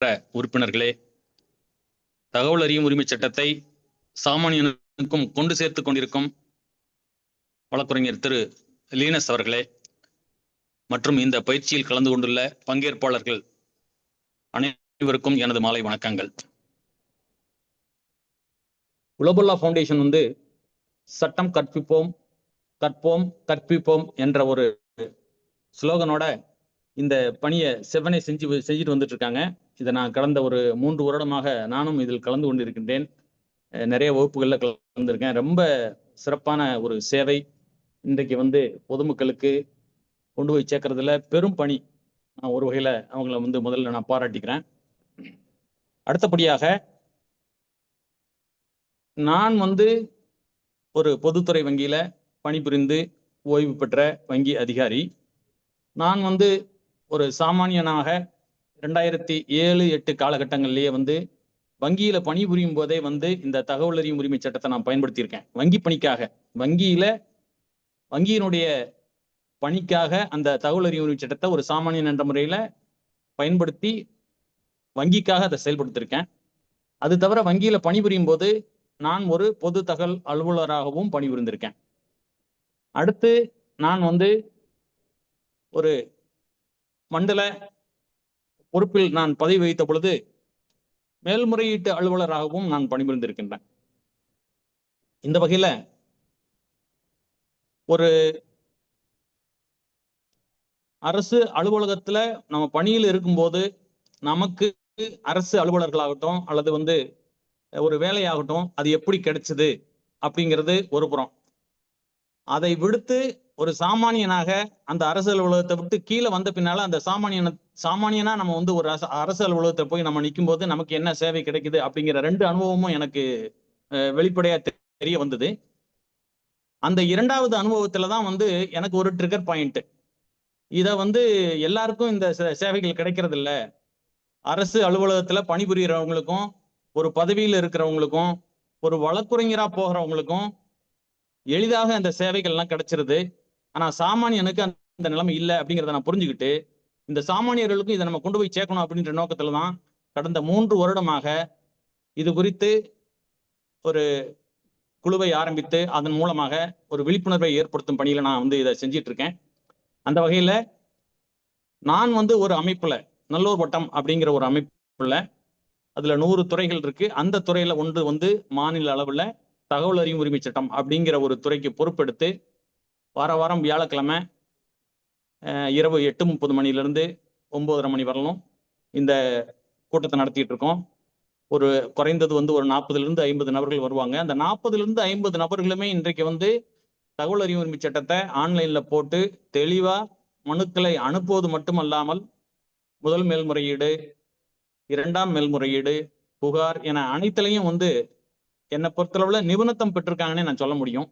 உறுப்பினர்களே, தகவல் அறியும் உரிமை சட்டத்தை சாமானியனுக்கும் கொண்டு சேர்த்துக் கொண்டிருக்கும் வழக்குரைஞர் திரு லீனஸ் அவர்களே மற்றும் இந்த பயிற்சியில் கலந்து கொண்டுள்ள பங்கேற்பாளர்கள் அனைவருக்கும் எனது மாலை வணக்கங்கள். குளோபல் லா ஃபவுண்டேஷன் வந்து சட்டம் கற்பிப்போம் கற்போம் கற்பிப்போம் என்ற ஒரு ஸ்லோகனோட இந்த பணியை செவ்வனே செஞ்சுட்டு வந்துட்டு இருக்காங்க. இதை நான் கடந்த ஒரு 3 வருடமாக நானும் இதில் கலந்து கொண்டிருக்கின்றேன். நிறைய வகுப்புகளில் கலந்துருக்கேன். ரொம்ப சிறப்பான ஒரு சேவை. இன்றைக்கு வந்து பொதுமக்களுக்கு கொண்டு போய் சேர்க்கறதுல பெரும் பணி. நான் ஒரு வகையில் அவங்கள வந்து முதல்ல நான் பாராட்டிக்கிறேன். அடுத்தபடியாக நான் வந்து ஒரு பொதுத்துறை வங்கியில பணிபுரிந்து ஓய்வு பெற்ற வங்கி அதிகாரி. நான் வந்து ஒரு சாமானியனாக 2007-8 காலகட்டங்கள்லேயே வந்து வங்கியில பணிபுரியும் போதே வந்து இந்த தகவல் அறியும் உரிமை சட்டத்தை நான் பயன்படுத்தியிருக்கேன். வங்கி பணிக்காக, வங்கியினுடைய பணிக்காக அந்த தகவல் அறியும் உரிமை சட்டத்தை ஒரு சாமானியன் என்ற முறையில பயன்படுத்தி வங்கிக்காக அதை செயல்படுத்தியிருக்கேன். அது தவிர வங்கியில பணிபுரியும் போது நான் ஒரு பொது தகவல் அலுவலராகவும் பணிபுரிந்திருக்கேன். அடுத்து நான் வந்து ஒரு மண்டல பொறுப்பில் நான் பதவி வகித்த பொழுது மேல்முறையீட்டு அலுவலராகவும் நான் பணிபுரிந்திருக்கின்றேன். இந்த வகையில ஒரு அரசு அலுவலகத்துல நம்ம பணியில் இருக்கும்போது நமக்கு அரசு அலுவலர்களாகட்டும் அல்லது வந்து ஒரு வேலையாகட்டும் அது எப்படி கிடைச்சது அப்படிங்கிறது ஒரு புறம். அதை விடுத்து ஒரு சாமானியனாக அந்த அரசு அலுவலகத்தை விட்டு கீழே வந்த பின்னால அந்த சாமானியனா நம்ம வந்து ஒரு அரசு அலுவலகத்தை போய் நம்ம நிற்கும் போது நமக்கு என்ன சேவை கிடைக்குது அப்படிங்கிற 2 அனுபவமும் எனக்கு வெளிப்படையா தெரிய வந்தது. அந்த 2வது அனுபவத்துலதான் வந்து எனக்கு ஒரு ட்ரிகர் பாயிண்ட். இத வந்து எல்லாருக்கும் இந்த சேவைகள் கிடைக்கிறது இல்ல. அரசு அலுவலகத்துல பணிபுரியறவங்களுக்கும் ஒரு பதவியில் இருக்கிறவங்களுக்கும் ஒரு வழக்குரைஞரா போகிறவங்களுக்கும் எளிதாக அந்த சேவைகள் எல்லாம் கிடைச்சிருது. ஆனா சாமானியனுக்கு அந்த நிலைமை இல்லை அப்படிங்கிறத நான் புரிஞ்சுக்கிட்டு இந்த சாமானியர்களுக்கும் இதை நம்ம கொண்டு போய் சேர்க்கணும் அப்படின்ற நோக்கத்துலதான் கடந்த 3 வருடமாக இது குறித்து ஒரு குழுவை ஆரம்பித்து அதன் மூலமாக ஒரு விழிப்புணர்வை ஏற்படுத்தும் பணியில நான் வந்து இதை செஞ்சிட்டு இருக்கேன். அந்த வகையில நான் வந்து ஒரு அமைப்புல நல்லூர் வட்டம் அப்படிங்கிற ஒரு அமைப்புல அதுல 100 துறைகள் இருக்கு. அந்த துறையில ஒன்று வந்து மாநில அளவுல தகவல் அறியும் உரிமை சட்டம் அப்படிங்கிற ஒரு துறைக்கு பொறுப்பெடுத்து வாரம் வியாழக்கிழமை இரவு 8:30 மணிலிருந்து 9:30 மணி வரலும் இந்த கூட்டத்தை நடத்திட்டு இருக்கோம். ஒரு குறைந்தது வந்து ஒரு 40 - 50 நபர்கள் வருவாங்க. அந்த 40 - 50 நபர்களுமே இன்றைக்கு வந்து தகவல் அறியும் உரிமை சட்டத்தை ஆன்லைன்ல போட்டு தெளிவா மனுக்களை அனுப்புவது மட்டுமல்லாமல் முதல் மேல்முறையீடு, 2ஆம் மேல்முறையீடு, புகார் என அனைத்திலையும் வந்து என்னை பொறுத்தளவுல நிபுணத்துவம் பெற்றிருக்காங்கன்னு நான் சொல்ல முடியும்.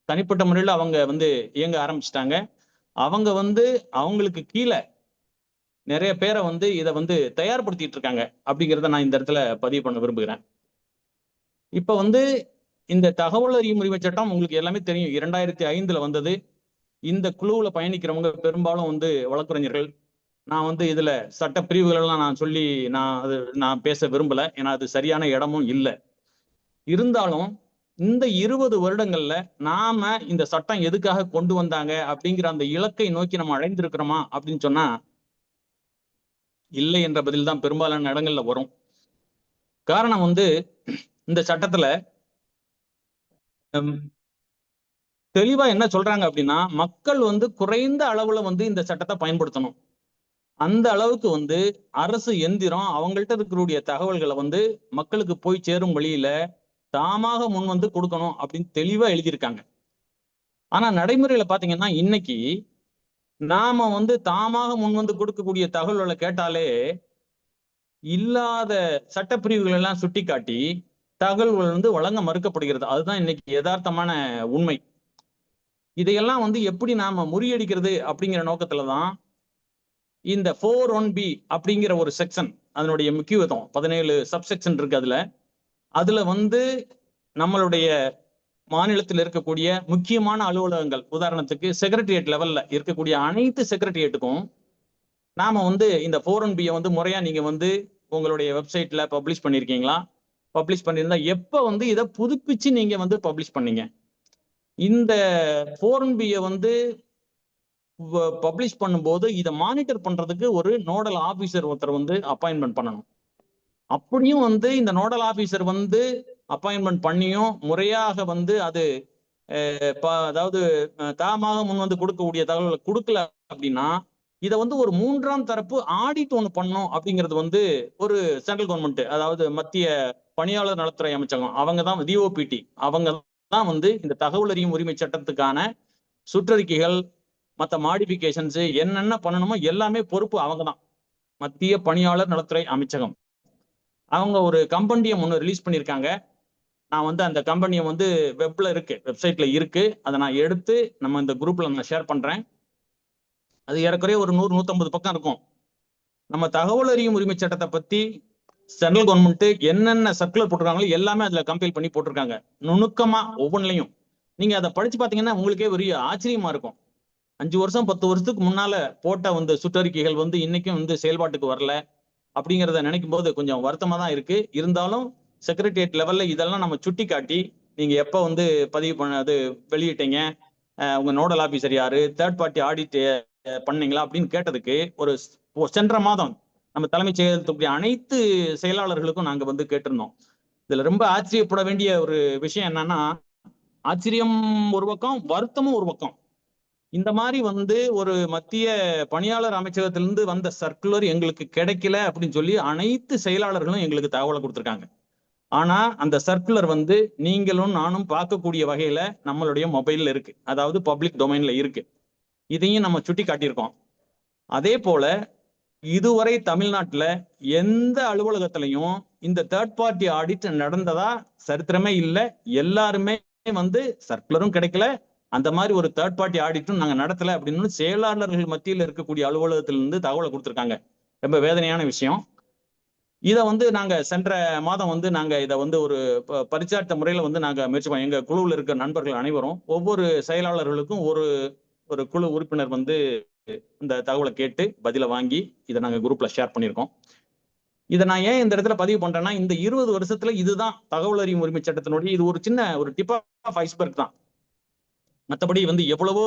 தனிப்பட்ட முறையில் அவங்க வந்து இயங்க ஆரம்பிச்சிட்டாங்க. அவங்க வந்து அவங்களுக்கு கீழே நிறைய பேரை வந்து இதை வந்து தயார்படுத்திட்டு இருக்காங்க அப்படிங்கிறத நான் இந்த இடத்துல பதிவு பண்ண விரும்புகிறேன். இப்ப வந்து இந்த தகவல் அறியும் உரிமை சட்டம் உங்களுக்கு எல்லாமே தெரியும். 2005 வந்தது. இந்த குழுவுல பயணிக்கிறவங்க பெரும்பாலும் வந்து வழக்குரைஞர்கள். நான் வந்து இதுல சட்ட பிரிவுகள் எல்லாம் நான் சொல்லி நான் பேச விரும்பல. ஏன்னா அது சரியான இடமும் இல்லை. இருந்தாலும் இந்த 20 வருடங்கள்ல நாம இந்த சட்டம் எதுக்காக கொண்டு வந்தாங்க அப்படிங்கிற அந்த இலக்கை நோக்கி நம்ம அடைந்திருக்கிறோமா அப்படின்னு சொன்னா இல்லை என்ற பதில் தான் பெரும்பாலான இடங்கள்ல வரும். காரணம் வந்து இந்த சட்டத்துல தெளிவா என்ன சொல்றாங்க அப்படின்னா மக்கள் வந்து குறைந்த அளவுல வந்து இந்த சட்டத்தை பயன்படுத்தணும். அந்த அளவுக்கு வந்து அரசு எந்திரம் அவங்கள்ட்ட இருக்கக்கூடிய தகவல்களை வந்து மக்களுக்கு போய் சேரும் வழியில தாமாக முன் வந்து கொடுக்கணும் அப்படின்னு தெளிவா எழுதியிருக்காங்க. ஆனா நடைமுறையில பாத்தீங்கன்னா இன்னைக்கு நாம வந்து தாமாக முன் வந்து கொடுக்கக்கூடிய தகவல்களை கேட்டாலே இல்லாத சட்டப்பிரிவுகள் எல்லாம் சுட்டி காட்டி தகவல்கள் வந்து வழங்க மறுக்கப்படுகிறது. அதுதான் இன்னைக்கு யதார்த்தமான உண்மை. இதையெல்லாம் வந்து எப்படி நாம முறியடிக்கிறது அப்படிங்கிற நோக்கத்துலதான் இந்த 4(1)B அப்படிங்கிற ஒரு செக்ஷன், அதனுடைய முக்கியத்துவம் 17 சப்செக்ஷன் இருக்கு. அதுல வந்து நம்மளுடைய மாநிலத்தில் இருக்கக்கூடிய முக்கியமான அலுவலகங்கள், உதாரணத்துக்கு செக்ரட்டரியேட் லெவல்ல இருக்கக்கூடிய அனைத்து செக்ரட்டரியேட்டுக்கும் நாம வந்து இந்த 4(1)B வந்து முறையா நீங்க வந்து உங்களுடைய வெப்சைட்ல பப்ளிஷ் பண்ணியிருக்கீங்களா? பப்ளிஷ் பண்ணியிருந்தா எப்ப வந்து இதை புதுப்பிச்சு நீங்க வந்து பப்ளிஷ் பண்ணீங்க? இந்த 4NB-ய வந்து பப்ளிஷ் பண்ணும்போது இதை மானிட்டர் பண்றதுக்கு ஒரு நோடல் ஆபீசர் ஒருத்தர் வந்து அப்பாயின்மெண்ட் பண்ணணும். அப்படியும் வந்து இந்த நோடல் ஆபீசர் வந்து அப்பாயின்மெண்ட் பண்ணியும் முறையாக வந்து அது அதாவது தாமாக முன் வந்து கொடுக்கக்கூடிய தகவல்களை கொடுக்கல அப்படின்னா இதை வந்து ஒரு 3ஆம் தரப்பு ஆடிட் ஒண்ணு பண்ணணும் அப்படிங்கிறது வந்து ஒரு சென்ட்ரல் கவர்மெண்ட், அதாவது மத்திய பணியாளர் நலத்துறை அமைச்சகம், அவங்க தான் டிஓபிடி, அவங்க தான் வந்து இந்த தகவல் அறியும் உரிமை சட்டத்துக்கான சுற்றறிக்கைகள் மற்ற மாடிபிகேஷன்ஸ் என்னென்ன பண்ணணுமோ எல்லாமே பொறுப்பு அவங்க தான். மத்திய பணியாளர் நலத்துறை அமைச்சகம் அவங்க ஒரு கம்பெனியை ஒன்று ரிலீஸ் பண்ணியிருக்காங்க. நான் வந்து அந்த கம்பெனியை வந்து வெப்ல இருக்கு, வெப்சைட்ல இருக்கு. அதை நான் எடுத்து நம்ம இந்த குரூப்ல நான் ஷேர் பண்றேன். அது ஏறக்குறைய ஒரு 100-150 பக்கம் இருக்கும். நம்ம தகவல் அறியும் உரிமை சட்டத்தை பத்தி சென்ட்ரல் கவர்மெண்ட் என்னென்ன சர்க்குலர் போட்டிருக்காங்களோ எல்லாமே அதுல கம்பைல் பண்ணி போட்டிருக்காங்க, நுணுக்கமா ஒவ்வொன்றிலையும். நீங்க அதை படிச்சு பாத்தீங்கன்னா உங்களுக்கே ஒரு ஆச்சரியமா இருக்கும். 5 வருஷம் 10 வருஷத்துக்கு முன்னால போட்ட வந்து சுற்றறிக்கைகள் வந்து இன்னைக்கும் வந்து செயல்பாட்டுக்கு வரல அப்படிங்கிறத நினைக்கும் போது கொஞ்சம் வருத்தமா தான் இருக்கு. இருந்தாலும் செக்ரட்டரியேட் லெவல்ல இதெல்லாம் நம்ம சுட்டி காட்டி நீங்க எப்ப வந்து பதிவு பண்ண அது வெளியிட்டீங்க, உங்க நோடல் ஆபீசர் யாரு, தேர்ட் பார்ட்டி ஆடிட் பண்ணீங்களா அப்படின்னு கேட்டதுக்கு ஒரு சென்ற மாதம் நம்ம தலைமைச் செயலகத்துடைய அனைத்து செயலாளர்களுக்கும் நாங்க வந்து கேட்டிருந்தோம். இதுல ரொம்ப ஆச்சரியப்பட வேண்டிய ஒரு விஷயம் என்னன்னா, ஆச்சரியம் ஒரு பக்கம், வருத்தமும் ஒரு பக்கம். இந்த மாதிரி வந்து ஒரு மத்திய பணியாளர் அமைச்சகத்திலிருந்து வந்த சர்க்குலர் எங்களுக்கு கிடைக்கல அப்படின்னு சொல்லி அனைத்து செயலாளர்களும் எங்களுக்கு தகவலை கொடுத்திருக்காங்க. ஆனா அந்த சர்க்குலர் வந்து நீங்களும் நானும் பார்க்கக்கூடிய வகையில நம்மளுடைய மொபைல்ல இருக்கு, அதாவது பப்ளிக் டொமைன்ல இருக்கு. இதையும் நம்ம சுட்டி காட்டியிருக்கோம். அதே போல இதுவரை தமிழ்நாட்டுல எந்த அலுவலகத்திலையும் இந்த தேர்ட் பார்ட்டி ஆடிட் நடந்ததா சரித்திரமே இல்லை. எல்லாருமே வந்து சர்க்குலரும் கிடைக்கல, அந்த மாதிரி ஒரு தேர்ட் பார்ட்டி ஆடிட்டும் நாங்க நடத்தல அப்படின்னு செயலாளர்கள் மத்தியில் இருக்கக்கூடிய அலுவலகத்திலிருந்து தகவலை கொடுத்திருக்காங்க. ரொம்ப வேதனையான விஷயம். இதை வந்து நாங்க சென்ற மாதம் வந்து நாங்க இதை வந்து ஒரு பரிச்சார்த்த முறையில வந்து நாங்க முயற்சி பண்ணோம். எங்க குழுவில் இருக்க நண்பர்கள் அனைவரும் ஒவ்வொரு செயலாளர்களுக்கும் ஒரு ஒரு குழு உறுப்பினர் வந்து இந்த தகவலை கேட்டு பதில வாங்கி இதை நாங்க குரூப்ல ஷேர் பண்ணியிருக்கோம். இதை நான் ஏன் இந்த இடத்துல பதிவு பண்றேன்னா, இந்த 20 வருஷத்துல இதுதான் தகவல் அறியும் உரிமை சட்டத்தினுடைய இது ஒரு சின்ன ஒரு டிப் ஆஃப் ஐஸ்பர்க் தான். மற்றபடி வந்து எவ்வளவோ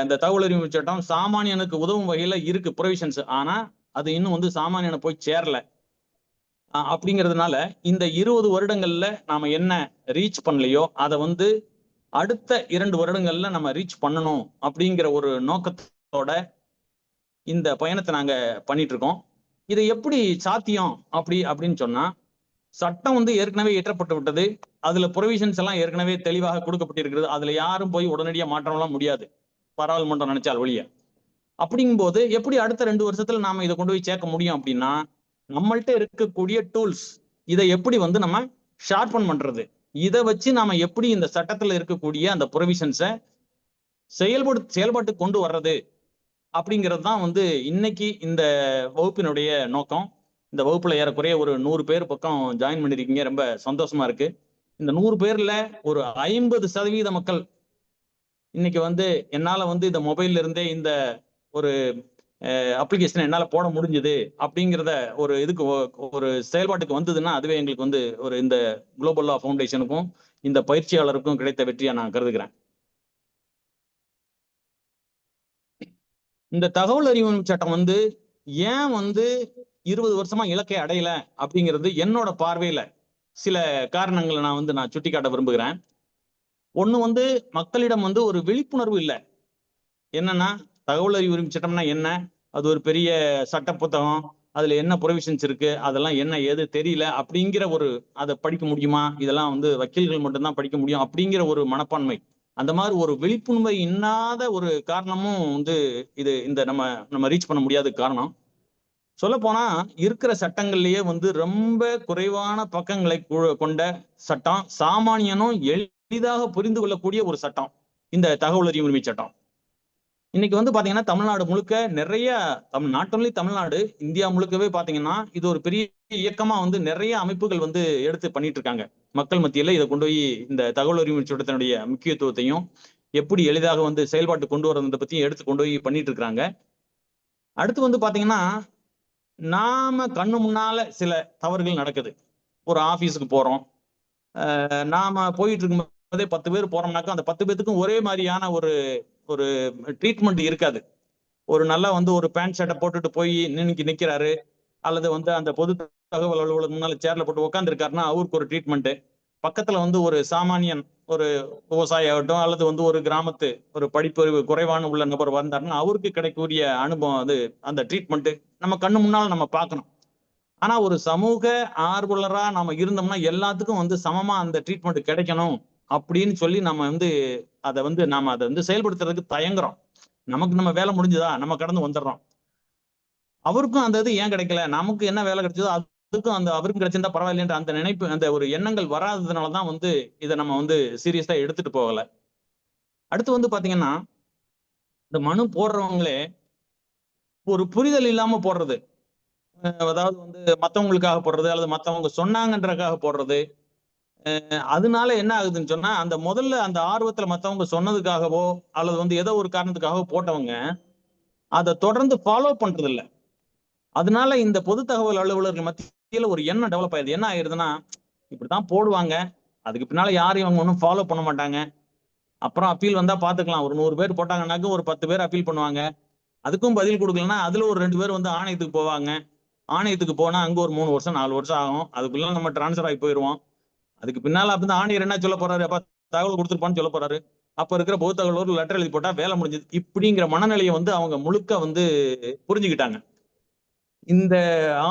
இந்த தகவல் அறிவு சட்டம் சாமானியனுக்கு உதவும் வகையில இருக்கு ப்ரொவிஷன்ஸ். ஆனா அது இன்னும் வந்து சாமானியனை போய் சேரல. அப்படிங்கிறதுனால இந்த 20 வருடங்கள்ல நாம என்ன ரீச் பண்ணலையோ அதை வந்து அடுத்த 2 வருடங்கள்ல நம்ம ரீச் பண்ணணும் அப்படிங்கிற ஒரு நோக்கத்தோட இந்த பயணத்தை நாங்க பண்ணிட்டு இருக்கோம். இது எப்படி சாத்தியம் அப்படின்னு சொன்னா, சட்டம் வந்து ஏற்கனவே இயற்றப்பட்டு விட்டது. அதுல ப்ரொவிஷன்ஸ் எல்லாம் ஏற்கனவே தெளிவாக கொடுக்கப்பட்டிருக்கிறது. அதுல யாரும் போய் உடனடியா மாற்றம்லாம் முடியாது, பாராளுமன்றம் நினைச்சால் ஒழிய. அப்படிங்கும்போது எப்படி அடுத்த 2 வருஷத்துல நாம இதை கொண்டு போய் சேர்க்க முடியும் அப்படின்னா, நம்மள்ட்ட இருக்கக்கூடிய டூல்ஸ் இதை எப்படி வந்து நம்ம ஷார்பன் பண்றது, இதை வச்சு நாம எப்படி இந்த சட்டத்துல இருக்கக்கூடிய அந்த ப்ரொவிஷன்ஸை செயல்பாட்டு கொண்டு வர்றது அப்படிங்கிறது தான் வந்து இன்னைக்கு இந்த வகுப்பினுடைய நோக்கம். இந்த வகுப்புல ஏறக்குறைய ஒரு 100 பேர் பக்கம் ஜாயின் பண்ணிருக்கீங்க, ரொம்ப சந்தோஷமா இருக்கு. இந்த 100 பேர்ல ஒரு 50% மக்கள் இன்னைக்கு வந்து என்னால வந்து இந்த மொபைல்ல இருந்தே இந்த ஒரு அப்ளிகேஷன் என்னால போட முடிஞ்சது அப்படிங்கிறத ஒரு இதுக்கு ஒரு செயல்பாட்டுக்கு வந்ததுன்னா அதுவே எங்களுக்கு வந்து ஒரு இந்த குளோபல் லா ஃபவுண்டேஷனுக்கும் இந்த பயிற்சியாளருக்கும் கிடைத்த வெற்றியா நான் கருதுகிறேன். இந்த தகவல் அறிவு சட்டம் வந்து ஏன் வந்து 20 வருஷமா இலக்கை அடையல அப்படிங்கிறது என்னோட பார்வையில சில காரணங்களை நான் சுட்டிக்காட்ட விரும்புகிறேன். ஒண்ணு வந்து மக்களிடம் வந்து ஒரு விழிப்புணர்வு இல்லை. என்னன்னா, தகவல் அறிவு உரிமை சட்டம்னா என்ன, அது ஒரு பெரிய சட்ட புத்தகம், அதுல என்ன ப்ரொவிஷன்ஸ் இருக்கு, அதெல்லாம் என்ன ஏது தெரியல அப்படிங்கிற ஒரு அதை படிக்க முடியுமா, இதெல்லாம் வந்து வக்கீல்கள் மட்டும்தான் படிக்க முடியும் அப்படிங்கிற ஒரு மனப்பான்மை, அந்த மாதிரி ஒரு விழிப்புணர்வை இன்னாத ஒரு காரணமும் வந்து இது இந்த நம்ம ரீச் பண்ண முடியாத காரணம். சொல்ல போனா இருக்கிற சட்டங்கள்லயே வந்து ரொம்ப குறைவான பக்கங்களை கொண்ட சட்டம், சாமானியனும் எளிதாக புரிந்து கொள்ளக்கூடிய ஒரு சட்டம் இந்த தகவல் அறிவு உரிமை சட்டம். இன்னைக்கு வந்து பாத்தீங்கன்னா தமிழ்நாடு முழுக்க நிறைய நாட் ஒன்லி தமிழ்நாடு, இந்தியா முழுக்கவே பாத்தீங்கன்னா இது ஒரு பெரிய இயக்கமா வந்து நிறைய அமைப்புகள் வந்து எடுத்து பண்ணிட்டு இருக்காங்க. மக்கள் மத்தியில இதை கொண்டு போய் இந்த தகவல் உரிமை சட்டத்தினுடைய முக்கியத்துவத்தையும் எப்படி எளிதாக வந்து செயல்பாட்டு கொண்டு வரதை பத்தியும் எடுத்து கொண்டு போய் பண்ணிட்டு இருக்காங்க. அடுத்து வந்து பாத்தீங்கன்னா நாம கண்ணு முன்னால சில தவறுகள் நடக்குது. ஒரு ஆபீஸுக்கு போறோம். நாம போயிட்டு இருக்கும்போதே 10 பேர் போறோம்னாக்கா அந்த 10 பேத்துக்கும் ஒரே மாதிரியான ஒரு ஒரு ட்ரீட்மெண்ட் இருக்காது. ஒரு நல்லா வந்து ஒரு பேண்ட் ஷர்ட்டை போட்டுட்டு போய் நிக்கிறாரு, அல்லது வந்து அந்த பொது தகவல் அலுவலகம் முன்னால சேர்ல போட்டு உட்காந்துருக்காருன்னா அவருக்கு ஒரு ட்ரீட்மெண்ட். பக்கத்துல வந்து ஒரு சாமானியன், ஒரு விவசாயி ஆகட்டும், அல்லது வந்து ஒரு கிராமத்து ஒரு படிப்பறிவு குறைவான உள்ள நபர் வந்தாருன்னா அவருக்கு கிடைக்கக்கூடிய அனுபவம் அது அந்த ட்ரீட்மெண்ட் நம்ம கண்ணு முன்னால நம்ம பார்க்கணும். ஆனா ஒரு சமூக ஆர்வலரா நம்ம இருந்தோம்னா எல்லாத்துக்கும் வந்து சமமா அந்த ட்ரீட்மெண்ட் கிடைக்கணும் அப்படின்னு சொல்லி நம்ம வந்து நாம அதை வந்து செயல்படுத்துறதுக்கு தயங்குறோம். நமக்கு நம்ம வேலை முடிஞ்சதா நம்ம கடந்து வந்துடுறோம். அவருக்கும் அந்த இது ஏன் கிடைக்கல, நமக்கு என்ன வேலை கிடைச்சதோ அதுக்கும் அந்த அவருக்கும் கிடைச்சிருந்தா பரவாயில்லைன்ற அந்த நினைப்பு, அந்த ஒரு எண்ணங்கள் வராததுனாலதான் வந்து இதை நம்ம வந்து சீரியஸா எடுத்துட்டு போகல. அடுத்து வந்து பாத்தீங்கன்னா, இந்த மனு போடுறவங்களே ஒரு புரிதல் இல்லாம போடுறது. அதாவது வந்து மத்தவங்களுக்காக போடுறது, அல்லது மத்தவங்க சொன்னாங்கன்றக்காக போடுறது. அதனால என்ன ஆகுதுன்னு சொன்னா, அந்த முதல்ல அந்த ஆர்வத்துல மத்தவங்க சொன்னதுக்காகவோ, அல்லது வந்து ஏதோ ஒரு காரணத்துக்காகவோ போட்டவங்க அதை தொடர்ந்து ஃபாலோ பண்றது இல்ல. அதனால இந்த பொது தகவல் அலுவலர்கள் மத்தியில ஒரு எண்ணம் டெவலப் ஆயிருது. என்ன ஆயிருதுன்னா, இப்படித்தான் போடுவாங்க, அதுக்கு பின்னால யாரையும் அவங்க ஒன்றும் ஃபாலோ பண்ண மாட்டாங்க. அப்புறம் அப்பீல் வந்தா பாத்துக்கலாம். ஒரு 100 பேர் போட்டாங்கன்னாக்க ஒரு 10 பேர் அப்பீல் பண்ணுவாங்க. அதுக்கும் பதில் கொடுக்கலன்னா அதுல ஒரு 2 பேர் வந்து ஆணையத்துக்கு போவாங்க. ஆணையத்துக்கு போனா அங்க ஒரு 3 வருஷம் 4 வருஷம் ஆகும். அதுக்குள்ள நம்ம டிரான்ஸ்பர் ஆகி போயிருவோம். அதுக்கு பின்னால அப்ப ஆணையர் என்ன சொல்ல போறாரு, அப்ப தகவல் கொடுத்துருப்பான்னு சொல்ல போறாரு. அப்ப இருக்கிற பொது தகவல் ஒரு லெட்டர் எழுதி போட்டா வேலை முடிஞ்சது. இப்படிங்கிற மனநிலையை வந்து அவங்க முழுக்க வந்து புரிஞ்சுக்கிட்டாங்க. இந்த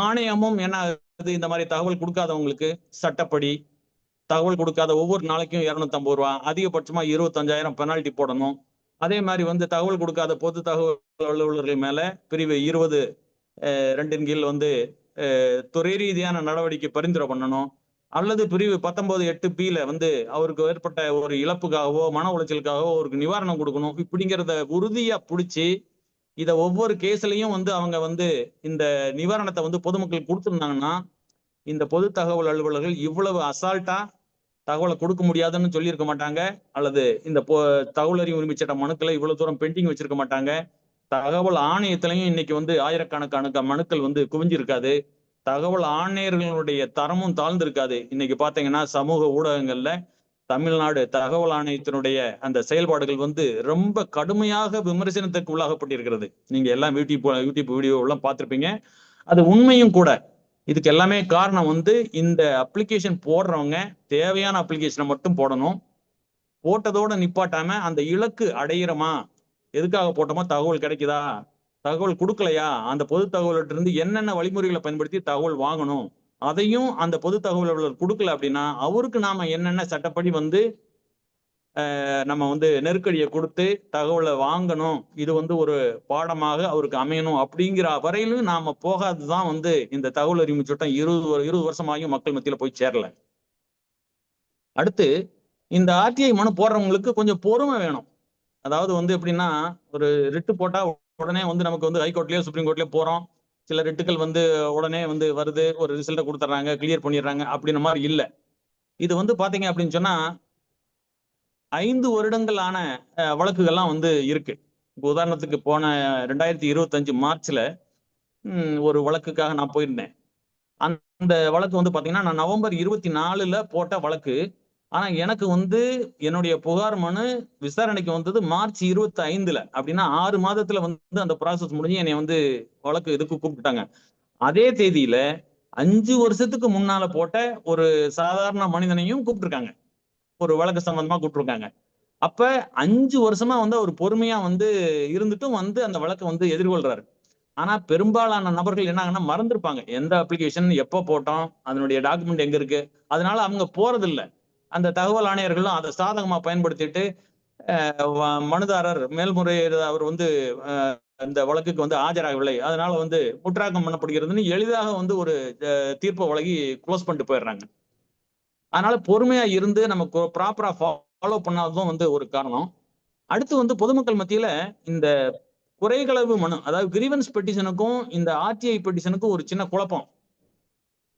ஆணையமும் என்ன ஆகுது, இந்த மாதிரி தகவல் கொடுக்காதவங்களுக்கு சட்டப்படி தகவல் கொடுக்காத ஒவ்வொரு நாளைக்கும் 250 ரூபாய், அதிகபட்சமா 25,000 பெனால்டி போடணும். அதே மாதிரி வந்து தகவல் கொடுக்காத பொது தகவல் அலுவலர்கள் மேல பிரிவு 20 2 கீழ் வந்து துறை ரீதியான நடவடிக்கை பரிந்துரை பண்ணணும். அல்லது பிரிவு 19(8)B வந்து அவருக்கு ஏற்பட்ட ஒரு இழப்புக்காகவோ மன உளைச்சலுக்காகவோ அவருக்கு நிவாரணம் கொடுக்கணும். இப்படிங்கிறத உறுதியா பிடிச்சி இத ஒவ்வொரு கேஸ்லயும் வந்து அவங்க வந்து இந்த நிவாரணத்தை வந்து பொதுமக்கள் கொடுத்திருந்தாங்கன்னா, இந்த பொது தகவல் அலுவலர்கள் இவ்வளவு அசால்ட்டா தகவலை கொடுக்க முடியாதுன்னு சொல்லியிருக்க மாட்டாங்க. அல்லது இந்த தகவல் அறியும் உரிமை சட்ட மனுக்களை இவ்வளவு தூரம் பெண்டிங் வச்சிருக்க மாட்டாங்க. தகவல் ஆணையத்திலையும் இன்னைக்கு வந்து ஆயிரக்கணக்கான மனுக்கள் வந்து குவிஞ்சிருக்காது. தகவல் ஆணையர்களுடைய தரமும் தாழ்ந்திருக்காது. இன்னைக்கு பாத்தீங்கன்னா சமூக ஊடகங்கள்ல தமிழ்நாடு தகவல் ஆணையத்தினுடைய அந்த செயல்பாடுகள் வந்து ரொம்ப கடுமையாக விமர்சனத்துக்கு உள்ளாகப்பட்டிருக்கிறது. நீங்க எல்லாம் யூடியூப் வீடியோ எல்லாம் பார்த்திருப்பீங்க. அது உண்மையும் கூட. இதுக்கு எல்லாமே காரணம் வந்து இந்த அப்ளிகேஷன் போடுறவங்க தேவையான அப்ளிகேஷனை மட்டும் போடணும். போட்டதோட நிப்பாட்டாம அந்த இலக்கு அடையிறமா, எதுக்காக போட்டோமோ தகவல் கிடைக்குதா, தகவல் கொடுக்கலையா, அந்த பொது தகவல்கிட்ட இருந்து என்னென்ன வழிமுறைகளை பயன்படுத்தி தகவல் வாங்கணும், அதையும் அந்த பொது தகவல் அலுவலர் கொடுக்கல அப்படின்னா அவருக்கு நாம என்னென்ன சட்டப்படி வந்து நம்ம வந்து நெருக்கடியை கொடுத்து தகவலை வாங்கணும், இது வந்து ஒரு பாடமாக அவருக்கு அமையணும் அப்படிங்கிற வரையிலும் நாம போகாதுதான் வந்து இந்த தகவல் அறிவு சட்டம் 20 வருஷமாகியும் மக்கள் மத்தியில போய் சேரல. அடுத்து இந்த ஆர்டிஐ மனு போடுறவங்களுக்கு கொஞ்சம் பொறுமை வேணும். அதாவது வந்து எப்படின்னா, ஒரு ரிட்டு போட்டா உடனே வந்து நமக்கு வந்து ஹைகோர்ட்லயோ சுப்ரீம் கோர்ட்லயோ போறோம். சில ரிட்டுகள் வந்து உடனே வந்து வருது, ஒரு ரிசல்ட்டை கொடுத்துட்றாங்க, கிளியர் பண்ணிடுறாங்க அப்படின்ற மாதிரி இல்ல. இது வந்து பாத்தீங்க அப்படின்னு சொன்னா 5 வருடங்கள் ஆன வழக்குகள்லாம் வந்து இருக்கு. உதாரணத்துக்கு போன 2025 மார்ச்ல ஒரு வழக்குக்காக நான் போயிருந்தேன். அந்த வழக்கு வந்து பாத்தீங்கன்னா நான் நவம்பர் 24ல போட்ட வழக்கு. ஆனா எனக்கு வந்து என்னுடைய புகார் மனு விசாரணைக்கு வந்தது மார்ச் 25ல. அப்படின்னா 6 மாதத்துல வந்து அந்த ப்ராசஸ் முடிஞ்சு என்னை வந்து வழக்கு இதுக்கு கூப்பிட்டாங்க. அதே தேதியில 5 வருஷத்துக்கு முன்னால போட்ட ஒரு சாதாரண மனிதனையும் கூப்பிட்டுருக்காங்க. ஒரு வழக்கு சம்பந்தமா கூப்பிட்டுருக்காங்க. அப்ப 5 வருஷமா வந்து அவர் பொறுமையா வந்து இருந்துட்டும் வந்து அந்த வழக்கை வந்து எதிர்கொள்றாரு. ஆனா பெரும்பாலான நபர்கள் என்ன ஆகுனா மறந்துருப்பாங்க. எந்த அப்ளிகேஷன் எப்ப போட்டோம், அதனுடைய டாக்குமெண்ட் எங்க இருக்கு. அதனால அவங்க போறது இல்ல. அந்த தகவல் ஆணையர்களும் அதை சாதகமா பயன்படுத்திட்டு மனுதாரர் மேல்முறையீடு அவர் வந்து இந்த வழக்குக்கு வந்து ஆஜராகவில்லை, அதனால வந்து முற்றாக்கம் பண்ணப்படுகிறதுன்னு எளிதாக வந்து ஒரு தீர்ப்பை வழங்கி க்ளோஸ் பண்ணிட்டு போயிடுறாங்க. அதனால பொறுமையா இருந்து நமக்கு ப்ராப்பரா ஃபாலோ பண்ணாததும் வந்து ஒரு காரணம். அடுத்து வந்து பொதுமக்கள் மத்தியில இந்த குறைகளவு மனு, அதாவது கிரீவன்ஸ் பெட்டிஷனுக்கும் இந்த ஆர்டிஐ பெட்டிஷனுக்கும் ஒரு சின்ன குழப்பம்.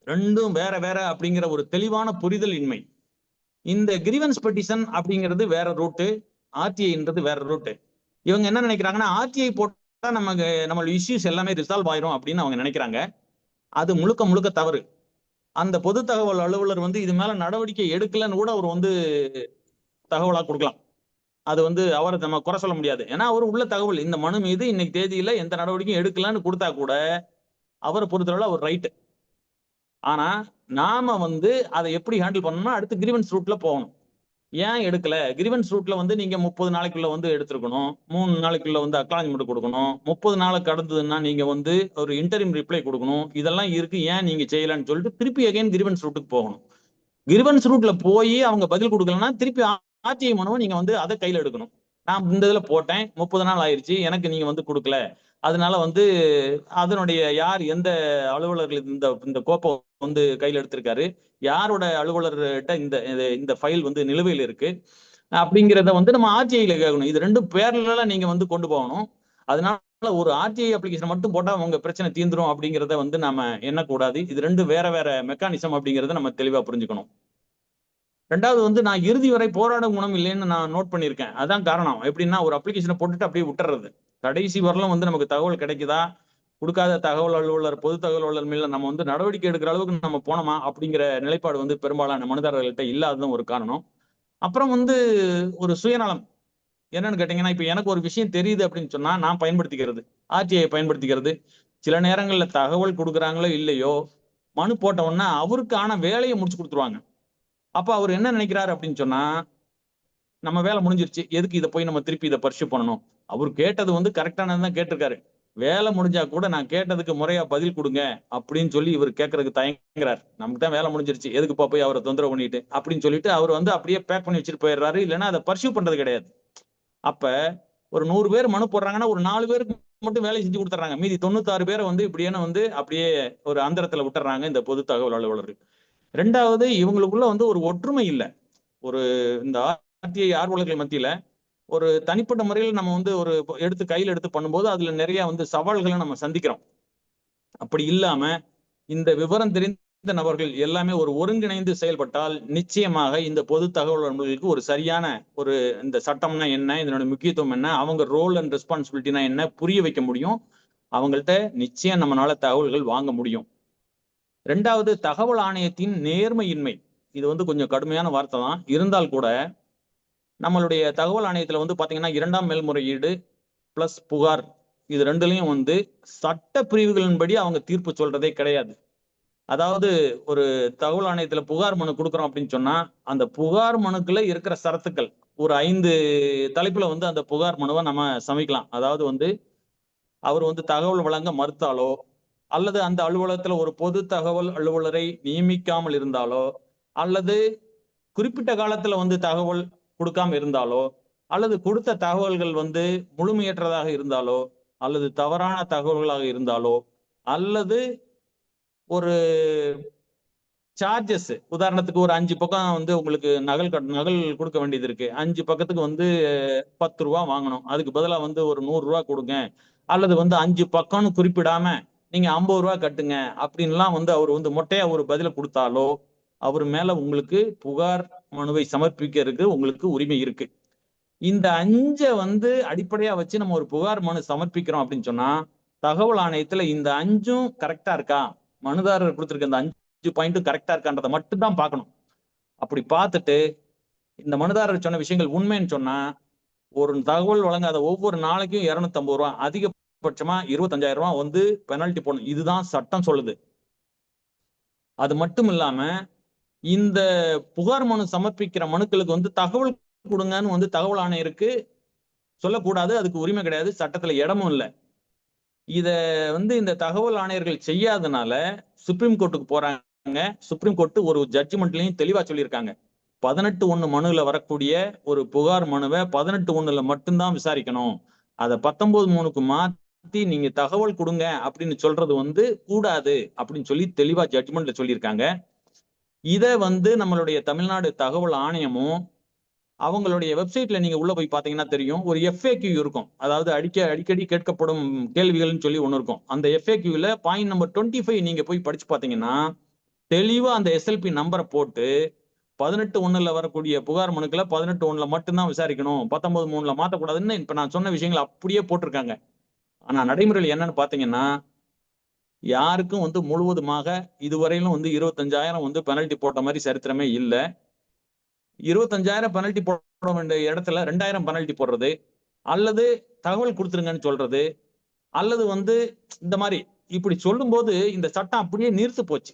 ரெண்டும் வேற வேற அப்படிங்கிற ஒரு தெளிவான புரிதல் இன்மை. இந்த கிரீவன்ஸ் பெட்டிஷன் அப்படிங்கிறது வேற ரூட்டு, ஆர்டிஐன்றது வேற ரூட்டு. இவங்க என்ன நினைக்கிறாங்கன்னா, ஆர்டிஐ போட்டா நமக்கு நம்ம இஷ்யூஸ் எல்லாமே ரிசால்வ் ஆயிரும் அப்படின்னு அவங்க நினைக்கிறாங்க. அது முழுக்க முழுக்க தவறு. அந்த பொது தகவல் அலுவலர் வந்து இது மேல நடவடிக்கை எடுக்கலன்னு கூட அவர் வந்து தகவலா கொடுக்கலாம். அது வந்து அவரை நம்ம குறை சொல்ல முடியாது. ஏன்னா அவர் உள்ள தகவல் இந்த மனு மீது இன்னைக்கு தேதியில எந்த நடவடிக்கையும் எடுக்கலன்னு கொடுத்தா கூட அவரை பொறுத்தளவுல அவர் ரைட். ஆனா நாம வந்து அதை எப்படி ஹேண்டில் பண்ணணும்னா அடுத்து கிரீவன்ஸ் ரூட்ல போகணும். ஏன் எடுக்கல? கிரீவன்ஸ் ரூட்ல வந்து நீங்க 30 நாளைக்குள்ள வந்து எடுத்திருக்கணும். 3 நாளைக்குள்ள வந்து அக்னாலஜ்மெண்ட் கொடுக்கணும். 30 நாள் கடந்ததுன்னா நீங்க வந்து ஒரு இன்டரிம் ரிப்ளை கொடுக்கணும். இதெல்லாம் இருக்கு. ஏன் நீங்க செய்யலன்னு சொல்லிட்டு திருப்பி அகைன் கிரீவன்ஸ் ரூட்டுக்கு போகணும். கிரீவன்ஸ் ரூட்ல போய் அவங்க பதில் கொடுக்கலன்னா திருப்பி ஆர்டிஐ மனுவை நீங்க வந்து அதை கையில எடுக்கணும். நான் இந்த இதுல போட்டேன் 30 நாள் ஆயிருச்சு, எனக்கு நீங்க வந்து கொடுக்கல, அதனால வந்து அதனுடைய யார் எந்த அலுவலர்கள் இந்த இந்த கோப்பை வந்து கையில் எடுத்திருக்காரு, யாரோட அலுவலர்கிட்ட இந்த இந்த ஃபைல் வந்து நிலுவையில் இருக்கு அப்படிங்கிறத வந்து நம்ம ஆர்டிஐல கேட்கணும். இது ரெண்டும் பேரலா நீங்க வந்து கொண்டு போகணும். அதனால ஒரு ஆர்டிஐ அப்ளிகேஷன் மட்டும் போட்டா உங்க பிரச்சனை தீந்துரும் அப்படிங்கிறத வந்து நாம எண்ணக்கூடாது. இது ரெண்டும் வேற வேற மெக்கானிசம் அப்படிங்கிறத நம்ம தெளிவா புரிஞ்சுக்கணும். ரெண்டாவது வந்து நான் இறுதி வரை போராடும் குணம் இல்லைன்னு நான் நோட் பண்ணியிருக்கேன். அதான் காரணம். எப்படின்னா ஒரு அப்ளிகேஷனை போட்டுட்டு அப்படியே விட்டுறது. கடைசி வரலும் வந்து நமக்கு தகவல் கிடைக்குதா, கொடுக்காத தகவல் அலுவலர் பொது தகவல் அலுவலர் மேல நம்ம வந்து நடவடிக்கை எடுக்கிற அளவுக்கு நம்ம போனோமா அப்படிங்கிற நிலைப்பாடு வந்து பெரும்பாலான மனிதர்கள்ட்ட இல்லாததும் ஒரு காரணம். அப்புறம் வந்து ஒரு சுயநலம். என்னன்னு கேட்டீங்கன்னா, இப்ப எனக்கு ஒரு விஷயம் தெரியுது அப்படின்னு சொன்னா நான் பயன்படுத்திக்கிறது, ஆர்டிஐ பயன்படுத்திக்கிறது. சில நேரங்கள்ல தகவல் கொடுக்குறாங்களோ இல்லையோ, மனு போட்ட உடனே அவருக்கான வேலையை முடிச்சு கொடுத்துருவாங்க. அப்ப அவர் என்ன நினைக்கிறாரு அப்படின்னு சொன்னா, நம்ம வேலை முடிஞ்சிருச்சு, எதுக்கு இதை போய் நம்ம திருப்பி இதை பர்சியூ பண்ணணும்? அவர் கேட்டது வந்து கரெக்டானதான் கேட்டிருக்காரு. வேலை முடிஞ்சா கூட நான் கேட்டதுக்கு முறையா பதில் கொடுங்க அப்படின்னு சொல்லி இவர் கேட்கறதுக்கு தயங்குறாரு. நமக்கு தான் வேலை முடிஞ்சிருச்சு, எதுக்குப்பா போய் அவரை தொந்தரவு பண்ணிட்டு அப்படின்னு சொல்லிட்டு அவர் வந்து அப்படியே பேக் பண்ணி வச்சுட்டு போயிடுறாரு. இல்லைன்னா அதை பர்சியூ பண்றது கிடையாது. அப்ப ஒரு 100 பேர் மனு போடுறாங்கன்னா ஒரு 4 பேருக்கு மட்டும் வேலை செஞ்சு கொடுத்துறாங்க. மீதி 96 பேரை வந்து இப்படியே வந்து அப்படியே ஒரு அந்தரத்துல விட்டுறாங்க இந்த பொது தகவல் அலுவலர்கள். ரெண்டாவது இவங்களுக்குள்ள வந்து ஒரு ஒற்றுமை இல்லை. ஒரு இந்த ஆர்டிஐ ஆர்வலர்கள் மத்தியில ஒரு தனிப்பட்ட முறையில் நம்ம வந்து ஒரு எடுத்து கையில் எடுத்து பண்ணும்போது அதுல நிறைய வந்து சவால்களை நம்ம சந்திக்கிறோம். அப்படி இல்லாம இந்த விவரம் தெரிந்த நபர்கள் எல்லாமே ஒரு ஒருங்கிணைந்து செயல்பட்டால் நிச்சயமாக இந்த பொது தகவல் அலுவலர்களுக்கு ஒரு சரியான ஒரு இந்த சட்டம்னா என்ன, இதனோட முக்கியத்துவம் என்ன, அவங்க ரோல் அண்ட் ரெஸ்பான்சிபிலிட்டினா என்ன புரிய வைக்க முடியும். அவங்கள்ட்ட நிச்சயம் நம்மளால தகவல்கள் வாங்க முடியும். ரெண்டாவது தகவல் ஆணையத்தின் நேர்மையின்மை. இது வந்து கொஞ்சம் கடுமையான வார்த்தை தான். இருந்தால் கூட நம்மளுடைய தகவல் ஆணையத்துல வந்து பாத்தீங்கன்னா 2ஆம் மேல்முறையீடு பிளஸ் புகார் இது ரெண்டுலயும் வந்து சட்ட பிரிவுகளின்படி அவங்க தீர்ப்பு சொல்றதே கிடையாது. அதாவது ஒரு தகவல் ஆணையத்துல புகார் மனு கொடுக்குறோம் அப்படின்னு சொன்னா அந்த புகார் மனுக்குள்ள இருக்கிற சரத்துக்கள் ஒரு 5 தலைப்புல வந்து அந்த புகார் மனுவை நம்ம சமைக்கலாம். அதாவது வந்து அவர் வந்து தகவல் வழங்க மறுத்தாலோ அல்லது அந்த அலுவலகத்துல ஒரு பொது தகவல் அலுவலரை நியமிக்காமல் இருந்தாலோ அல்லது குறிப்பிட்ட காலத்துல வந்து தகவல் கொடுக்காம இருந்தாலோ அல்லது கொடுத்த தகவல்கள் வந்து முழுமையற்றதாக இருந்தாலோ அல்லது தவறான தகவல்களாக இருந்தாலோ அல்லது ஒரு சார்ஜஸ் உதாரணத்துக்கு ஒரு 5 பக்கம் வந்து உங்களுக்கு நகல் கொடுக்க வேண்டியது இருக்கு. 5 பக்கத்துக்கு வந்து 10 ரூபா வாங்கணும். அதுக்கு பதிலா வந்து ஒரு 100 ரூபா கொடுங்க. அல்லது வந்து 5 பக்கம்னு குறிப்பிடாம நீங்க 50 ரூபா கட்டுங்க அப்படின்லாம் வந்து அவர் வந்து மொட்டையா ஒரு பதில கொடுத்தாலோ அவர் மேல உங்களுக்கு புகார் மனுவை சமர்ப்பிக்கிறதுக்கு உங்களுக்கு உரிமை இருக்கு. இந்த 5 வந்து அடிப்படையா வச்சு நம்ம ஒரு புகார் மனு சமர்ப்பிக்கிறோம் அப்படின்னு சொன்னா தகவல் ஆணையத்துல இந்த 5ம் கரெக்டா இருக்கா, மனுதாரர் கொடுத்திருக்க இந்த 5 பாயிண்ட்டும் கரெக்டா இருக்கான்றதை மட்டும் தான் பார்க்கணும். அப்படி பார்த்துட்டு இந்த மனுதாரர் சொன்ன விஷயங்கள் உண்மைன்னு சொன்னா ஒரு தகவல் வழங்காத ஒவ்வொரு நாளைக்கும் 250 ரூபாய், அதிகபட்சமா 25,000 ரூபாய் வந்து பெனல்டி போடணும். இதுதான் சட்டம் சொல்லுது. அது மட்டும் இல்லாம இந்த புகார் மனு சமர்ப்பிக்கிற மனுக்களுக்கு வந்து தகவல் கொடுங்கன்னு வந்து தகவல் ஆணையருக்கு சொல்லக்கூடாது. அதுக்கு உரிமை கிடையாது. சட்டத்துல இடமும் இல்லை. இத வந்து இந்த தகவல் ஆணையர்கள் செய்யாதனால சுப்ரீம் கோர்ட்டுக்கு போறாங்க. சுப்ரீம் கோர்ட் ஒரு ஜட்ஜ்மெண்ட்லயும் தெளிவா சொல்லியிருக்காங்க. 18(1) மனுல வரக்கூடிய ஒரு புகார் மனுவை 18(1)ல மட்டும்தான் விசாரிக்கணும். அதை 19(3)க்கு மாத்தி நீங்க தகவல் கொடுங்க அப்படின்னு சொல்றது வந்து கூடாது அப்படின்னு சொல்லி தெளிவா ஜட்ஜ்மெண்ட்ல சொல்லியிருக்காங்க. இத வந்து நம்மளுடைய தமிழ்நாடு தகவல் ஆணையமும் அவங்களுடைய வெப்சைட்ல நீங்க உள்ள போய் பாத்தீங்கன்னா தெரியும். ஒரு FAQ இருக்கும். அதாவது அடிக்கடி கேட்கப்படும் கேள்விகள்னு சொல்லி ஒண்ணு இருக்கும். அந்த FAQல பாயிண்ட் நம்பர் 25 நீங்க போய் படிச்சு பாத்தீங்கன்னா தெளிவா அந்த SLP நம்பரை போட்டு 18(1)ல வரக்கூடிய புகார் மனுக்களை 18(1)ல மட்டும்தான் விசாரிக்கணும், 19(3)ல மாத்தக்கூடாதுன்னு இப்ப நான் சொன்ன விஷயங்கள் அப்படியே போட்டிருக்காங்க. ஆனா நடைமுறையில் என்னன்னு பாத்தீங்கன்னா யாருக்கும் வந்து முழுவதுமாக இதுவரையிலும் வந்து 25,000 வந்து பெனல்டி போட்ட மாதிரி சரித்திரமே இல்லை. 25,000 பெனல்டி போட வேண்டிய இடத்துல 2,000 பெனல்டி போடுறது, அல்லது தகவல் கொடுத்துருங்கன்னு சொல்றது, அல்லது வந்து இந்த மாதிரி இப்படி சொல்லும்போது இந்த சட்டம் அப்படியே நீர்த்து போச்சு.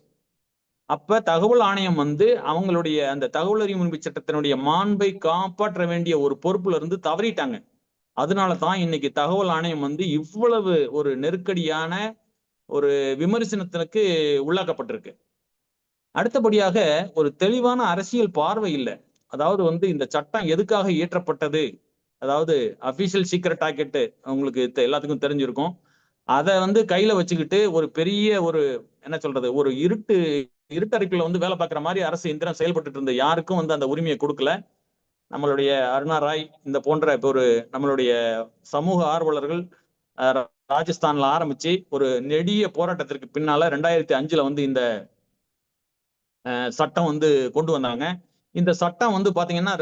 அப்ப தகவல் ஆணையம் வந்து அவங்களுடைய அந்த தகவல் அறியும் உரிமை சட்டத்தினுடைய மாண்பை காப்பாற்ற வேண்டிய ஒரு பொறுப்புல இருந்து தவறிட்டாங்க. அதனாலதான் இன்னைக்கு தகவல் ஆணையம் வந்து இவ்வளவு ஒரு நெருக்கடியான ஒரு விமர்சனத்திற்கு உள்ளாக்கப்பட்டிருக்கு. அடுத்தபடியாக ஒரு தெளிவான அரசியல் பார்வை இல்லை. அதாவது வந்து இந்த சட்டம் எதுக்காக இயற்றப்பட்டது, அதாவது அபிஷியல் சீக்ரெட் ஆக்ட் உங்களுக்கு எல்லாத்துக்கும் தெரிஞ்சிருக்கும். அதை வந்து கையில வச்சுக்கிட்டு ஒரு பெரிய ஒரு என்ன சொல்றது, ஒரு இருட்டறைக்குள்ள வந்து வேலை பார்க்குற மாதிரி அரசு எந்திரம் செயல்பட்டு இருந்த யாருக்கும் வந்து அந்த உரிமையை கொடுக்கல. நம்மளுடைய அருணா ராய் இந்த போன்ற இப்போ ஒரு நம்மளுடைய சமூக ஆர்வலர்கள் ராஜஸ்தான்ல ஆரம்பிச்சு ஒரு நெடிய போராட்டத்திற்கு பின்னால 2005 வந்து இந்த சட்டம் வந்து கொண்டு வந்தாங்க. இந்த சட்டம் வந்து பாத்தீங்கன்னா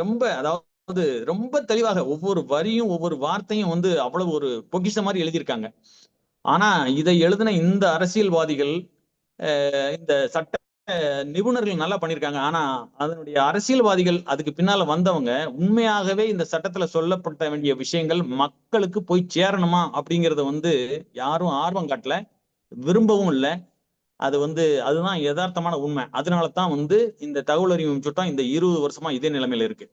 ரொம்ப தெளிவாக ஒவ்வொரு வரியும் ஒவ்வொரு வார்த்தையும் வந்து அவ்வளவு ஒரு பொக்கிஷம் மாதிரி எழுதியிருக்காங்க. ஆனா இதை எழுதின இந்த அரசியல்வாதிகள், இந்த சட்ட நிபுணர்கள் நல்லா பண்ணியிருக்காங்க. ஆனா அதனுடைய அரசியல்வாதிகள் அதுக்கு பின்னால வந்தவங்க உண்மையாகவே இந்த சட்டத்துல சொல்லப்பட்ட வேண்டிய விஷயங்கள் மக்களுக்கு போய் சேரணுமா அப்படிங்கறத வந்து யாரும் ஆர்வம் காட்டல, விரும்பவும் இல்லை. அது வந்து அதுதான் யதார்த்தமான உண்மை. அதனாலதான் வந்து இந்த தகவல் அறியும் சட்டம் இந்த 20 வருஷமா இதே நிலைமையில இருக்கு.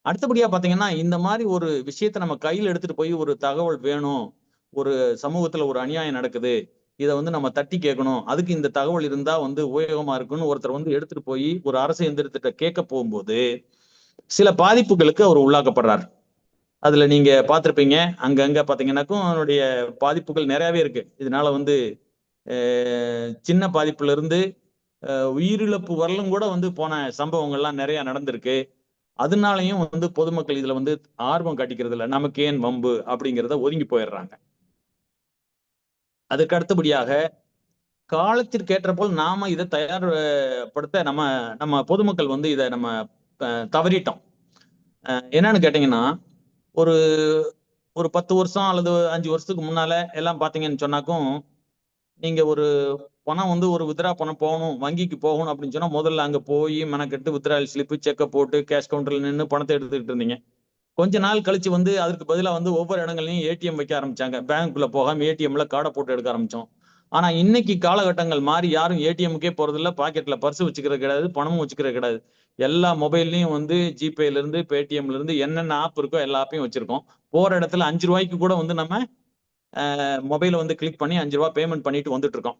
அடுத்தபடியா பாத்தீங்கன்னா இந்த மாதிரி ஒரு விஷயத்த நம்ம கையில் எடுத்துட்டு போய் ஒரு தகவல் வேணும், ஒரு சமூகத்துல ஒரு அநியாயம் நடக்குது, இதை வந்து நம்ம தட்டி கேட்கணும், அதுக்கு இந்த தகவல் இருந்தா வந்து உபயோகமா இருக்குன்னு ஒருத்தர் வந்து எடுத்துட்டு போய் ஒரு அரசு எந்திரத்திட்ட கேட்க போகும்போது சில பாதிப்புகளுக்கு அவர் உள்ளாக்கப்படுறார். அதுல நீங்க பார்த்திருப்பீங்க, அங்கங்க பாத்தீங்கன்னாக்கும் அவனுடைய பாதிப்புகள் நிறையவே இருக்கு. இதனால வந்து சின்ன பாதிப்புல இருந்து உயிரிழப்பு வரலும் கூட வந்து போன சம்பவங்கள்லாம் நிறைய நடந்திருக்கு. அதனாலையும் வந்து பொதுமக்கள் இதுல வந்து ஆர்வம் காட்டிக்கிறது இல்லை, நமக்கு ஏன் வம்பு அப்படிங்கிறத ஒதுங்கி போயிடுறாங்க. அதுக்கு அடுத்தபடியாக காலத்திற்கு ஏற்ற போல் நாம இதை தயார்படுத்த நம்ம நம்ம பொதுமக்கள் வந்து இதை நம்ம தவறிட்டோம். என்னன்னு கேட்டீங்கன்னா, ஒரு ஒரு 10 வருஷம் அல்லது 5 வருஷத்துக்கு முன்னால எல்லாம் பாத்தீங்கன்னு சொன்னாக்கும், நீங்க ஒரு பணம் வந்து ஒரு வித்ரா பணம் போகணும், வங்கிக்கு போகணும் அப்படின்னு சொன்னா முதல்ல அங்க போய் மெனக்கெட்டு வித்ராயல் ஸ்லிப்பு செக்கை போட்டு கேஷ் கவுண்டர்ல நின்று பணத்தை எடுத்துக்கிட்டு இருந்தீங்க. கொஞ்ச நாள் கழிச்சு வந்து அதுக்கு பதிலா வந்து ஒவ்வொரு இடங்கள்லயும் ஏடிஎம் வைக்க ஆரம்பிச்சாங்க. பேங்க்குள்ள போகாம ஏடிஎம்ல கார்டை போட்டு எடுக்க ஆரம்பிச்சோம். ஆனா இன்னைக்கு காலகட்டங்கள் மாறி யாரும் ஏடிஎம்முக்கே போறது இல்ல, பாக்கெட்ல பர்ஸ் வச்சுக்கிறது கிடையாது, பணமும் வச்சுக்கிறது கிடையாது. எல்லா மொபைல்லயும் வந்து ஜிபேல இருந்து பேடிஎம்ல இருந்து என்னென்ன ஆப் இருக்கோ எல்லா ஆப்பையும் வச்சிருக்கோம். போற இடத்துல 5 ரூபாய்க்கு கூட வந்து நம்ம மொபைலை வந்து கிளிக் பண்ணி 5 ரூபாய் பேமெண்ட் பண்ணிட்டு வந்துட்டு இருக்கோம்.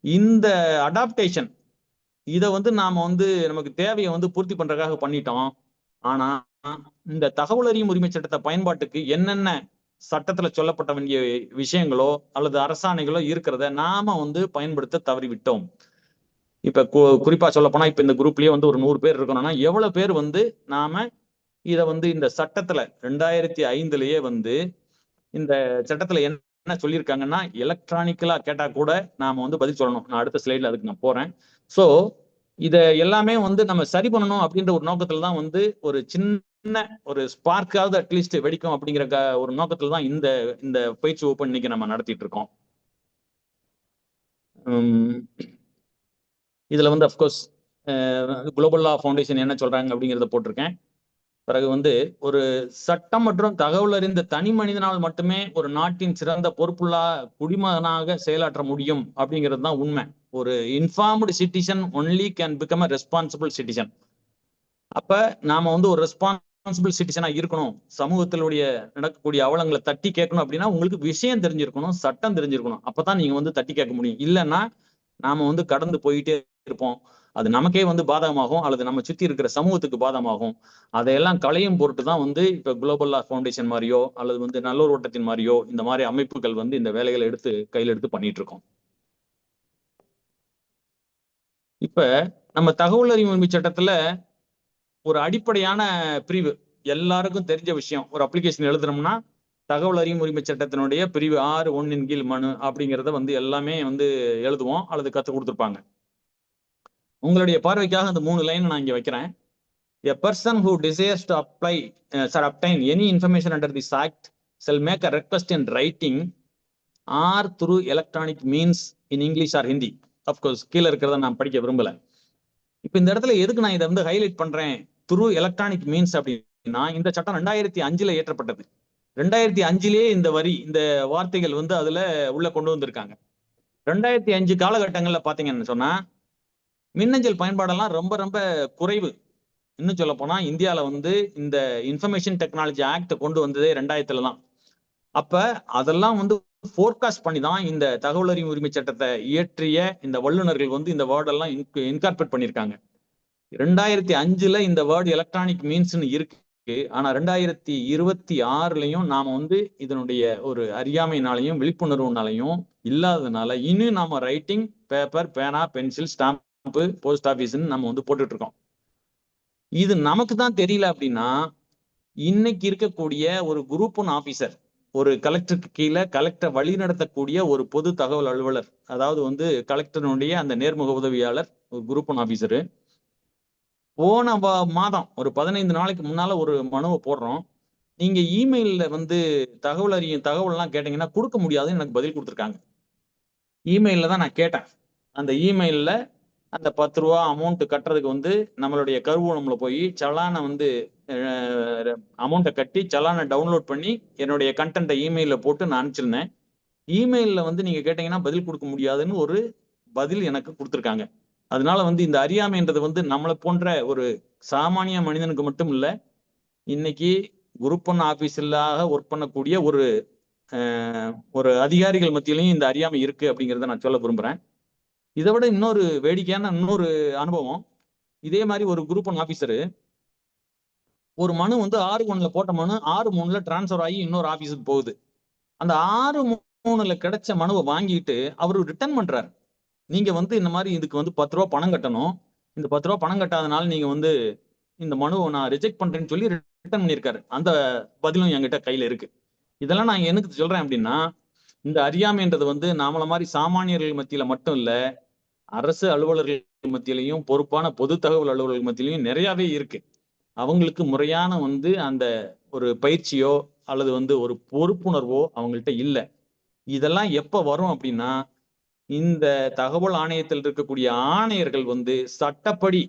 இந்த அடாப்டேஷன் இதை வந்து நாம வந்து நமக்கு தேவையை வந்து பூர்த்தி பண்றதுக்காக பண்ணிட்டோம். ஆனா இந்த தகவல் அறியும் உரிமை சட்டத்தை பயன்பாட்டுக்கு என்னென்ன சட்டத்துல சொல்லப்பட்ட வேண்டிய விஷயங்களோ அல்லது அரசாணைகளோ இருக்கிறத நாம வந்து பயன்படுத்த தவறிவிட்டோம். இப்ப குறிப்பா சொல்ல போனா இப்ப இந்த குரூப்லயே வந்து ஒரு 100 பேர் இருக்கணும்னா எவ்வளவு பேர் வந்து நாம இத வந்து இந்த சட்டத்துல 2005லயே வந்து இந்த சட்டத்துல என்ன சொல்லியிருக்காங்கன்னா எலக்ட்ரானிக்கலா கேட்டா கூட நாம வந்து பதில் சொல்லணும். நான் அடுத்த ஸ்லைட்ல அதுக்கு நான் போறேன். சோ இத எல்லாமே வந்து நம்ம சரி பண்ணணும் அப்படின்ற ஒரு நோக்கத்துல தான் வந்து ஒரு சின்ன ஒரு ஸ்பார்க்காவது அட்லீஸ்ட் வெடிக்கும் அப்படிங்கிற ஒரு நோக்கத்துல தான் இந்த இந்த பயிற்சி ஓப்பன் இன்னைக்கு நம்ம நடத்திட்டு இருக்கோம். இதுல வந்து அப்கோர்ஸ் குளோபல் லா ஃபவுண்டேஷன் என்ன சொல்றாங்க அப்படிங்கிறத போட்டிருக்கேன். பிறகு வந்து ஒரு சட்டம் மற்றும் தகவல் அறிந்த தனி மனிதனால் மட்டுமே ஒரு நாட்டின் சிறந்த பொறுப்புள்ள குடிமகனாக செயலாற்ற முடியும் அப்படிங்கிறது தான் உண்மை. ஒரு informed citizen only can become a responsible citizen. அப்ப நாம வந்து ஒரு ரெஸ்பான்சிபிள் சிட்டிசனா இருக்கணும், சமூகத்தினுடைய நடக்கக்கூடிய அவலங்களை தட்டி கேட்கணும் அப்படின்னா உங்களுக்கு விஷயம் தெரிஞ்சிருக்கணும், சட்டம் தெரிஞ்சிருக்கணும். அப்பதான் நீங்க வந்து தட்டி கேட்க முடியும். இல்லைன்னா நாம வந்து கடந்து போயிட்டே இருப்போம். அது நமக்கே வந்து பாதகமாகும் அல்லது நம்ம சுத்தி இருக்கிற சமூகத்துக்கு பாதகமாகும். அதையெல்லாம் களையும் பொருட்டு தான் வந்து இப்ப குளோபல் லா ஃபவுண்டேஷன் மாதிரியோ அல்லது வந்து நல்லோர் ஓட்டத்தின் மாதிரியோ இந்த மாதிரி அமைப்புகள் வந்து இந்த வேலைகளை கையில் எடுத்து பண்ணிட்டு இருக்கோம். இப்ப நம்ம தகவல் அறிவு உரிமை சட்டத்துல ஒரு அடிப்படையான பிரிவு எல்லாருக்கும் தெரிஞ்ச விஷயம், ஒரு அப்ளிகேஷன் எழுதுனோம்னா தகவல் அறியும் உரிமை சட்டத்தினுடைய பிரிவு 6(1) கீழ் மனு அப்படிங்கிறத வந்து எல்லாமே வந்து எழுதுவோம் அல்லது கற்றுக் கொடுத்துருப்பாங்க. உங்களுடைய பார்வைக்காக அந்த 3 லைன் நான் இங்க வைக்கிறேன். A person who desires to obtain any information under this act shall make a request in writing or through electronic means in English or Hindi. Of course கீழே இருக்கிறத நான் படிக்க விரும்பல. இப்ப இந்த இடத்துல எதுக்கு நான் இதை வந்து ஹைலைட் பண்றேன், த்ரூ எலக்ட்ரானிக் மீன்ஸ் அப்படின்னா, இந்த சட்டம் 2005 ஏற்றப்பட்டது. 2005 இந்த வார்த்தைகள் வந்து அதுல உள்ள கொண்டு வந்திருக்காங்க. 2005 காலகட்டங்கள்ல பாத்தீங்கன்னு சொன்னா மின்னஞ்சல் பயன்பாடெல்லாம் ரொம்ப ரொம்ப குறைவு. இன்னும் சொல்ல போனா இந்தியால வந்து இந்த இன்ஃபர்மேஷன் டெக்னாலஜி ஆக்ட் கொண்டு வந்ததே 2000 தான். அப்ப அதெல்லாம் வந்து போர்காஸ்ட் பண்ணி தான் இந்த தகவல் அறியும் உரிமை சட்டத்தை இயற்றிய இந்த வல்லுநர்கள் வந்து இந்த வேர்டெல்லாம் இன்கார்பரேட் பண்ணியிருக்காங்க. 2005 இந்த வேர்டு எலக்ட்ரானிக் மீன்ஸ்னு இருக்கு. ஆனா 2026 நாம வந்து இதனுடைய ஒரு அறியாமையினாலையும் விழிப்புணர்வுனாலையும் இல்லாததுனால இன்னும் நாம ரைட்டிங், பேப்பர், பேனா, பென்சில், ஸ்டாம்பு, போஸ்ட் ஆபீஸ்ன்னு நம்ம வந்து போட்டுட்டு இருக்கோம். இது நமக்கு தான் தெரியல அப்படின்னா, இன்னைக்கு இருக்கக்கூடிய ஒரு குரூப் 1 ஆபீசர், ஒரு கலெக்டருக்கு கீழே கலெக்டர் வழி நடத்தக்கூடிய ஒரு பொது தகவல் அலுவலர், அதாவது வந்து கலெக்டருடைய அந்த நேர்முக உதவியாளர், ஒரு குரூப் 1 ஆபீசரு, போன மாதம் ஒரு 15 நாளைக்கு முன்னால ஒரு மனுவை போடுறோம். நீங்க இமெயில்ல வந்து தகவல்லாம் கேட்டீங்கன்னா கொடுக்க முடியாதுன்னு எனக்கு பதில் கொடுத்துருக்காங்க. இமெயில்ல தான் நான் கேட்டேன். அந்த இமெயில்ல அந்த 10 ரூபா அமௌண்ட் கட்டுறதுக்கு வந்து நம்மளுடைய கருவூலம்ல போய் சலானை வந்து அமௌண்ட்டை கட்டி சலானை டவுன்லோட் பண்ணி என்னுடைய கண்டென்ட்டை இமெயில்ல போட்டு நான் அனுப்பிச்சிருந்தேன். இமெயில்ல வந்து நீங்க கேட்டீங்கன்னா பதில் கொடுக்க முடியாதுன்னு ஒரு பதில் எனக்கு கொடுத்துருக்காங்க. அதனால வந்து இந்த அறியாமைன்றது வந்து நம்மளை போன்ற ஒரு சாமானிய மனிதனுக்கு மட்டும் இல்ல, இன்னைக்கு குரூப் 1 ஆபீஸ்லாக ஒர்க் பண்ணக்கூடிய ஒரு அதிகாரிகள் மத்தியிலையும் இந்த அறியாமை இருக்கு அப்படிங்கிறத நான் சொல்ல விரும்புறேன். இதை விட இன்னொரு வேடிக்கையான அனுபவம், இதே மாதிரி ஒரு குரூப் 1 ஆபீசரு ஒரு மனு வந்து 6-1 போட்ட மனு 6-3 டிரான்ஸ்பர் ஆகி இன்னொரு ஆபீஸுக்கு போகுது. அந்த 6-3 கிடைச்ச மனுவை வாங்கிட்டு அவரு ரிட்டர்ன் பண்றாரு. நீங்க வந்து இந்த மாதிரி இதுக்கு வந்து 10 ரூபா பணம் கட்டணும், இந்த 10 ரூபா பணம் கட்டாதனால நீங்க வந்து இந்த மனுவை நான் ரிஜெக்ட் பண்றேன்னு சொல்லி ரிட்டர்ன் பண்ணியிருக்காரு. அந்த பதிலும் என்கிட்ட கையில இருக்கு. இதெல்லாம் நான் எனக்கு சொல்றேன் அப்படின்னா, இந்த அறியாமைன்றது வந்து நாமள மாதிரி சாமானியர்கள் மத்தியில மட்டும் இல்ல, அரசு அலுவலர்கள் மத்தியிலையும் பொறுப்பான பொது தகவல் அலுவலர்கள் மத்தியிலையும் நிறையவே இருக்கு. அவங்களுக்கு முறையான வந்து அந்த ஒரு பயிற்சியோ அல்லது வந்து ஒரு பொறுப்புணர்வோ அவங்கள்ட்ட இல்ல. இதெல்லாம் எப்ப வரும் அப்படின்னா, இந்த தகவல் ஆணையத்தில் இருக்கக்கூடிய ஆணையர்கள் வந்து சட்டப்படி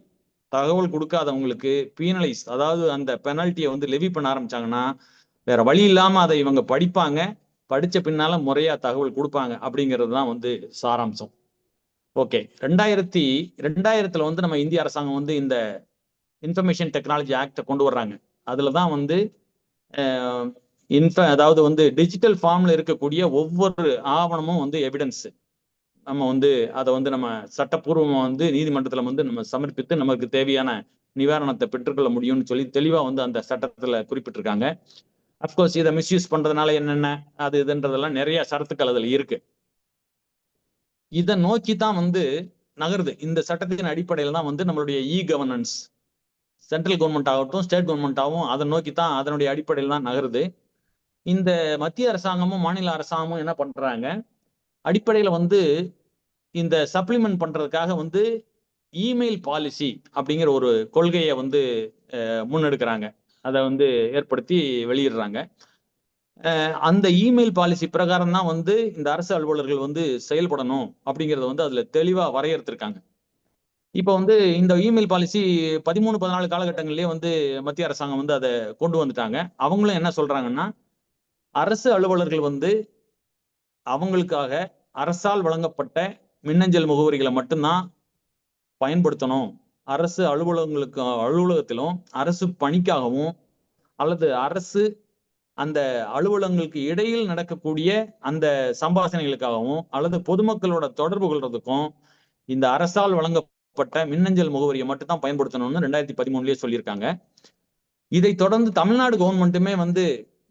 தகவல் கொடுக்காதவங்களுக்கு பீனலைஸ், அதாவது அந்த பெனல்ட்டியை வந்து லெவி பண்ண ஆரம்பிச்சாங்கன்னா, வேற வழி இல்லாம அதை இவங்க படிப்பாங்க, படிச்ச பின்னால முறையா தகவல் கொடுப்பாங்க அப்படிங்கிறது தான் வந்து சாராம்சம். ஓகே, 2000 வந்து நம்ம இந்திய அரசாங்கம் வந்து இந்த இன்ஃபர்மேஷன் டெக்னாலஜி ஆக்ட கொண்டு வர்றாங்க. அதுலதான் வந்து அதாவது வந்து டிஜிட்டல் ஃபார்ம்ல இருக்கக்கூடிய ஒவ்வொரு ஆவணமும் வந்து எவிடன்ஸ். நம்ம வந்து அதை வந்து நம்ம சட்டப்பூர்வமா வந்து நீதிமன்றத்துல வந்து நம்ம சமர்ப்பித்து நமக்கு தேவையான நிவாரணத்தை பெற்றுக்கொள்ள முடியும்னு சொல்லி தெளிவா வந்து அந்த சட்டத்துல குறிப்பிட்டிருக்காங்க. அப்கோர்ஸ் இதை மிஸ்யூஸ் பண்றதுனால என்னென்ன அது இதுன்றதெல்லாம் நிறைய சரத்துக்கள் அதுல இருக்கு. இதை நோக்கி தான் வந்து நகருது. இந்த சட்டத்தின் அடிப்படையில் தான் வந்து நம்மளுடைய கவர்னன்ஸ், சென்ட்ரல் கவர்மெண்ட் ஆகட்டும் ஸ்டேட் கவர்மெண்ட் ஆகும், அதை நோக்கி தான் அதனுடைய அடிப்படையில் தான் நகருது. இந்த மத்திய அரசாங்கமும் மாநில அரசாங்கமும் என்ன பண்றாங்க, அடிப்படையில வந்து இந்த சப்ளிமெண்ட் பண்றதுக்காக வந்து இமெயில் பாலிசி அப்படிங்கிற ஒரு கொள்கையை வந்து முன்னெடுக்கிறாங்க. அதை வந்து ஏற்படுத்தி வெளியிடுறாங்க. அந்த இமெயில் பாலிசி பிரகாரம் தான் வந்து இந்த அரசு அலுவலர்கள் வந்து செயல்படணும் அப்படிங்கறத வந்து அதுல தெளிவா வரையறுத்திருக்காங்க. இப்ப வந்து இந்த இமெயில் பாலிசி 13-14 காலகட்டங்களிலேயே வந்து மத்திய அரசாங்கம் வந்து அதை கொண்டு வந்துட்டாங்க. அவங்களும் என்ன சொல்றாங்கன்னா, அரசு அலுவலர்கள் வந்து அவங்களுக்காக அரசால் வழங்கப்பட்ட மின்னஞ்சல் முகவரிகளை மட்டும்தான் பயன்படுத்தணும். அரசு அலுவலகத்திலும் அரசு பணிக்காகவும் அல்லது அரசு அந்த அலுவலகங்களுக்கு இடையில் நடக்கக்கூடிய அந்த சம்பாஷணைகளுக்காகவும் அல்லது பொதுமக்களோட தொடர்பு கொள்றதுக்கும் இந்த அரசால் வழங்கப்பட்ட மின்னஞ்சல் முகவரியை மட்டும் தான் பயன்படுத்தணும்னு 2013 சொல்லியிருக்காங்க. இதை தொடர்ந்து தமிழ்நாடு கவர்மெண்ட்டுமே வந்து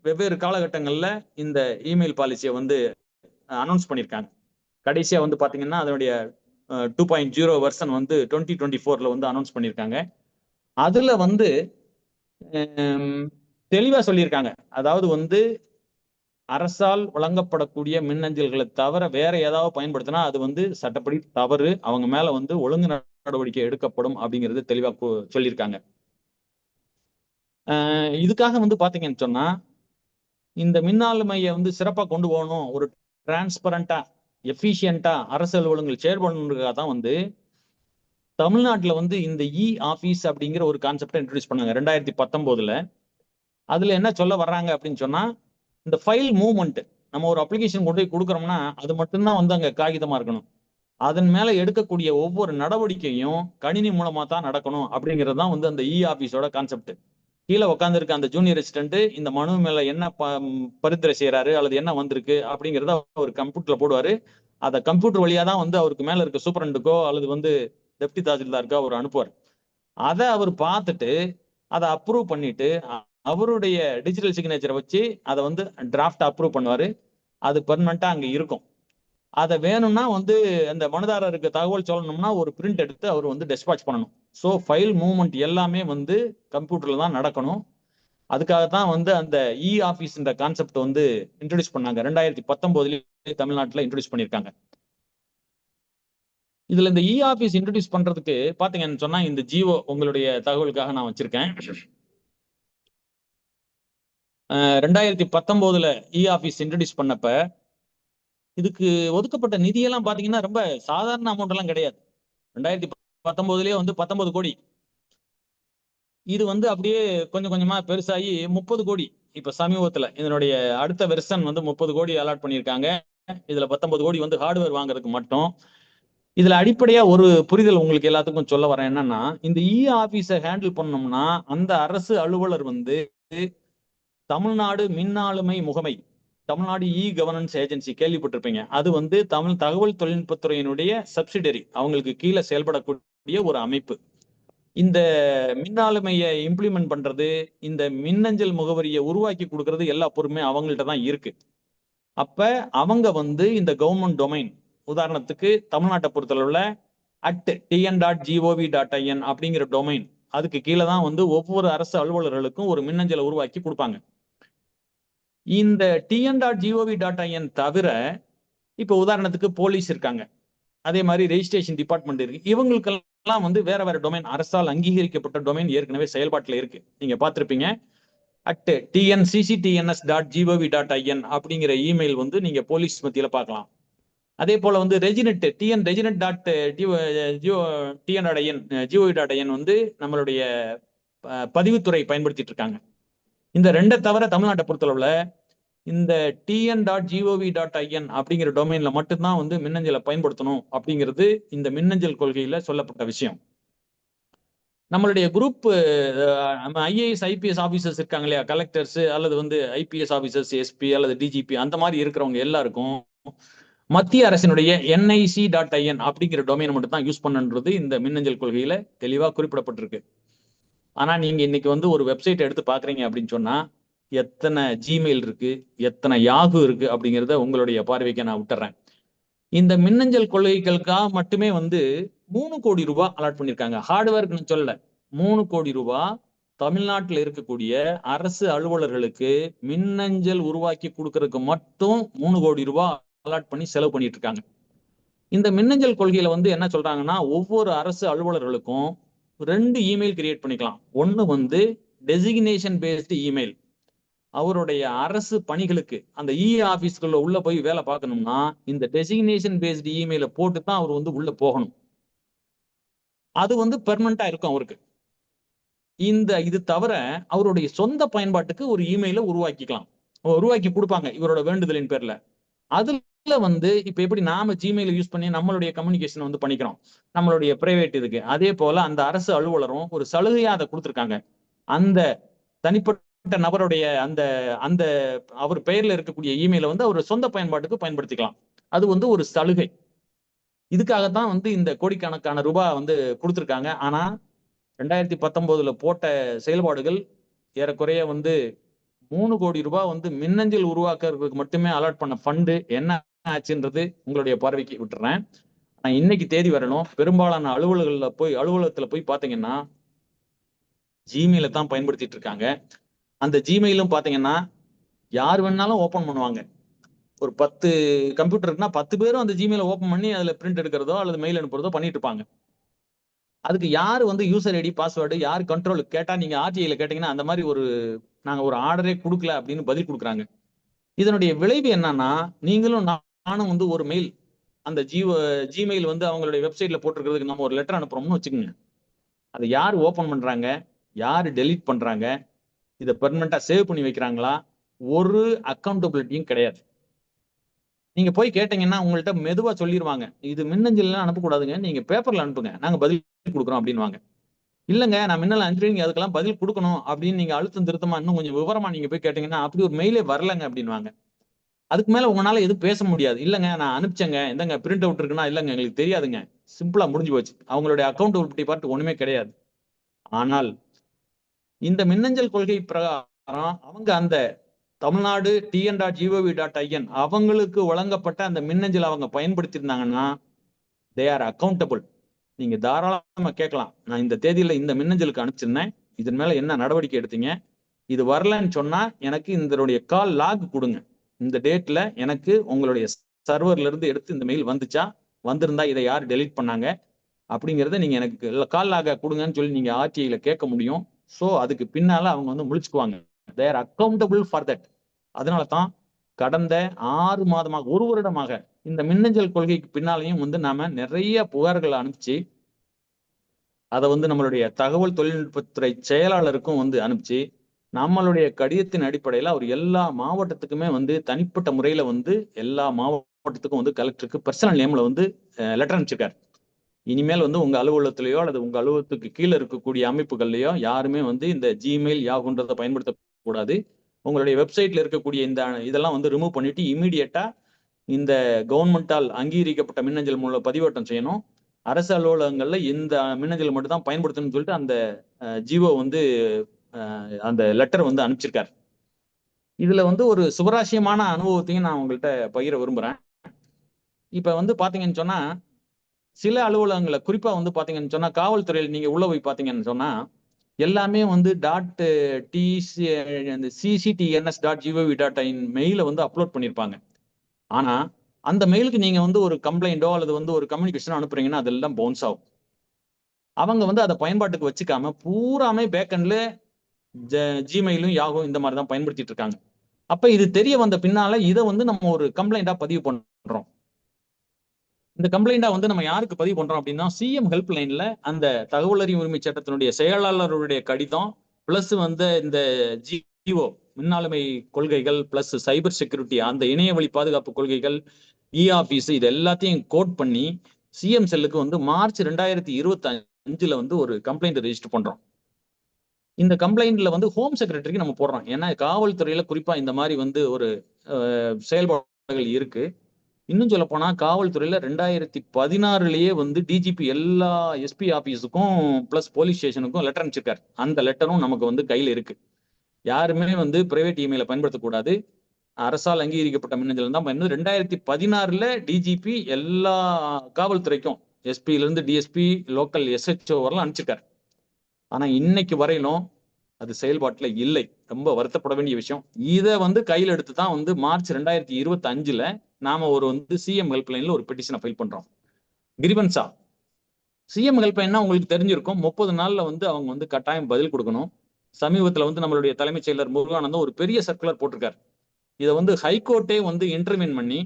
வெவ்வேறு காலகட்டங்கள்ல இந்த இமெயில் பாலிசியை வந்து அனௌன்ஸ் பண்ணியிருக்காங்க. கடைசியா வந்து பாத்தீங்கன்னா அதனுடைய 2.0 வெர்ஷன் வந்து 2024 வந்து அனௌன்ஸ் பண்ணியிருக்காங்க. அதுல வந்து தெளிவா சொல்லியிருக்காங்க. அதாவது வந்து அரசால் வழங்கப்படக்கூடிய மின்னஞ்சல்களை தவிர வேற ஏதாவது பயன்படுத்தினா அது வந்து சட்டப்படி தவறு, அவங்க மேல வந்து ஒழுங்கு நடவடிக்கை எடுக்கப்படும் அப்படிங்கிறது தெளிவா சொல்லியிருக்காங்க. இதுக்காக வந்து பாத்தீங்கன்னு சொன்னா, இந்த மின்னாளுமையை வந்து சிறப்பா கொண்டு போகணும், ஒரு டிரான்ஸ்பரண்டா எஃபிஷியண்டா அரசு அலுவலகங்கள் செயல்படணுன்றதுக்காக தான் வந்து தமிழ்நாட்டில் வந்து இந்த ஆபீஸ் அப்படிங்கிற ஒரு கான்செப்டை இன்ட்ரடியூஸ் பண்ணாங்க 2019. அதுல என்ன சொல்ல வர்றாங்க அப்படின்னு சொன்னா, இந்த ஃபைல் மூவ்மெண்ட், நம்ம ஒரு அப்ளிகேஷன் கொண்டு போய் கொடுக்குறோம்னா அது மட்டும்தான் வந்து அங்க காகிதமா இருக்கணும். அதன் மேல எடுக்கக்கூடிய ஒவ்வொரு நடவடிக்கையும் கணினி மூலமா தான் நடக்கணும் அப்படிங்கிறது தான் வந்து அந்த ஆபீஸோட கான்செப்ட். கீழே உட்காந்துருக்க அந்த ஜூனியர் அசிஸ்டன்ட் இந்த மனு மேல என்ன பரிந்துரை செய்யறாரு அல்லது என்ன வந்திருக்கு அப்படிங்கிறத ஒரு கம்ப்யூட்டர்ல போடுவாரு. அதை கம்ப்யூட்டர் வழியா தான் வந்து அவருக்கு மேல இருக்க சூப்பரண்டுக்கோ அல்லது வந்து டெப்டி தாசில்தாருக்கோ அவர் அனுப்புவார். அதை அவர் பார்த்துட்டு அதை அப்ரூவ் பண்ணிட்டு அவருடைய டிஜிட்டல் சிக்னேச்சரை வச்சு அதை வந்து டிராஃப்ட் அப்ரூவ் பண்ணுவாரு. அது பெர்மனண்டா அங்க இருக்கும். அதை வேணும்னா வந்து அந்த மனுதாரருக்கு தகவல் சொல்லணும்னா ஒரு பிரிண்ட் எடுத்து அவர் வந்து டெஸ்பாச் பண்ணணும். ஸோ ஃபைல் மூவ்மெண்ட் எல்லாமே வந்து கம்ப்யூட்டர்ல தான் நடக்கணும். அதுக்காகத்தான் வந்து அந்த ஆபீஸ்ன்ற கான்செப்ட் வந்து இன்ட்ரடியூஸ் பண்ணாங்க. 2019 தமிழ்நாட்டில் இன்ட்ரடியூஸ் பண்ணியிருக்காங்க. இதுல இந்த ஆபீஸ் இன்ட்ரடியூஸ் பண்றதுக்கு பாத்தீங்கன்னு சொன்னா இந்த ஜியோ உங்களுடைய தகவலுக்காக நான் வச்சிருக்கேன். 2019 ஆபீஸ் இன்ட்ரடியூஸ் பண்ணப்ப இதுக்கு ஒதுக்கப்பட்ட நிதியெல்லாம் பாத்தீங்கன்னா ரொம்ப சாதாரண அமௌண்ட் எல்லாம் கிடையாது. 2019 வந்து 19 கோடி. இது வந்து அப்படியே கொஞ்சம் கொஞ்சமா பெருசாகி 30 கோடி. இப்ப சமீபத்துல இதனுடைய அடுத்த வெர்ஷன் வந்து 30 கோடி அலாட் பண்ணியிருக்காங்க. இதுல 19 கோடி வந்து ஹார்ட்வேர் வாங்குறதுக்கு மட்டும். இதுல அடிப்படையா ஒரு புரிதல் உங்களுக்கு எல்லாத்துக்கும் சொல்ல வரேன். என்னன்னா, இந்த ஆபீஸை ஹேண்டில் பண்ணோம்னா அந்த அரசு அலுவலர் வந்து தமிழ்நாடு மின்னாளுமை முகமை, தமிழ்நாடு கவர்னன்ஸ் ஏஜென்சி கேள்விப்பட்டிருப்பீங்க. அது வந்து தமிழ் தகவல் தொழில்நுட்பத்துறையினுடைய சப்சிடரி, அவங்களுக்கு கீழே செயல்படக்கூடிய ஒரு அமைப்பு. இந்த மின்னாளுமையை இம்ப்ளிமெண்ட் பண்றது, இந்த மின்னஞ்சல் முகவரியை உருவாக்கி கொடுக்கறது எல்லா பொறுமே அவங்கள்ட்ட தான் இருக்கு. அப்ப அவங்க வந்து இந்த கவர்மெண்ட் டொமைன், உதாரணத்துக்கு தமிழ்நாட்டை பொறுத்தளவுல @tn.gov.in அப்படிங்கிற டொமைன், அதுக்கு கீழே தான் வந்து ஒவ்வொரு அரசு அலுவலர்களுக்கும் ஒரு மின்னஞ்சலை உருவாக்கி கொடுப்பாங்க. இந்த tn.gov.in தவிர இப்ப உதாரணத்துக்கு போலீஸ் இருக்காங்க, அதே மாதிரி ரெஜிஸ்ட்ரேஷன் டிபார்ட்மெண்ட் இருக்கு. இவங்களுக்கெல்லாம் வந்து வேற வேற டொமைன், அரசால் அங்கீகரிக்கப்பட்ட டொமைன் ஏற்கனவே செயல்பாட்டில் இருக்கு. நீங்க பார்த்திருப்பீங்க. @tncctns.gov.in அப்படிங்கிற இமெயில் வந்து நீங்க போலீஸ் மத்தியில பார்க்கலாம். அதே போல வந்து ரெஜினெட் tn.gov.in வந்து நம்மளுடைய பதிவுத்துறை பயன்படுத்திட்டு இருக்காங்க. இந்த ரெண்டை தவிர தமிழ்நாட்டை பொறுத்தளவுல இந்த tn.gov.in அப்படிங்கிற டொமைன்ல மட்டும்தான் வந்து மின்னஞ்சலை பயன்படுத்தணும் அப்படிங்கிறது இந்த மின்னஞ்சல் கொள்கையில சொல்லப்பட்ட விஷயம். நம்மளுடைய குரூப் ஐஏஎஸ் ஐபிஎஸ் ஆபீசர்ஸ் இருக்காங்க இல்லையா, கலெக்டர்ஸ் அல்லது வந்து ஐபிஎஸ் ஆபீசர்ஸ், எஸ்பி அல்லது டிஜிபி, அந்த மாதிரி இருக்கிறவங்க எல்லாருக்கும் மத்திய அரசினுடைய nic.in அப்படிங்கிற டொமைன் மட்டும் தான் யூஸ் பண்ணுன்றது இந்த மின்னஞ்சல் கொள்கையில தெளிவா குறிப்பிடப்பட்டிருக்கு. ஆனா நீங்க இன்னைக்கு வந்து ஒரு வெப்சைட் எடுத்து பாக்குறீங்க அப்படின்னு சொன்னா எத்தனை ஜிமெயில் இருக்கு, எத்தனை யாகு இருக்கு அப்படிங்கிறத உங்களுடைய பார்வைக்கு நான் விட்டுறேன். இந்த மின்னஞ்சல் கொள்கைகளுக்காக மட்டுமே வந்து 3 கோடி ரூபாய் அலாட் பண்ணிருக்காங்க. ஹார்ட்வேர்க்கு சொல்லல, 3 கோடி ரூபாய் தமிழ்நாட்டில் இருக்கக்கூடிய அரசு அலுவலர்களுக்கு மின்னஞ்சல் உருவாக்கி கொடுக்கறதுக்கு மட்டும் 3 கோடி ரூபாய் அலாட் பண்ணி செலவு பண்ணிட்டு இருக்காங்க. இந்த மின்னஞ்சல் கொள்கையில வந்து என்ன சொல்றாங்கன்னா, ஒவ்வொரு அரசு அலுவலர்களுக்கும் 2 இமெயில் கிரியேட் பண்ணிக்கலாம். ஒன்னு வந்து டெசிக்னேஷன் பேஸ்டு இமெயில், அவருடைய அரசு பணிகளுக்கு அந்த ஆபீஸ்க்குள்ள உள்ள போய் வேலை பார்க்கணும்னா இந்த டெசிக்னேஷன் பேஸ்டு இமெயில போட்டு தான் அவர் வந்து உள்ள போகணும். அது வந்து பெர்மனண்டா இருக்கும் அவருக்கு. இது தவிர அவருடைய சொந்த பயன்பாட்டுக்கு ஒரு இமெயில உருவாக்கி கொடுப்பாங்க இவரோட வேண்டுதலின் பேர்ல. அதுல வந்து இப்ப எப்படி நாம ஜிமெயில் யூஸ் பண்ணி நம்மளுடைய கம்யூனிகேஷன் வந்து பண்ணிக்கிறோம் நம்மளுடைய பிரைவேட் இதுக்கு, அதே போல அந்த அரசு அலுவலரும் ஒரு சலுகையா அதை கொடுத்திருக்காங்க. அந்த தனிப்பட்ட நபருடைய அந்த அந்த அவர் பெயர்ல இருக்கக்கூடிய இமெயில வந்து அவர் சொந்த பயன்பாட்டுக்கு பயன்படுத்திக்கலாம். அது வந்து ஒரு சலுகை. இதுக்காகத்தான் வந்து இந்த கோடிக்கணக்கான ரூபாய் வந்து கொடுத்திருக்காங்க. ஆனா 2019 போட்ட செயல்பாடுகள் ஏறக்குறைய வந்து 3 கோடி ரூபாய் வந்து மின்னஞ்சல் உருவாக்குறதுக்கு மட்டுமே அலாட் பண்ண ஃபண்டு என்ன ஆச்சுன்றது உங்களுடைய பார்வைக்கு விட்டுறேன். நான் இன்னைக்கு தேதி வரணும் பெரும்பாலான அலுவலகத்துல போய் பாத்தீங்கன்னா ஜிமெயில தான் பயன்படுத்திட்டு இருக்காங்க. அந்த ஜிமெயிலும் பாத்தீங்கன்னா யார் வேணாலும் ஓபன் பண்ணுவாங்க. ஒரு 10 கம்ப்யூட்டர் இருக்குன்னா 10 பேரும் அந்த ஜிமெயில ஓபன் பண்ணி அதுல பிரிண்ட் எடுக்கிறதோ அல்லது மெயில் அனுப்புறதோ பண்ணிட்டு இருப்பாங்க. அதுக்கு யாரு வந்து யூசர் ஐடி பாஸ்வேர்டு யார் கண்ட்ரோல் கேட்டா, நீங்க ஆர்டிஐல கேட்டீங்கன்னா அந்த மாதிரி நாங்க ஒரு ஆர்டரே கொடுக்கல அப்படின்னு பதில் கொடுக்குறாங்க. இதனுடைய விளைவு என்னன்னா, நீங்களும் நானும் வந்து ஒரு மெயில் அந்த ஜிமெயில் வந்து அவங்களுடைய வெப்சைட்ல போட்டிருக்கிறதுக்கு நம்ம ஒரு லெட்டர் அனுப்புறோம்னு வச்சுக்கோங்க. அதை யார் ஓபன் பண்றாங்க, யார் டெலீட் பண்றாங்க, இதை பெர்மனண்டா சேவ் பண்ணி வைக்கிறாங்களா, ஒரு அக்கௌண்டபிலிட்டியும் கிடையாது. நீங்க போய் கேட்டீங்கன்னா உங்கள்ட்ட மெதுவா சொல்லிடுவாங்க, இது மின்னஞ்சல் அனுப்பக்கூடாதுங்க, நீங்க பேப்பர்ல அனுப்புங்க, நாங்க பதில் கொடுக்குறோம் அப்படின்வாங்க. இல்லங்க நான் மின்னல் அனுப்பி நீங்க அதுக்கெல்லாம் பதில் கொடுக்கணும் அப்படின்னு நீங்க அழுத்தம் திருத்தமா இன்னும் கொஞ்சம் விவரமா நீங்க போய் கேட்டீங்கன்னா அப்படி ஒரு மெயிலே வரலங்க அப்படின்வாங்க. அதுக்கு மேல உங்களால எதுவும் பேச முடியாது. இல்லங்க நான் அனுப்பிச்சேங்க, இந்தங்க பிரிண்ட் அவுட் இருக்குன்னா, இல்லங்க எங்களுக்கு தெரியாதுங்க. சிம்பிளா முடிஞ்சு போச்சு. அவங்களுடைய அக்கௌண்டபிலிட்டி பார்ட் ஒண்ணுமே கிடையாது. ஆனால் இந்த மின்னஞ்சல் கொள்கை பிரகாரம் அவங்க அந்த தமிழ்நாடு tn.gov.in அவங்களுக்கு வழங்கப்பட்ட அந்த மின்னஞ்சல் அவங்க பயன்படுத்தியிருந்தாங்கன்னா தே ஆர் அக்கௌண்டபிள். நீங்க தாராளமா கேட்கலாம், நான் இந்த தேதியில இந்த மின்னஞ்சலுக்கு அனுப்பிச்சிருந்தேன், இதன் மேல என்ன நடவடிக்கை எடுத்தீங்க, இது வரலன்னு சொன்னா எனக்கு இதனுடைய கால் லாக் கொடுங்க, இந்த டேட்ல எனக்கு உங்களுடைய சர்வர்ல இருந்து எடுத்து இந்த மெயில் வந்துச்சா, வந்திருந்தா இதை யார் டெலீட் பண்ணாங்க அப்படிங்கறத நீங்க எனக்கு கால் லாக கொடுங்கன்னு சொல்லி நீங்க ஆர்டிஐல கேட்க முடியும். சோ அதுக்கு பின்னால அவங்க வந்து முழிச்சுக்குவாங்க. They are accountable for that. அதனால தான் கடந்த 6 மாதமாக 1 வருடமாக இந்த மின்னஞ்சல் கொள்கைக்கு பின்னாலையும் வந்து நாம நிறைய புகார்களை அனுப்பிச்சு அதை வந்து நம்மளுடைய தகவல் தொழில்நுட்பத்துறை செயலாளருக்கும் வந்து அனுப்பிச்சு நம்மளுடைய கடிதத்தின் அடிப்படையில் அவர் எல்லா மாவட்டத்துக்குமே வந்து தனிப்பட்ட முறையில வந்து எல்லா மாவட்டத்துக்கும் வந்து கலெக்டருக்கு பர்சனல் நேம்ல வந்து லெட்டர் அனுப்பிச்சிருக்காரு. இனிமேல் வந்து உங்க அலுவலகத்திலேயோ அல்லது உங்க அலுவலகத்துக்கு கீழே இருக்கக்கூடிய அமைப்புகள்லயோ யாருமே வந்து இந்த ஜிமெயில் யாகுன்றதை பயன்படுத்தக்கூடாது. உங்களுடைய வெப்சைட்ல இருக்கக்கூடிய இந்த இதெல்லாம் வந்து ரிமூவ் பண்ணிட்டு இமீடியட்டா இந்த கவர்மெண்டால் அங்கீகரிக்கப்பட்ட மின்னஞ்சல் மூலம் பதிவேற்றம் செய்யணும். அரசு அலுவலகங்கள்ல இந்த மின்னஞ்சல் மட்டும் தான் பயன்படுத்தணும்னு சொல்லிட்டு அந்த ஜிஓ வந்து அந்த லெட்டர் வந்து அனுப்பிச்சிருக்காரு. இதுல வந்து ஒரு சுவராசியமான அனுபவத்தையும் நான் உங்கள்கிட்ட பகிர விரும்புறேன். இப்ப வந்து பாத்தீங்கன்னு சொன்னா சில அலுவலகங்களை குறிப்பா வந்து பாத்தீங்கன்னு சொன்னா காவல்துறையில் நீங்க உள்ள போய் பாத்தீங்கன்னு சொன்னா எல்லாமே வந்து .cctns.gov.in மெயில வந்து அப்லோட் பண்ணிருப்பாங்க. ஆனா அந்த மெயிலுக்கு நீங்க வந்து ஒரு கம்ப்ளைண்டோ அல்லது வந்து ஒரு கம்யூனிகேஷனோ அனுப்புறீங்கன்னா அதெல்லாம் பவுன்ஸ் ஆகும். அவங்க வந்து அதை பயன்பாட்டுக்கு வச்சுக்காம பூராமே பேக்கெண்ட்ல ஜிமெயிலும் யாகும் இந்த மாதிரி தான் பயன்படுத்திட்டு இருக்காங்க. அப்ப இது தெரிய வந்த பின்னால இதை வந்து நம்ம ஒரு கம்ப்ளைண்டா பதிவு பண்றோம். இந்த கம்ப்ளைண்டா வந்து நம்ம யாருக்கு பதிவு பண்றோம் அப்படின்னா சிஎம் ஹெல்ப் லைன்ல அந்த தகவல் அறியும் உரிமை சட்டத்தினுடைய செயலாளருடைய கடிதம் பிளஸ் வந்து இந்த ஜிஓ மின்னாளுமை கொள்கைகள் பிளஸ் சைபர் செக்யூரிட்டி அந்த இணைய வழி பாதுகாப்பு கொள்கைகள் ஆபீஸ் இது எல்லாத்தையும் கோட் பண்ணி சிஎம் செல்லுக்கு வந்து மார்ச் 2025 வந்து ஒரு கம்ப்ளைண்ட் ரெஜிஸ்டர் பண்றோம். இந்த கம்ப்ளைண்ட்ல வந்து ஹோம் செக்ரட்டரிக்கு நம்ம போடுறோம். ஏன்னா காவல்துறையில குறிப்பா இந்த மாதிரி வந்து ஒரு செயல்பாடுகள் இருக்கு. இன்னும் சொல்ல போனா காவல்துறையில 2016லயே வந்து டிஜிபி எல்லா எஸ்பி ஆபீஸுக்கும் பிளஸ் போலீஸ் ஸ்டேஷனுக்கும் லெட்டர் அனுப்பிச்சிருக்காரு. அந்த லெட்டரும் நமக்கு வந்து கையில இருக்கு. யாருமே வந்து பிரைவேட் இமெயில பயன்படுத்தக்கூடாது, அரசால் அங்கீகரிக்கப்பட்ட மின்னஞ்சல் தான் பயன்படுது. 2016ல டிஜிபி எல்லா காவல்துறைக்கும் எஸ்பில இருந்து டிஎஸ்பி லோக்கல் எஸ்ஹெச்ஓ வரலாம் அனுப்பிச்சிருக்காரு. ஆனா இன்னைக்கு வரையிலும் அது செயல்பாட்டுல இல்லை. ரொம்ப வருத்தப்பட வேண்டிய விஷயம். இதை வந்து கையில் எடுத்து தான் வந்து மார்ச் 2025ல நாம ஒரு வந்து சிஎம் ஹெல்ப்லைன்ல ஒரு பெட்டிஷனை ஃபைல் பண்றோம். கிரிவன்ஸா சிஎம் ஹெல்ப்லைன்னா உங்களுக்கு தெரிஞ்சிருக்கும், 30 நாள்ல வந்து அவங்க வந்து கட்டாயம் பதில் கொடுக்கணும். சமீபத்துல வந்து நம்மளுடைய தலைமைச் செயலர் முருகானந்தம் ஒரு பெரிய சர்க்குலர் போட்டிருக்காரு. இதை வந்து ஹைகோர்ட்டே வந்து இன்டர்வீன் பண்ணி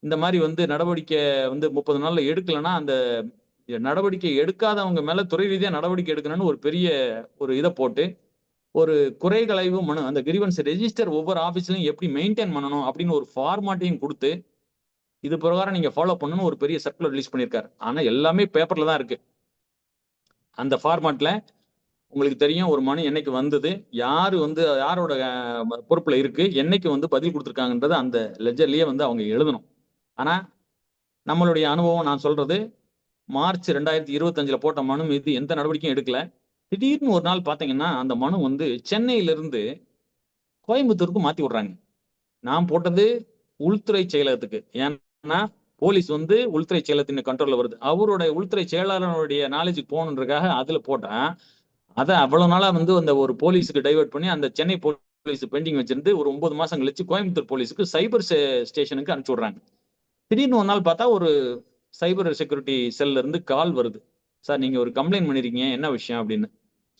இந்த மாதிரி வந்து நடவடிக்கை வந்து 30 நாள்ல எடுக்கலன்னா அந்த நடவடிக்கை எடுக்காதவங்க மேல துறை ரீதியா நடவடிக்கை எடுக்கணும்னு ஒரு பெரிய ஒரு இதை போட்டு ஒரு குறைகளைவு மனு அந்த கிரிவன்ஸ் ரெஜிஸ்டர் ஒவ்வொரு ஆபீஸ்லயும் எப்படி மெயின்டைன் பண்ணணும் அப்படின்னு ஒரு ஃபார்மாட்டையும் கொடுத்து இது பிரகாரம் நீங்க ஃபாலோ பண்ணணும் ஒரு பெரிய சர்க்குலர் ரிலீஸ் பண்ணியிருக்காரு. ஆனா எல்லாமே பேப்பர்ல தான் இருக்கு. அந்த ஃபார்மாட்ல உங்களுக்கு தெரியும் ஒரு மனு என்னைக்கு வந்தது, யாரு வந்து யாரோட பொறுப்புல இருக்கு, என்னைக்கு வந்து பதில் கொடுத்துருக்காங்கன்றது அந்த லெஜர்லயே வந்து அவங்க எழுதணும். ஆனா நம்மளுடைய அனுபவம் நான் சொல்றது மார்ச் 2025ல போட்ட மனு மீது எந்த நடவடிக்கையும் எடுக்கல. திடீர்னு ஒரு நாள் பாத்தீங்கன்னா அந்த மனு வந்து சென்னையில இருந்து கோயம்புத்தூருக்கு மாத்தி விடுறாங்க. நான் போட்டது உள்துறை செயலகத்துக்கு. ஏன்னா போலீஸ் வந்து உள்துறை செயலகத்தின் கண்ட்ரோல்ல வருது. அவருடைய உள்துறை செயலாளருடைய நாலேஜுக்கு போகணுன்றதுக்காக அதுல போட்டேன். அதை அவ்வளவு நாளா வந்து அந்த ஒரு போலீஸுக்கு டைவர்ட் பண்ணி அந்த சென்னை போலீஸ் பெண்டிங் வச்சிருந்து ஒரு 9 மாசம் கழிச்சு கோயம்புத்தூர் போலீஸுக்கு சைபர் ஸ்டேஷனுக்கு அனுப்பிச்சு விடுறாங்க. திடீர்னு ஒரு நாள் பார்த்தா ஒரு சைபர் செக்யூரிட்டி செல்ல இருந்து கால் வருது. சார் நீங்க ஒரு கம்ப்ளைண்ட் பண்ணிருக்கீங்க, என்ன விஷயம் அப்படின்னு.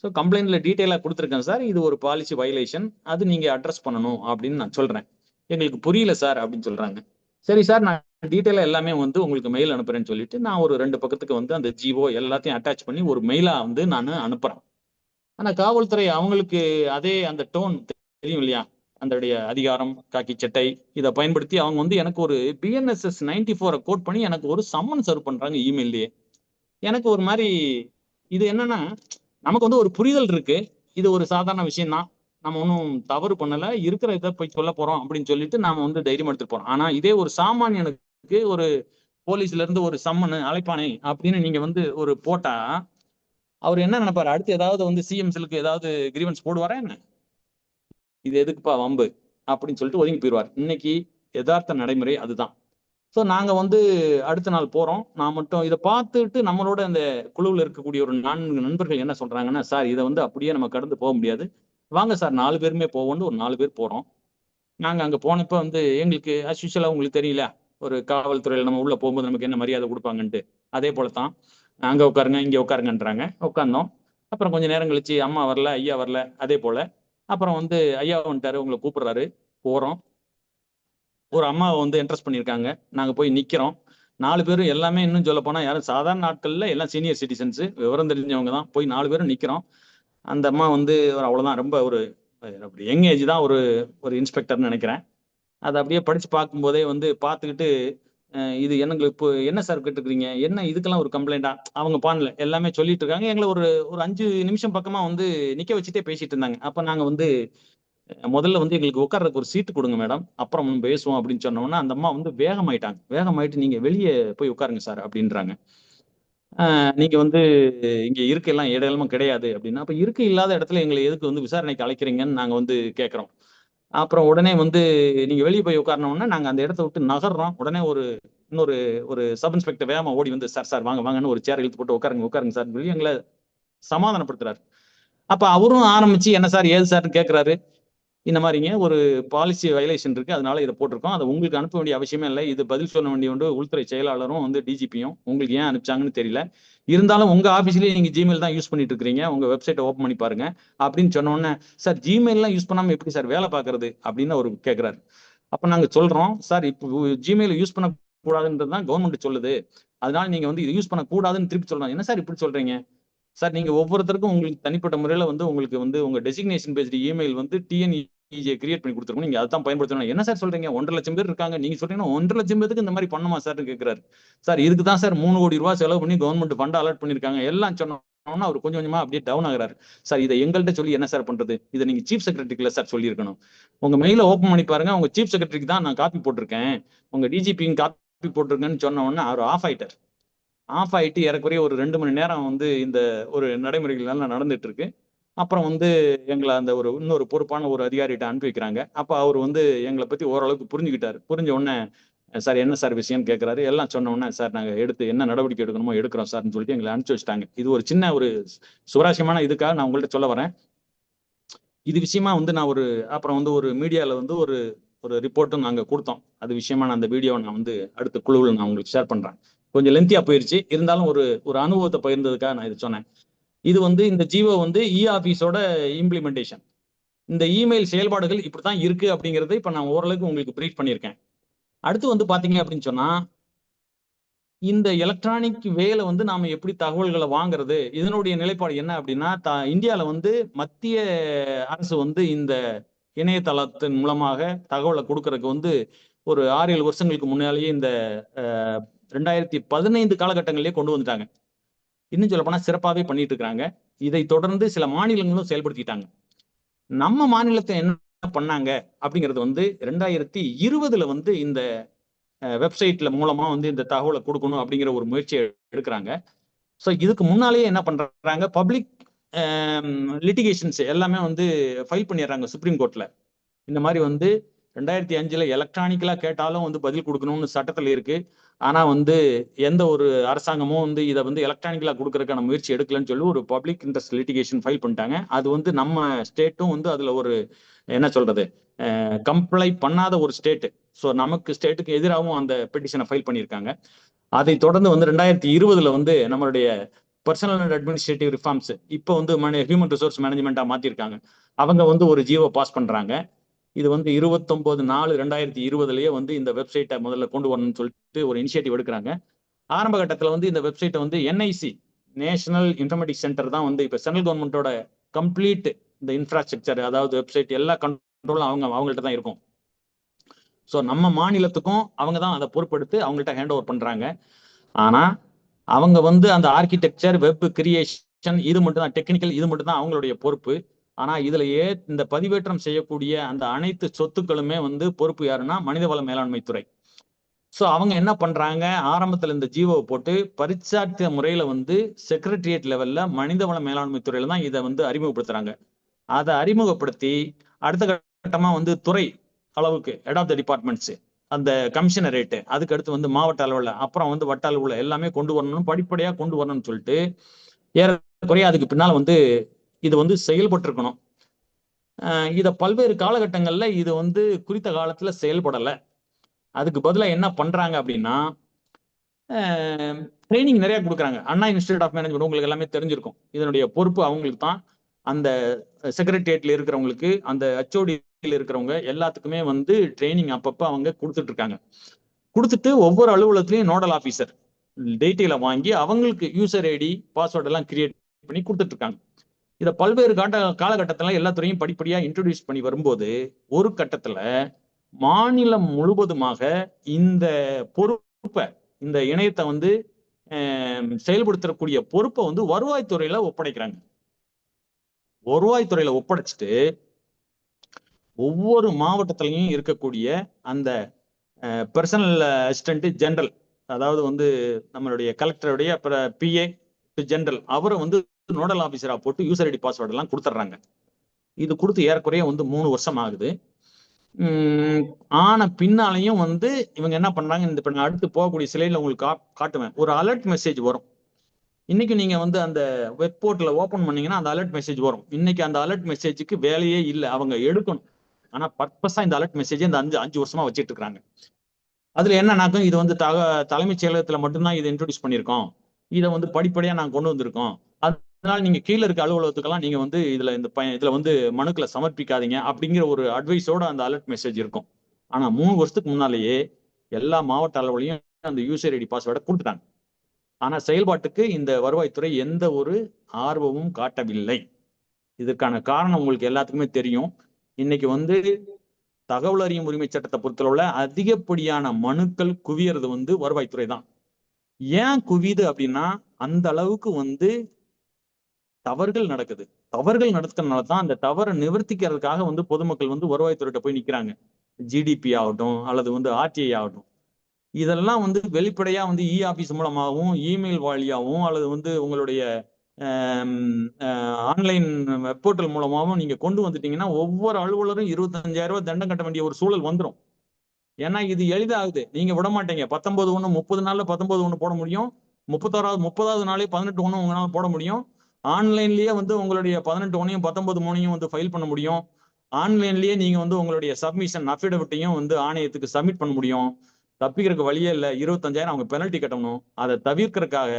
ஸோ கம்ப்ளைண்ட்ல டீட்டெயிலா கொடுத்துருக்கேன் சார், இது ஒரு பாலிசி வயலேஷன், அது நீங்க அட்ரஸ் பண்ணணும் அப்படின்னு நான் சொல்றேன். எங்களுக்கு புரியல சார் அப்படின்னு சொல்றாங்க. சரி சார், நான் டீட்டெயிலா எல்லாமே வந்து உங்களுக்கு மெயில் அனுப்புறேன்னு சொல்லிட்டு நான் ஒரு 2 பக்கத்துக்கு வந்து அந்த ஜிஓ எல்லாத்தையும் அட்டாச் பண்ணி ஒரு மெயிலா வந்து நான் அனுப்புறேன். ஆனா காவல்துறை அவங்களுக்கு அதே அந்த டோன் தெரியும் இல்லையா? அந்தடைய அதிகாரம், காக்கி சட்டை இத பயன்படுத்தி அவங்க வந்து எனக்கு ஒரு பிஎன்எஸ்எஸ் 94 கோட் பண்ணி எனக்கு ஒரு சம்மன் சர்வ் பண்றாங்க இமெயில்லயே. எனக்கு ஒரு மாரி இது என்னன்னா, நமக்கு வந்து ஒரு புரிதல் இருக்கு. இது ஒரு சாதாரண விஷயம் தான். நம்ம ஒண்ணும் தவறு பண்ணல. இருக்கிற இத போய் சொல்லப் போறோம் அப்படின்னு சொல்லிட்டு நாம வந்து தைரியமா எடுத்துட்டு போறோம். ஆனா இதே ஒரு சாமானியனுக்கு ஒரு போலீஸ்ல இருந்து ஒரு சம்மனு, அழைப்பாணை அப்படின்னு நீங்க வந்து ஒரு போட்டா, அவரு என்ன நெனைப்பாரு? அடுத்து ஏதாவது வந்து சிஎம் செல்லுக்கு ஏதாவது கிரீவன்ஸ் போடுவாரா என்ன? இது எதுக்குப்பா வம்பு? அப்படின்னு சொல்லிட்டு ஒதுங்கி போயிருவாரு. இன்னைக்கு எதார்த்த நடைமுறை அதுதான். சோ நாங்க வந்து அடுத்த நாள் போறோம். நான் மட்டும் இத பார்த்துட்டு நம்மளோட அந்த குழுவுல இருக்கக்கூடிய ஒரு 4 நண்பர்கள் என்ன சொல்றாங்கன்னா, "சார் இத வந்து அப்படியே நம்ம கடந்து போக முடியாது. வாங்க சார் 4 பேருமே போவோம்ன்னு" ஒரு 4 பேர் போறோம். நாங்க அங்க போனப்ப வந்து எங்களுக்கு அஸ் யூசுவலா உங்களுக்கு தெரியல. ஒரு காவல்துறையில நம்ம உள்ள போகும்போது நமக்கு என்ன மரியாதை குடுப்பாங்கன்ட்டு. அதே போல தான். அங்க உட்காருங்க, இங்க உட்காருங்கன்றாங்க. உட்கார்ந்தோம். அப்புறம் கொஞ்ச நேரம் கழிச்சு அம்மா வரல, ஐயா வரல. அதே போல. அப்புறம் வந்து ஐயா வந்துட்டாரு. உங்கள கூப்பிடுறாரு. போறோம். ஒரு அம்மாவ வந்து இன்ட்ரெஸ்ட் பண்ணியிருக்காங்க. நாங்க போய் நிக்கிறோம். 4 பேரும் எல்லாமே இன்னும் சொல்லப்போனா யாரும் சாதாரண ஆட்கள் இல்ல. எல்லாம் சீனியர் சிட்டிசன்ஸ். விவரம் தெரிஞ்சவங்க தான். போய் 4 பேரும் நிக்கிறோம். அந்த அம்மா வந்து ஒரு அவ்வளவுதான் ரொம்ப ஒரு யங் ஏஜ் தான். ஒரு ஒரு இன்ஸ்பெக்டர்ன்னு நெனைக்கிறேன். அத அப்படியே படிச்சு பார்க்கும்போதே வந்து பார்த்துக்கிட்டு, இது என்னங்க இப்போ என்ன சார் கேட்டுருக்கிறீங்க? என்ன இதுக்கெல்லாம் ஒரு கம்ப்ளைண்டா? அவங்க பான்ல எல்லாமே சொல்லிட்டு இருக்காங்க. எங்கள ஒரு ஒரு 5 நிமிஷம் பக்கமா வந்து நிக்க வச்சுட்டே பேசிட்டு இருந்தாங்க. அப்ப நாங்க வந்து முதல்ல வந்து எங்களுக்கு உட்கார்றதுக்கு ஒரு சீட்டு குடுங்க மேடம். அப்புறம் பேசுவோம் அப்படின்னு சொன்ன உடனே, அந்த அம்மா வந்து வேகமாயிட்டாங்க. வேகமாயிட்டு நீங்க வெளிய போய் உட்காருங்க சார் அப்படின்றாங்க. நீங்க வந்து இங்க இருக்கைலாம் இடமும் கிடையாது அப்படின்னா, அப்ப இருக்கை இல்லாத இடத்துல எங்கள எதுக்கு வந்து விசாரணைக்கு அழைக்கிறீங்கன்னு நாங்க வந்து கேட்கிறோம். அப்புறம் உடனே வந்து நீங்க வெளிய போய் உட்காரணும்னா, நாங்க அந்த இடத்த விட்டு நகர்றோம். உடனே இன்னொரு ஒரு சப் இன்ஸ்பெக்டர் வேகமா ஓடி வந்து, "சார், சார் வாங்க, வாங்கன்னு" ஒரு சேர் இழுத்து போட்டு உட்காருங்க, உட்காருங்க சார்ன்னு சொல்லி எங்கள சமாதானப்படுத்துறாரு. அப்ப அவரும் ஆரம்பிச்சு, "என்ன சார்? ஏது சார்ன்னு?" கேட்கிறாரு. இந்த மாரிங்க ஒரு பாலிசி வயலேஷன் இருக்கு. அதனால இத போட்டிருக்கோம். அத உங்களுக்கு அனுப்ப வேண்டிய அவசியமே இல்ல. இது பதில் சொல்ல வேண்டிய ஒன்று உள்துறை செயலாளரும் வந்து டிஜிபியும். உங்களுக்கு ஏன் அனுப்பிச்சாங்கன்னு தெரியல. இருந்தாலும் உங்க ஆபீஸ்லயே நீங்க Gmail தான் யூஸ் பண்ணிட்டு இருக்கிறீங்க. உங்க வெப்சைட்ட ஓப்பன் பண்ணி பாருங்க. அப்படின்னு சொன்ன உடனே, சார் Gmailலாம் யூஸ் பண்ணாம எப்படி சார் வேலை பார்க்கறது? அப்படின்னு அவரு கேட்கிறாரு. அப்ப நாங்க சொல்றோம், சார் இப்போ Gmail யூஸ் பண்ணக்கூடாதுன்றது தான் கவர்ன்மெண்ட் சொல்லுது. அதனால நீங்க வந்து இத யூஸ் பண்ணக்கூடாதுன்னு திருப்பி சொல்றாங்க. என்ன சார் இப்படி சொல்றீங்க? சார் நீங்க ஒவ்வொருத்தருக்கும் உங்களுக்கு தனிப்பட்ட முறையில வந்து உங்களுக்கு வந்து உங்க டெசிக்னேஷன் பேஸ்டு இமெயில் வந்து டிஎன்இஜே கிரியேட் பண்ணி கொடுத்துருக்கோம். நீங்க அதான் பயன்படுத்தணும். என்ன சார் சொல்றீங்க? 1,50,000 பேர் இருக்காங்க. நீங்க சொல்றீங்கன்னா 1,50,000 பேருக்கு இந்த மாதிரி பண்ணுமா சார்ன்னு கேட்கிறாரு. சார் இதுக்கு தான் சார் 3 கோடி ரூபாய் செலவு பண்ணி கவர்மெண்ட் ஃபண்ட் அலாட் பண்ணிருக்காங்க. எல்லாம் சொன்னோம்னா அவர் கொஞ்சம் கொஞ்சமா அப்படியே டவுன் ஆகுறாரு. சார் இதை எங்கள்கிட்ட சொல்லி என்ன சார் பண்றது? இதை நீங்க சீஃப் செக்ரட்டரிக்குல சார் சொல்லியிருக்கணும். உங்க மெயில ஓபன் பண்ணி பாருங்க. உங்க சீஃப் செக்ரட்டரிக்கு தான் நான் காப்பி போட்டிருக்கேன். உங்க டிஜிபியும் காப்பி போட்டிருக்கேன்னு சொன்ன உடனே அவர் ஆஃப் ஆயிட்டார். ஆஃப் ஆயிட்டு ஏறக்குறைய ஒரு 2 மணி நேரம் வந்து இந்த ஒரு நடைமுறைகள் எல்லாம் நடந்துட்டு இருக்கு. அப்புறம் வந்து எங்கள அந்த ஒரு இன்னொரு பொறுப்பான ஒரு அதிகாரிட்ட அனுப்பி வைக்கிறாங்க. அப்ப அவரு வந்து எங்கள பத்தி ஓரளவுக்கு புரிஞ்சுக்கிட்டாரு. புரிஞ்ச உடனே, "சார் என்ன சார் விஷயம்ன்னு?" கேட்கிறாரு. எல்லாம் சொன்ன உடனே, "சார் நாங்க எடுத்து என்ன நடவடிக்கை எடுக்கணுமோ எடுக்கிறோம் சார்ன்னு" சொல்லிட்டு எங்கள அனுப்பிச்சு வச்சுட்டாங்க. இது ஒரு சின்ன ஒரு சுவாரஸ்யமான இதுக்காக நான் உங்கள்ட்ட சொல்ல வரேன். இது விஷயமா வந்து நான் அப்புறம் வந்து ஒரு மீடியால வந்து ஒரு ஒரு ரிப்போர்ட்டும் நாங்க குடுத்தோம். அது விஷயமான அந்த வீடியோவ நான் வந்து அடுத்த குழுவுல நான் உங்களுக்கு ஷேர் பண்றேன். கொஞ்சம் லென்த்தியா போயிருச்சு. இருந்தாலும் ஒரு ஒரு அனுபவத்த பகிர்ந்ததுக்காக நான் இத சொன்னேன். இது வந்து இந்த ஜியோ வந்து ஆபீஸோட இம்ப்ளிமெண்டேஷன். இந்த இமெயில் செயல்பாடுகள் இப்படித்தான் இருக்கு அப்படிங்கிறத இப்ப நான் ஓரளவுக்கு உங்களுக்கு பிரீஃப் பண்ணியிருக்கேன். அடுத்து வந்து பாத்தீங்க அப்படின்னு சொன்னா, இந்த எலக்ட்ரானிக் வேல வந்து நாம எப்படி தகவல்கள வாங்குறது? இதனுடைய நிலைப்பாடு என்ன அப்படின்னா, இந்தியால வந்து மத்திய அரசு வந்து இந்த இணையதளத்தின் மூலமாக தகவல குடுக்கறதுக்கு வந்து ஒரு 6, 7 வருஷங்களுக்கு முன்னாலேயே இந்த அ 2015 காலகட்டங்கள்லயே கொண்டு வந்துட்டாங்க. இன்னும் சொல்லப்போனா சிறப்பாவே பண்ணிட்டு இருக்காங்க. இதை தொடர்ந்து சில மாநிலங்களும் செயல்படுத்திட்டாங்க. நம்ம மாநிலத்துல என்ன பண்ணாங்க அப்படிங்கிறது வந்து 2020ல வந்து இந்த வெப்சைட்ல மூலமா வந்து இந்த தகவல குடுக்கணும் அப்படிங்கிற ஒரு முயற்சிய எடுக்குறாங்க. சோ இதுக்கு முன்னாலேயே என்ன பண்றாங்க, பப்ளிக் லிட்டிகேஷன்ஸ் எல்லாமே வந்து ஃபைல் பண்ணிடுறாங்க சுப்ரீம் கோர்ட்ல. இந்த மாரி வந்து 2005ல எலக்ட்ரானிக்கலா கேட்டாலும் வந்து பதில் குடுக்கணும்னு சட்டத்துல இருக்கு. ஆனா வந்து எந்த ஒரு அரசாங்கமும் வந்து இத வந்து எலக்ட்ரானிக்கலா குடுக்கறதுக்கான முயற்சி எடுக்கலன்னு சொல்லி ஒரு பப்ளிக் இன்ட்ரெஸ்ட் லிட்டிகேஷன் ஃபைல் பண்ணிட்டாங்க. அது வந்து நம்ம ஸ்டேட்டும் வந்து அதுல ஒரு என்ன சொல்றது, கம்ப்ளை பண்ணாத ஒரு ஸ்டேட். சோ நமக்கு ஸ்டேட்டுக்கு எதிராவும் அந்த பெட்டிஷன ஃபைல் பண்ணியிருக்காங்க. அதை தொடர்ந்து வந்து 2020ல வந்து நம்மளுடைய பர்சனல் அண்ட் அட்மினிஸ்ட்ரேட்டிவ் ரிஃபார்ம்ஸ் இப்ப வந்து ஹியூமன் ரிசோர்ஸ் மேனேஜ்மெண்டா மாத்திருக்காங்க. அவங்க வந்து ஒரு ஜியோ பாஸ் பண்றாங்க. இது வந்து 29/4/2020 வந்து இந்த வெப்சைட்டை முதல்ல கொண்டு வரணும்னு சொல்லிட்டு ஒரு இனிஷியேட்டிவ் எடுக்கிறாங்க. ஆரம்ப கட்டத்தில் வந்து இந்த வெப்சைட்டை வந்து NIC நேஷனல் இன்ஃபர்மேட்டிக்ஸ் சென்டர் தான் வந்து இப்போ சென்ட்ரல் கவர்மெண்டோட கம்ப்ளீட் இந்த இன்ஃப்ராஸ்ட்ரக்சர், அதாவது வெப்சைட் எல்லா கண்ட்ரோலும் அவங்கள்ட்ட தான் இருக்கும். ஸோ நம்ம மாநிலத்துக்கும் அவங்க தான் அதை பொறுப்பெடுத்து அவங்கள்ட்ட ஹேண்ட் ஓவர் பண்றாங்க. ஆனா அவங்க வந்து அந்த ஆர்கிடெக்சர், வெப் கிரியேஷன் இது மட்டும் தான், டெக்னிக்கல் இது மட்டும் தான் அவங்களுடைய பொறுப்பு. ஆனா இதுலயே இந்த பதிவேற்றம் செய்யக்கூடிய அந்த அனைத்து சொத்துக்களுமே வந்து பொறுப்பு யாருன்னா மனிதவள மேலாண்மை துறை. ஸோ அவங்க என்ன பண்றாங்க, ஆரம்பத்துல இந்த ஜியோவை போட்டு பரிச்சார்த்த முறையில வந்து செக்ரட்டரியேட் லெவல்ல மனிதவள மேலாண்மை துறையில தான் இதை வந்து அறிமுகப்படுத்துறாங்க. அதை அறிமுகப்படுத்தி அடுத்த கட்டமா வந்து துறை அளவுக்கு ஹெட் ஆஃப் த டிபார்ட்மெண்ட்ஸ், அந்த கமிஷனரேட்டு, அதுக்கு அடுத்து வந்து மாவட்ட அளவில், அப்புறம் வந்து வட்ட அளவுல எல்லாமே கொண்டு வரணும், படிப்படியா கொண்டு வரணும்னு சொல்லிட்டு ஏறக்குறைய அதுக்கு பின்னால வந்து இது வந்து செயல்பட்டு இருக்கணும். இதை பல்வேறு காலகட்டங்கள்ல இது வந்து குறித்த காலத்துல செயல்படலை. அதுக்கு பதிலாக என்ன பண்றாங்க அப்படின்னா, ட்ரைனிங் நிறைய கொடுக்குறாங்க. அண்ணா இன்ஸ்டிடியூட் ஆஃப் மேனேஜ்மெண்ட் உங்களுக்கு எல்லாமே தெரிஞ்சிருக்கும். இதனுடைய பொறுப்பு அவங்களுக்கு தான். அந்த செக்ரட்டரியேட்ல இருக்கிறவங்களுக்கு, அந்த HODல இருக்கிறவங்க எல்லாத்துக்குமே வந்து ட்ரைனிங் அப்பப்போ அவங்க கொடுத்துட்டு இருக்காங்க. கொடுத்துட்டு ஒவ்வொரு அலுவலகத்திலையும் நோடல் ஆஃபீஸர் டீட்டெயிலை வாங்கி அவங்களுக்கு யூசர் ஐடி, பாஸ்வேர்ட் எல்லாம் கிரியேட் பண்ணி கொடுத்துட்டு இருக்காங்க. இதை பல்வேறு காலகட்டத்தில் எல்லா துறையும் படிப்படியா இன்ட்ரோடியூஸ் பண்ணி வரும்போது ஒரு கட்டத்துல மாநிலம் முழுவதுமாக இந்த பொறுப்பை, இந்த இணையத்தை வந்து செயல்படுத்தக்கூடிய பொறுப்பை வந்து வருவாய்த்துறையில ஒப்படைக்கிறாங்க. வருவாய்த்துறையில ஒப்படைச்சிட்டு ஒவ்வொரு மாவட்டத்திலையும் இருக்கக்கூடிய அந்த பர்சனல் அசிஸ்டன்ட் ஜெனரல், அதாவது வந்து நம்மளுடைய கலெக்டருடைய PA ஜெனரல், அவரை வந்து நோடல் ஆபீசரா போட்டு யூசர் ஐடி பாஸ்வேர்ட் எல்லாம் கொடுத்துட்றாங்க. இது கொடுத்து ஏறக்குறைய வந்து 3 வருஷம் ஆகுது. ஆன பின்னாலையும் வந்து இவங்க என்ன பண்றாங்க, இந்த இப்ப நான் அடுத்து போகக்கூடிய சிலையில உங்களுக்கு காட்டுவேன். ஒரு அலர்ட் மெசேஜ் வரும். இன்னைக்கு நீங்க வந்து அந்த வெப் போர்ட்டல ஓபன் பண்ணீங்கன்னா அந்த அலர்ட் மெசேஜ் வரும். இன்னைக்கு அந்த அலர்ட் மெசேஜுக்கு வேலையே இல்லை, அவங்க எடுக்கணும். ஆனா பர்பஸா இந்த அலர்ட் மெசேஜ் இந்த 5 வருஷமா வச்சுட்டு இருக்காங்க. அதுல என்னன்னாக்கும், இது வந்து தலைமைச் செயலகத்துல மட்டும்தான் இதை இன்ட்ரோடியூஸ் பண்ணியிருக்கோம், இதை வந்து படிப்படியா நாங்க கொண்டு வந்திருக்கோம், அதனால நீங்க கீழே இருக்க அலுவலகத்துக்கெல்லாம் நீங்க வந்து இதுல வந்து மனுக்களை சமர்ப்பிக்காதீங்க அப்படிங்கிற ஒரு அட்வைஸோட அந்த அலர்ட் மெசேஜ் இருக்கும். ஆனா 3 வருஷத்துக்கு முன்னாலேயே எல்லா மாவட்ட அளவுலையும் அந்த யூசர் ஐடி பாஸ்வேர்டை கொடுத்துட்டாங்க. ஆனா செயல்பாட்டுக்கு இந்த வருவாய்த்துறை எந்த ஒரு ஆர்வமும் காட்டவில்லை. இதற்கான காரணம் உங்களுக்கு எல்லாத்துக்குமே தெரியும். இன்னைக்கு வந்து தகவல் அறியும் உரிமை சட்டத்தை பொறுத்தளவுல அதிகப்படியான மனுக்கள் குவியறது வந்து வருவாய்த்துறை தான். ஏன் குவியுது அப்படின்னா, அந்த அளவுக்கு வந்து தவறுகள் நடக்குது. தவறுகள் நடக்கிறதுனால தான் அந்த தவறை நிவர்த்திக்கிறதுக்காக வந்து பொதுமக்கள் வந்து வருவாய்த்துறையிட்ட போய் நிக்கிறாங்க. GDP ஆகட்டும் அல்லது வந்து RTI ஆகட்டும், இதெல்லாம் வந்து வெளிப்படையா வந்து ஆபீஸ் மூலமாகவும், இமெயில் வழியாகவும் அல்லது வந்து உங்களுடைய ஆன்லைன் வெப் போர்ட்டல் மூலமாகவும் நீங்க கொண்டு வந்துட்டீங்கன்னா ஒவ்வொரு அலுவலரும் 25,000 ரூபாய் தண்டம் கட்ட வேண்டிய ஒரு சூழல் வந்துடும். ஏன்னா இது எளிதாகுது. நீங்க விட மாட்டீங்க. 19/1 30 நாள்ல 19/1 போட முடியும். 30வது நாளே 18/1 உங்களால போட முடியும். ஆன்லைன்லயே வந்து உங்களுடைய 18/1 19/3 வந்து ஃபைல் பண்ண முடியும். ஆன்லைன்லயே நீங்க வந்து உங்களுடைய சப்மிஷன் அஃபிடவிட்டையும் வந்து ஆணையத்துக்கு சப்மிட் பண்ண முடியும். தப்பிக்கிறதுக்கு வழியே இல்லை. 25,000 அவங்க பெனல்ட்டி கட்டணும். அதை தவிர்க்கிறதுக்காக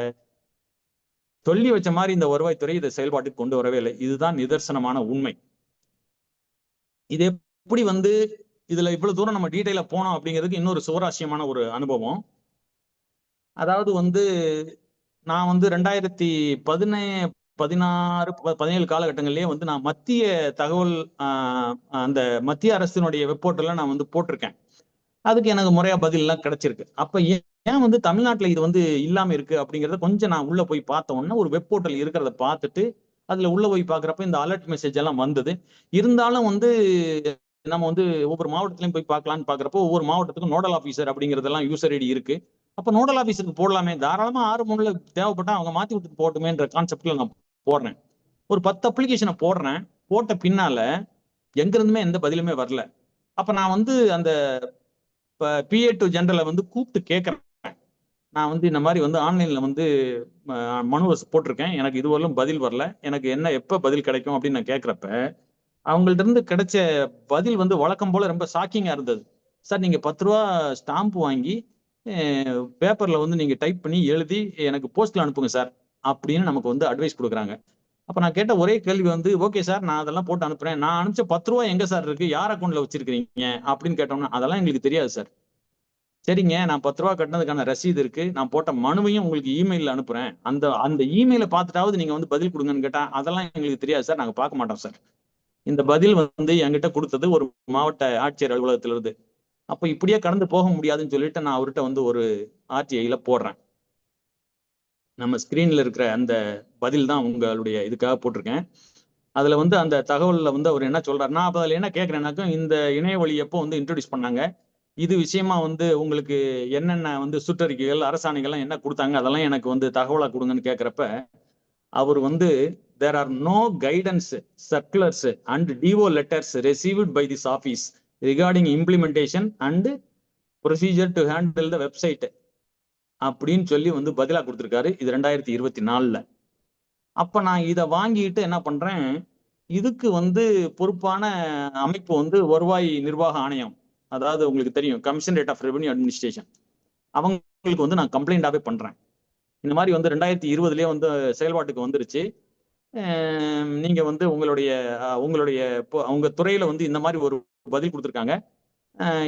சொல்லி வச்ச மாதிரி இந்த வருவாய்த்துறை இதை செயல்பாட்டுக்கு கொண்டு வரவே இல்லை. இதுதான் நிதர்சனமான உண்மை. இது எப்படி வந்து இதுல இவ்வளவு தூரம் நம்ம டீடைலா போனோம் அப்படிங்கிறதுக்கு இன்னொரு சுவராசியமான ஒரு அனுபவம். அதாவது வந்து நான் வந்து 2016-17 காலகட்டங்கள்லயே வந்து நான் மத்திய தகவல் அந்த மத்திய அரசினுடைய வெப் போர்ட்டல்ல நான் வந்து போட்டிருக்கேன். அதுக்கு எனக்கு முறையா பதில் எல்லாம் கிடைச்சிருக்கு. அப்ப ஏன் வந்து தமிழ்நாட்டுல இது வந்து இல்லாம இருக்கு அப்படிங்கறத கொஞ்சம் நான் உள்ள போய் பார்த்த உடனே ஒரு வெப் போர்ட்டல் இருக்கிறத பார்த்துட்டு அதுல உள்ள போய் பாக்குறப்ப இந்த அலர்ட் மெசேஜ் எல்லாம் வந்தது. இருந்தாலும் வந்து நம்ம வந்து ஒவ்வொரு மாவட்டத்திலையும் போய் பார்க்கலான்னு பாக்குறப்போ ஒவ்வொரு மாவட்டத்துக்கும் நோடல் ஆபீசர் அப்படிங்கறதெல்லாம் யூசர் ஐடி இருக்கு. அப்ப நோடல் ஆபீஸருக்கு போடலாமே, தாராளமா 6/3 தேவைப்பட்டா அவங்க மாத்தி விட்டு போட்டுமேன்ற கான்செப்ட்ல நான் போடுறேன். ஒரு 10 அப்ளிகேஷனை போடுறேன். போட்ட பின்னால எங்க இருந்துமே எந்த பதிலுமே வரல. அப்ப நான் வந்து அந்த PA to ஜெனரலை வந்து கூப்பிட்டு கேட்கறேன். நான் வந்து இந்த மாதிரி வந்து ஆன்லைன்ல வந்து மனுவை போட்டிருக்கேன், எனக்கு இதுவரையிலும் பதில் வரல, எனக்கு என்ன எப்ப பதில் கிடைக்கும் அப்படின்னு நான் கேட்கிறப்ப அவங்கள்ட்ட இருந்து கிடைச்ச பதில் வந்து வழக்கம் போல ரொம்ப ஷாக்கிங்கா இருந்தது. சார், நீங்க 10 ரூபா ஸ்டாம்ப் வாங்கி பேப்பர்ல வந்து நீங்க டைப் பண்ணி எழுதி எனக்கு போஸ்ட்ல அனுப்புங்க சார் அப்படின்னு நமக்கு வந்து அட்வைஸ் கொடுக்குறாங்க. அப்ப நான் கேட்ட ஒரே கேள்வி வந்து, ஓகே சார், நான் அதெல்லாம் போட்டு அனுப்புறேன். நான் அனுப்பிச்ச 10 ரூபாய் எங்க சார் இருக்கு? யார் அக்கௌண்ட்ல வச்சிருக்கீங்க? அப்படின்னு கேட்டோம்னா, அதெல்லாம் எங்களுக்கு தெரியாது சார். சரிங்க, நான் 10 ரூபாய் கட்டினதுக்கான ரசீது இருக்கு. நான் போட்ட மனுவையும் உங்களுக்கு இமெயில்ல அனுப்புறேன். அந்த அந்த இமெயில பார்த்துட்டாவது நீங்க வந்து பதில் கொடுங்கன்னு கேட்டா, அதெல்லாம் எங்களுக்கு தெரியாது சார். நாங்க பார்க்க மாட்டோம் சார். இந்த பதில் வந்து என்கிட்ட கொடுத்தது ஒரு மாவட்ட ஆட்சியர் அலுவலகத்திலிருந்து. அப்ப இப்படியே கடந்து போக முடியாதுன்னு சொல்லிட்டு நான் அவர்கிட்ட வந்து ஒரு ஆர்டிஐல போடுறேன். நம்ம ஸ்கிரீன்ல இருக்கிற அந்த பதில் தான் உங்களுடைய இதுக்காக போட்டிருக்கேன். அதுல வந்து அந்த தகவல்ல வந்து அவர் என்ன சொல்றாருன்னா, அப்ப அதுல என்ன கேட்கிறேன்னாக்கா, இந்த இணைய வழி எப்போ வந்து இன்ட்ரோடியூஸ் பண்ணாங்க? இது விஷயமா வந்து உங்களுக்கு என்னென்ன வந்து சுற்றறிக்கைகள், அரசாணைகள்லாம் என்ன குடுத்தாங்க? அதெல்லாம் எனக்கு வந்து தகவலா குடுங்கன்னு கேட்கிறப்ப, அவர் வந்து there are no guidance, circulars and DO letters received by this office regarding implementation and procedure to handle the website அப்படின்னு சொல்லி வந்து பதிலா கொடுத்திருக்காரு. இது 2024ல. அப்ப நான் இத வாங்கிட்டு என்ன பண்றேன், இதுக்கு வந்து பொறுப்பான அமைப்பு வந்து வருவாய் நிர்வாக ஆணையம். அதாவது உங்களுக்கு தெரியும், கமிஷனரேட் ஆஃப் ரெவென்யூ அட்மினிஸ்ட்ரேஷன். அவங்களுக்கு வந்து நான் கம்ப்ளைண்டாவே பண்றேன். இந்த மாதிரி வந்து 2020லயே வந்து செயல்பாட்டுக்கு வந்துருச்சு. நீங்க வந்து உங்களுடைய உங்க துறையில வந்து இந்த மாதிரி ஒரு பதில் கொடுத்திருக்காங்க.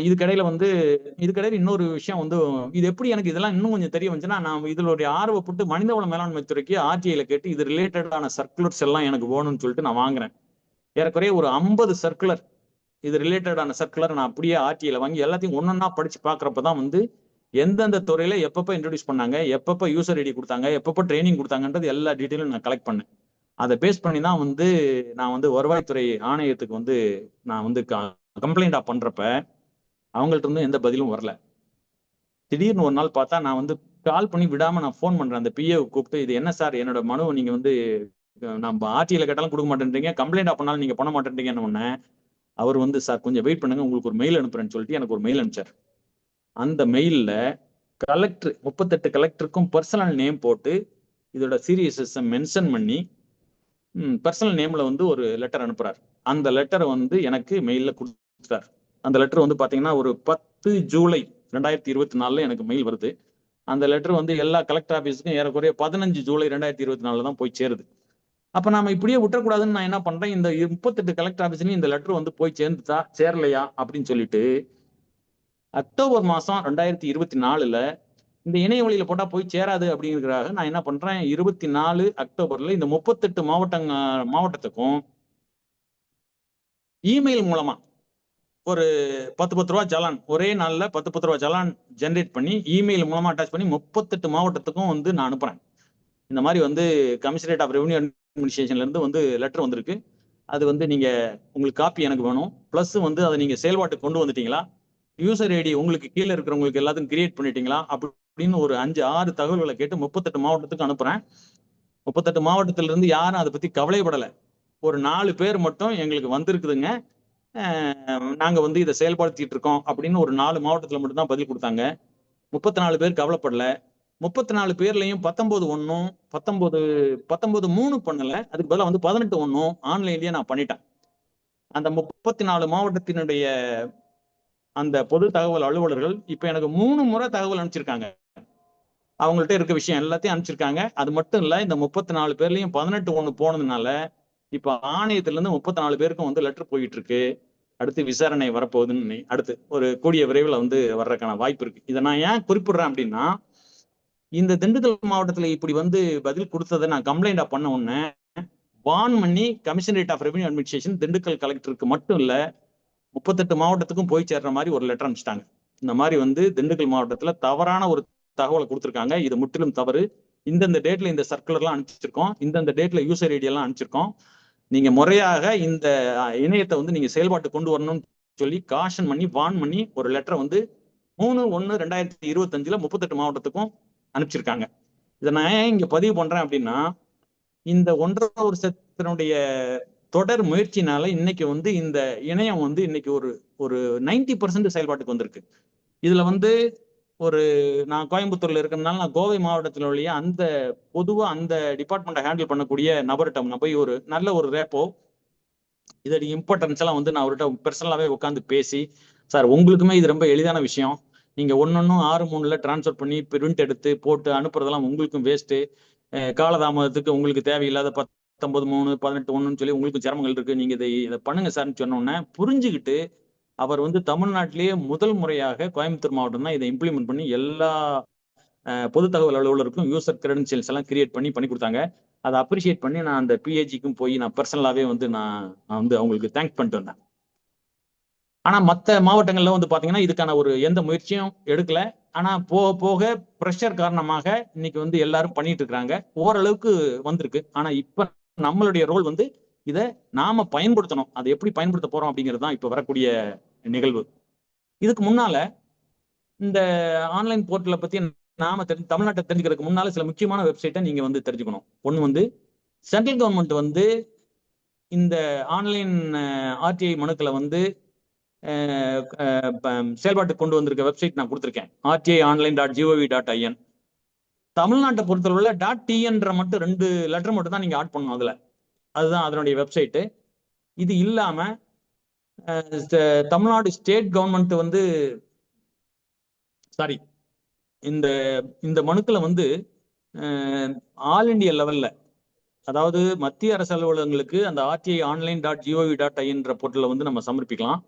இதுக்கிடையில இன்னொரு விஷயம் வந்து, இது எப்படி எனக்கு இதெல்லாம் இன்னும் கொஞ்சம் தெரிய வந்துச்சுன்னா, நான் இதனுடைய ஆர்வப்பட்டு மனிதவள மேலாண்மை துறைக்கு ஆர்டிஐல கேட்டு இது ரிலேட்டடான சர்க்குலர்ஸ் எல்லாம் எனக்கு வேணும்னு சொல்லிட்டு நான் வாங்குறேன். ஏறக்குறைய ஒரு 50 சர்க்குலர், இது ரிலேட்டடான சர்க்குலர் நான் அப்படியே ஆர்டிஐல வாங்கி எல்லாத்தையும் ஒன்னொன்னா படிச்சு பாக்குறப்பதான் வந்து எந்தெந்த துறையில எப்பப்ப இன்ட்ரோடியூஸ் பண்ணாங்க, எப்பப்ப யூசர் ஐடி கொடுத்தாங்க, எப்பப்ப ட்ரைனிங் கொடுத்தாங்கன்றது எல்லா டீட்டெயிலும் நான் கலெக்ட் பண்ணேன். அதை பேஸ் பண்ணி தான் வந்து நான் வந்து வருவாய்த்துறை ஆணையத்துக்கு வந்து நான் வந்து கம்ப்ளைண்டா பண்றப்ப அவங்கள்ட்ட இருந்து எந்த பதிலும் வரல. திடீர்னு ஒரு நாள் பார்த்தா நான் வந்து கால் பண்ணி விடாம நான் ஃபோன் பண்றேன். அந்த பிஏவை கூப்பிட்டு, இது என்ன சார் என்னோட மனுவை நீங்க வந்து நம்ம ஆர்டிஐல கேட்டாலும் கொடுக்க மாட்டேன்றீங்க, கம்ப்ளைண்டா பண்ணாலும் நீங்க பண்ண மாட்டேன்றீங்கன்னு உடனே அவர் வந்து, சார் கொஞ்சம் வெயிட் பண்ணுங்க, உங்களுக்கு ஒரு மெயில் அனுப்புறேன்னு சொல்லிட்டு எனக்கு ஒரு மெயில் அனுப்பிச்சார். அந்த மெயில்ல கலெக்டர் 38 கலெக்டருக்கும் பர்சனல் நேம் போட்டு இதோட சீரியஸை மென்ஷன் பண்ணி பர்சனல் நேம்ல வந்து ஒரு லெட்டர் அனுப்புறாரு. அந்த லெட்டரை வந்து எனக்கு மெயில்ல கொடுத்துட்டார். அந்த லெட்டர் வந்து பாத்தீங்கன்னா ஒரு 10 ஜூலை 2024 எனக்கு மெயில் வருது. அந்த லெட்டர் வந்து எல்லா கலெக்டர் ஆபீஸுக்கும் ஏறக்குறைய 15 ஜூலை 2024 தான் போய் சேருது. அப்ப நாம இப்படியே விட்டுறக்கூடாதுன்னு நான் என்ன பண்றேன், இந்த 38 கலெக்டர் ஆபீஸ்லயும் இந்த லெட்டர் வந்து போய் சேர்ந்துச்சா சேரலையா அப்படின்னு சொல்லிட்டு அக்டோபர் மாசம் 2024ல இந்த இணைய வழியில போட்டா போய் சேராது அப்படிங்கிறதுக்காக நான் என்ன பண்றேன், 24 அக்டோபர்ல இந்த 38 மாவட்டத்துக்கும் இமெயில் மூலமா ஒரு 10 ரூபாய் சலான், ஒரே நாள்ல 10 ரூபாய் சலான் ஜெனரேட் பண்ணி இமெயில் மூலமா அட்டாச் பண்ணி 38 மாவட்டத்துக்கும் வந்து நான் அனுப்புறேன். இந்த மாதிரி வந்து கமிஷனரேட் ஆஃப் ரெவென்யூ அட்மினிஸ்ட்ரேஷன்ல இருந்து வந்து லெட்டர் வந்திருக்கு. அது வந்து நீங்க உங்களுக்கு காப்பி எனக்கு வேணும். பிளஸ் வந்து அதை நீங்க செயல்பாட்டுக்கு கொண்டு வந்துட்டீங்களா, யூசர் ஐடி உங்களுக்கு கீழே இருக்கிறவங்களுக்கு எல்லாத்தையும் கிரியேட் பண்ணிட்டீங்களா அப்படின்னு ஒரு 5-6 தகவல்களை கேட்டு 38 மாவட்டத்துக்கு அனுப்புறேன். 38 மாவட்டத்தில இருந்து யாரும் அதை பத்தி கவலைப்படலை. ஒரு 4 பேர் மட்டும் எங்களுக்கு வந்திருக்குதுங்க, நாங்க வந்து இதை செயல்படுத்திட்டு இருக்கோம் அப்படின்னு ஒரு 4 மாவட்டத்துல மட்டும் தான் பதில் கொடுத்தாங்க. 34 பேர் கவலைப்படல. 34 பேர்லயும் 19 ஒன்னும் 19 3 பண்ணல, அதுக்கு பதிலா வந்து 18 ஒன்னும் ஆன்லைன்லயே நான் பண்ணிட்டேன். அந்த 34 மாவட்டத்தினுடைய அந்த பொது தகவல் அலுவலர்கள் இப்ப எனக்கு 3 முறை தகவல் அனுப்பிச்சிருக்காங்க. அவங்கள்ட்ட இருக்க விஷயம் எல்லாத்தையும் அனுப்பிச்சிருக்காங்க. அது மட்டும் இல்ல, இந்த 34 பேர்லயும் 18 ஒண்ணு போனதுனால இப்ப ஆணையத்துல இருந்து 34 பேருக்கும் வந்து லெட்டர் போயிட்டு இருக்கு. அடுத்து விசாரணை வரப்போகுதுன்னு அடுத்து ஒரு கூடிய விரைவில் வந்து வர்றதுக்கான வாய்ப்பு இருக்கு. இதை நான் ஏன் குறிப்பிடுறேன் அப்படின்னா, இந்த திண்டுக்கல் மாவட்டத்துல இப்படி வந்து பதில் கொடுத்ததை நான் கம்ப்ளைண்டா பண்ண உடனே வான் பண்ணி commissionerate of revenue administration Dindigul கலெக்டருக்கு மட்டும் இல்ல 38 மாவட்டத்துக்கும் போய் சேர்ற மாதிரி ஒரு லெட்டர் அனுப்பிச்சிட்டாங்க. இந்த மாதிரி வந்து திண்டுக்கல் மாவட்டத்துல தவறான ஒரு தகவலை கொடுத்திருக்காங்க, இது முற்றிலும் தவறு, இந்தந்த டேட்ல இந்த சர்க்குலர்லாம் அனுப்பிச்சிருக்கோம், இந்தந்த டேட்ல யூசர் ஐடி எல்லாம் அனுப்பிச்சிருக்கோம், நீங்க முறையாக இந்த இணையத்தை வந்து நீங்க செயல்பாட்டு கொண்டு வரணும்னு சொல்லி காஷன் பண்ணி வான் பண்ணி ஒரு லெட்டரை வந்து 3/1/2025 38 மாவட்டத்துக்கும் அனுப்பிச்சிருக்காங்க. இதை நான் ஏன் இங்க பதிவு பண்றேன் அப்படின்னா, இந்த 1.5 வருஷத்தினுடைய தொடர் முயற்சினால இன்னைக்கு வந்து இந்த இணையம் வந்து இன்னைக்கு ஒரு 90% செயல்பாட்டுக்கு வந்திருக்கு. இதுல வந்து நான் கோயம்புத்தூர்ல இருக்கிறதுனால நான் கோவை மாவட்டத்தில் உள்ள அந்த பொதுவா அந்த டிபார்ட்மெண்ட்டை ஹேண்டில் பண்ணக்கூடிய நபர்கிட்ட நான் போய் ஒரு நல்ல ஒரு ரேப்போ இதோட இம்பார்ட்டன்ஸ் எல்லாம் வந்து நான் அவர்கிட்ட பர்சனலாவே உட்காந்து பேசி, சார் உங்களுக்குமே இது ரொம்ப எளிதான விஷயம், நீங்க ஒன்னொன்னும் 6/3ல டிரான்ஸ்ஃபர் பண்ணி பிரிண்ட் எடுத்து போட்டு அனுப்புறதெல்லாம் உங்களுக்கும் வேஸ்ட்டு, காலதாமதத்துக்கு உங்களுக்கு தேவையில்லாத 19(3), 18(1)ன்னு சொல்லி உங்களுக்கு சிரமங்கள் இருக்கு, நீங்க இதை பண்ணுங்க சார்ன்னு சொன்னோன்னே புரிஞ்சுக்கிட்டு அவர் வந்து தமிழ்நாட்டிலேயே முதல் முறையாக கோயம்புத்தூர் மாவட்டம் தான் இதை இம்ப்ளிமெண்ட் பண்ணி எல்லா பொது தகவல் அலுவலருக்கும் யூசர் கிரெடென்ஷியல்ஸ் எல்லாம் கிரியேட் பண்ணி கொடுத்தாங்க. அதை அப்ரிஷியேட் பண்ணி நான் அந்த பிஏஜிக்கும் போய் நான் பர்சனலாவே வந்து நான் வந்து அவங்களுக்கு தேங்க்ஸ் பண்ணிட்டு வந்தேன். ஆனா மற்ற மாவட்டங்கள்ல வந்து பாத்தீங்கன்னா இதுக்கான ஒரு எந்த முயற்சியும் எடுக்கல. ஆனா போக போக ப்ரெஷர் காரணமாக இன்னைக்கு வந்து எல்லாரும் பண்ணிட்டு இருக்காங்க. ஓரளவுக்கு வந்திருக்கு. ஆனா இப்ப நம்மளுடைய ரோல் வந்து இதை நாம பயன்படுத்தணும். அதை எப்படி பயன்படுத்த போறோம் அப்படிங்கிறது தான் இப்ப வரக்கூடிய நிகழ்வு. இதுக்கு முன்னால இந்த ஆன்லைன் போர்ட்டலை பத்தி நாம தமிழ்நாட்டை தெரிஞ்சுக்கிறதுக்கு முன்னால சில முக்கியமான வெப்சைட்டை நீங்க வந்து தெரிஞ்சுக்கணும். ஒண்ணு வந்து சென்ட்ரல் கவர்மெண்ட் வந்து இந்த ஆன்லைன் ஆர்டிஐ மனுக்களை வந்து செயல்பாட்டுக்கு கொண்டு வந்திருக்க வெப்சைட் நான் கொடுத்துருக்கேன், rti.online.gov.in. தமிழ்நாட்டை பொறுத்தளவுல .tnன்ற மட்டும் 2 லெட்டர் மட்டும் தான் நீங்க ஆட் பண்ணணும். அதுதான் அதனுடைய வெப்சைட்டு. இது இல்லாம தமிழ்நாடு ஸ்டேட் கவர்மெண்ட் வந்து சாரி இந்த மனுக்களை வந்து ஆல் இண்டியா லெவல்ல, அதாவது மத்திய அரசு அலுவலகங்களுக்கு அந்த rti.online.gov.in போர்ட்டல வந்து நம்ம சமர்ப்பிக்கலாம்.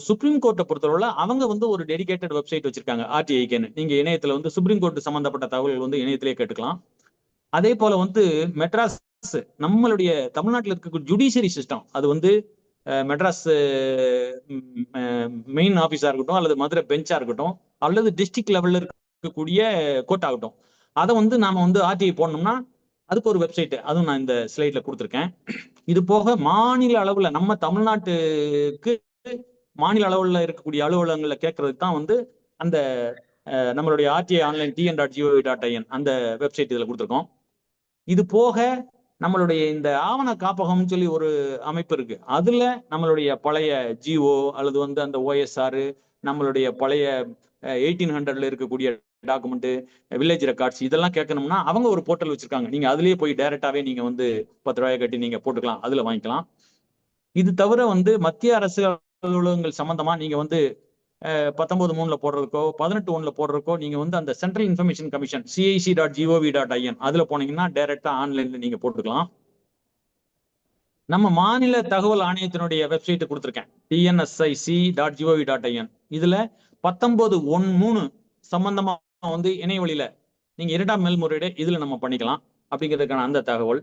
சுப்ரீம் கோர்ட்டை பொறுத்தவரை அவங்க வந்து ஒரு டெடிகேட்டட் வெப்சைட் வச்சிருக்காங்க ஆர்டிஐக்குன்னு. நீங்க இணையத்துல வந்து சுப்ரீம் கோர்ட் சம்பந்தப்பட்ட தகவல்கள் வந்து இணையத்திலே கேட்டுக்கலாம். அதே போல வந்து மெட்ராஸ், நம்மளுடைய தமிழ்நாட்டில் இருக்க ஜுடிஷியரி சிஸ்டம், அது வந்து மெட்ராஸ் மெயின் ஆபீஸா இருக்கட்டும், அல்லது மதுரை பெஞ்சா இருக்கட்டும், அல்லது டிஸ்ட்ரிக்ட் லெவல்ல இருக்கக்கூடிய கோர்ட் ஆகட்டும், அதை வந்து நாம வந்து ஆர்டிஐ போடணும்னா அதுக்கு ஒரு வெப்சைட், அதுவும் நான் இந்த ஸ்லைட்ல கொடுத்துருக்கேன். இது போக மாநில அளவுல நம்ம தமிழ்நாட்டுக்கு மாநில அளவுல இருக்கக்கூடிய அலுவலகங்கள்ல கேட்கறதுக்கு தான் வந்து அந்த நம்மளுடைய rti.online.tn.gov.in அந்த வெப்சைட் இதுல கொடுத்துருக்கோம். இது போக நம்மளுடைய இந்த ஆவண காப்பகம்னு சொல்லி ஒரு அமைப்பு இருக்கு. அதுல நம்மளுடைய பழைய ஜிஓ அல்லது வந்து அந்த ஓஎஸ்ஆர், நம்மளுடைய பழைய 1800ல இருக்கக்கூடிய டாக்குமெண்ட், வில்லேஜ் ரெக்கார்ட்ஸ், இதெல்லாம் கேட்கணும்னா அவங்க ஒரு போர்ட்டல் வச்சிருக்காங்க. நீங்க அதுலயே போய் டைரக்டாவே நீங்க வந்து 10 ரூபாயை கட்டி நீங்க போட்டுக்கலாம், அதுல வாங்கிக்கலாம். இது தவிர வந்து மத்திய அரசு அலுவலகங்கள் சம்பந்தமா நீங்க வந்து 19(3)ல போடுறதுக்கோ 18(1)ல போடுறதுக்கோ நீங்க வந்து அந்த சென்ட்ரல் இன்ஃபர்மேஷன் கமிஷன் cic.gov.in அதுல போனீங்கன்னா டைரக்டா ஆன்லைன்ல நீங்க போட்டுக்கலாம். நம்ம மாநில தகவல் ஆணையத்தினுடைய வெப்சைட் கொடுத்துருக்கேன், tnsic.gov.in. இதுல 19(1)(3) சம்பந்தமா வந்து இணையவழியில நீங்க 2ஆம் மேல்முறையீடு இதுல நம்ம பண்ணிக்கலாம் அப்படிங்கிறதுக்கான அந்த தகவல்.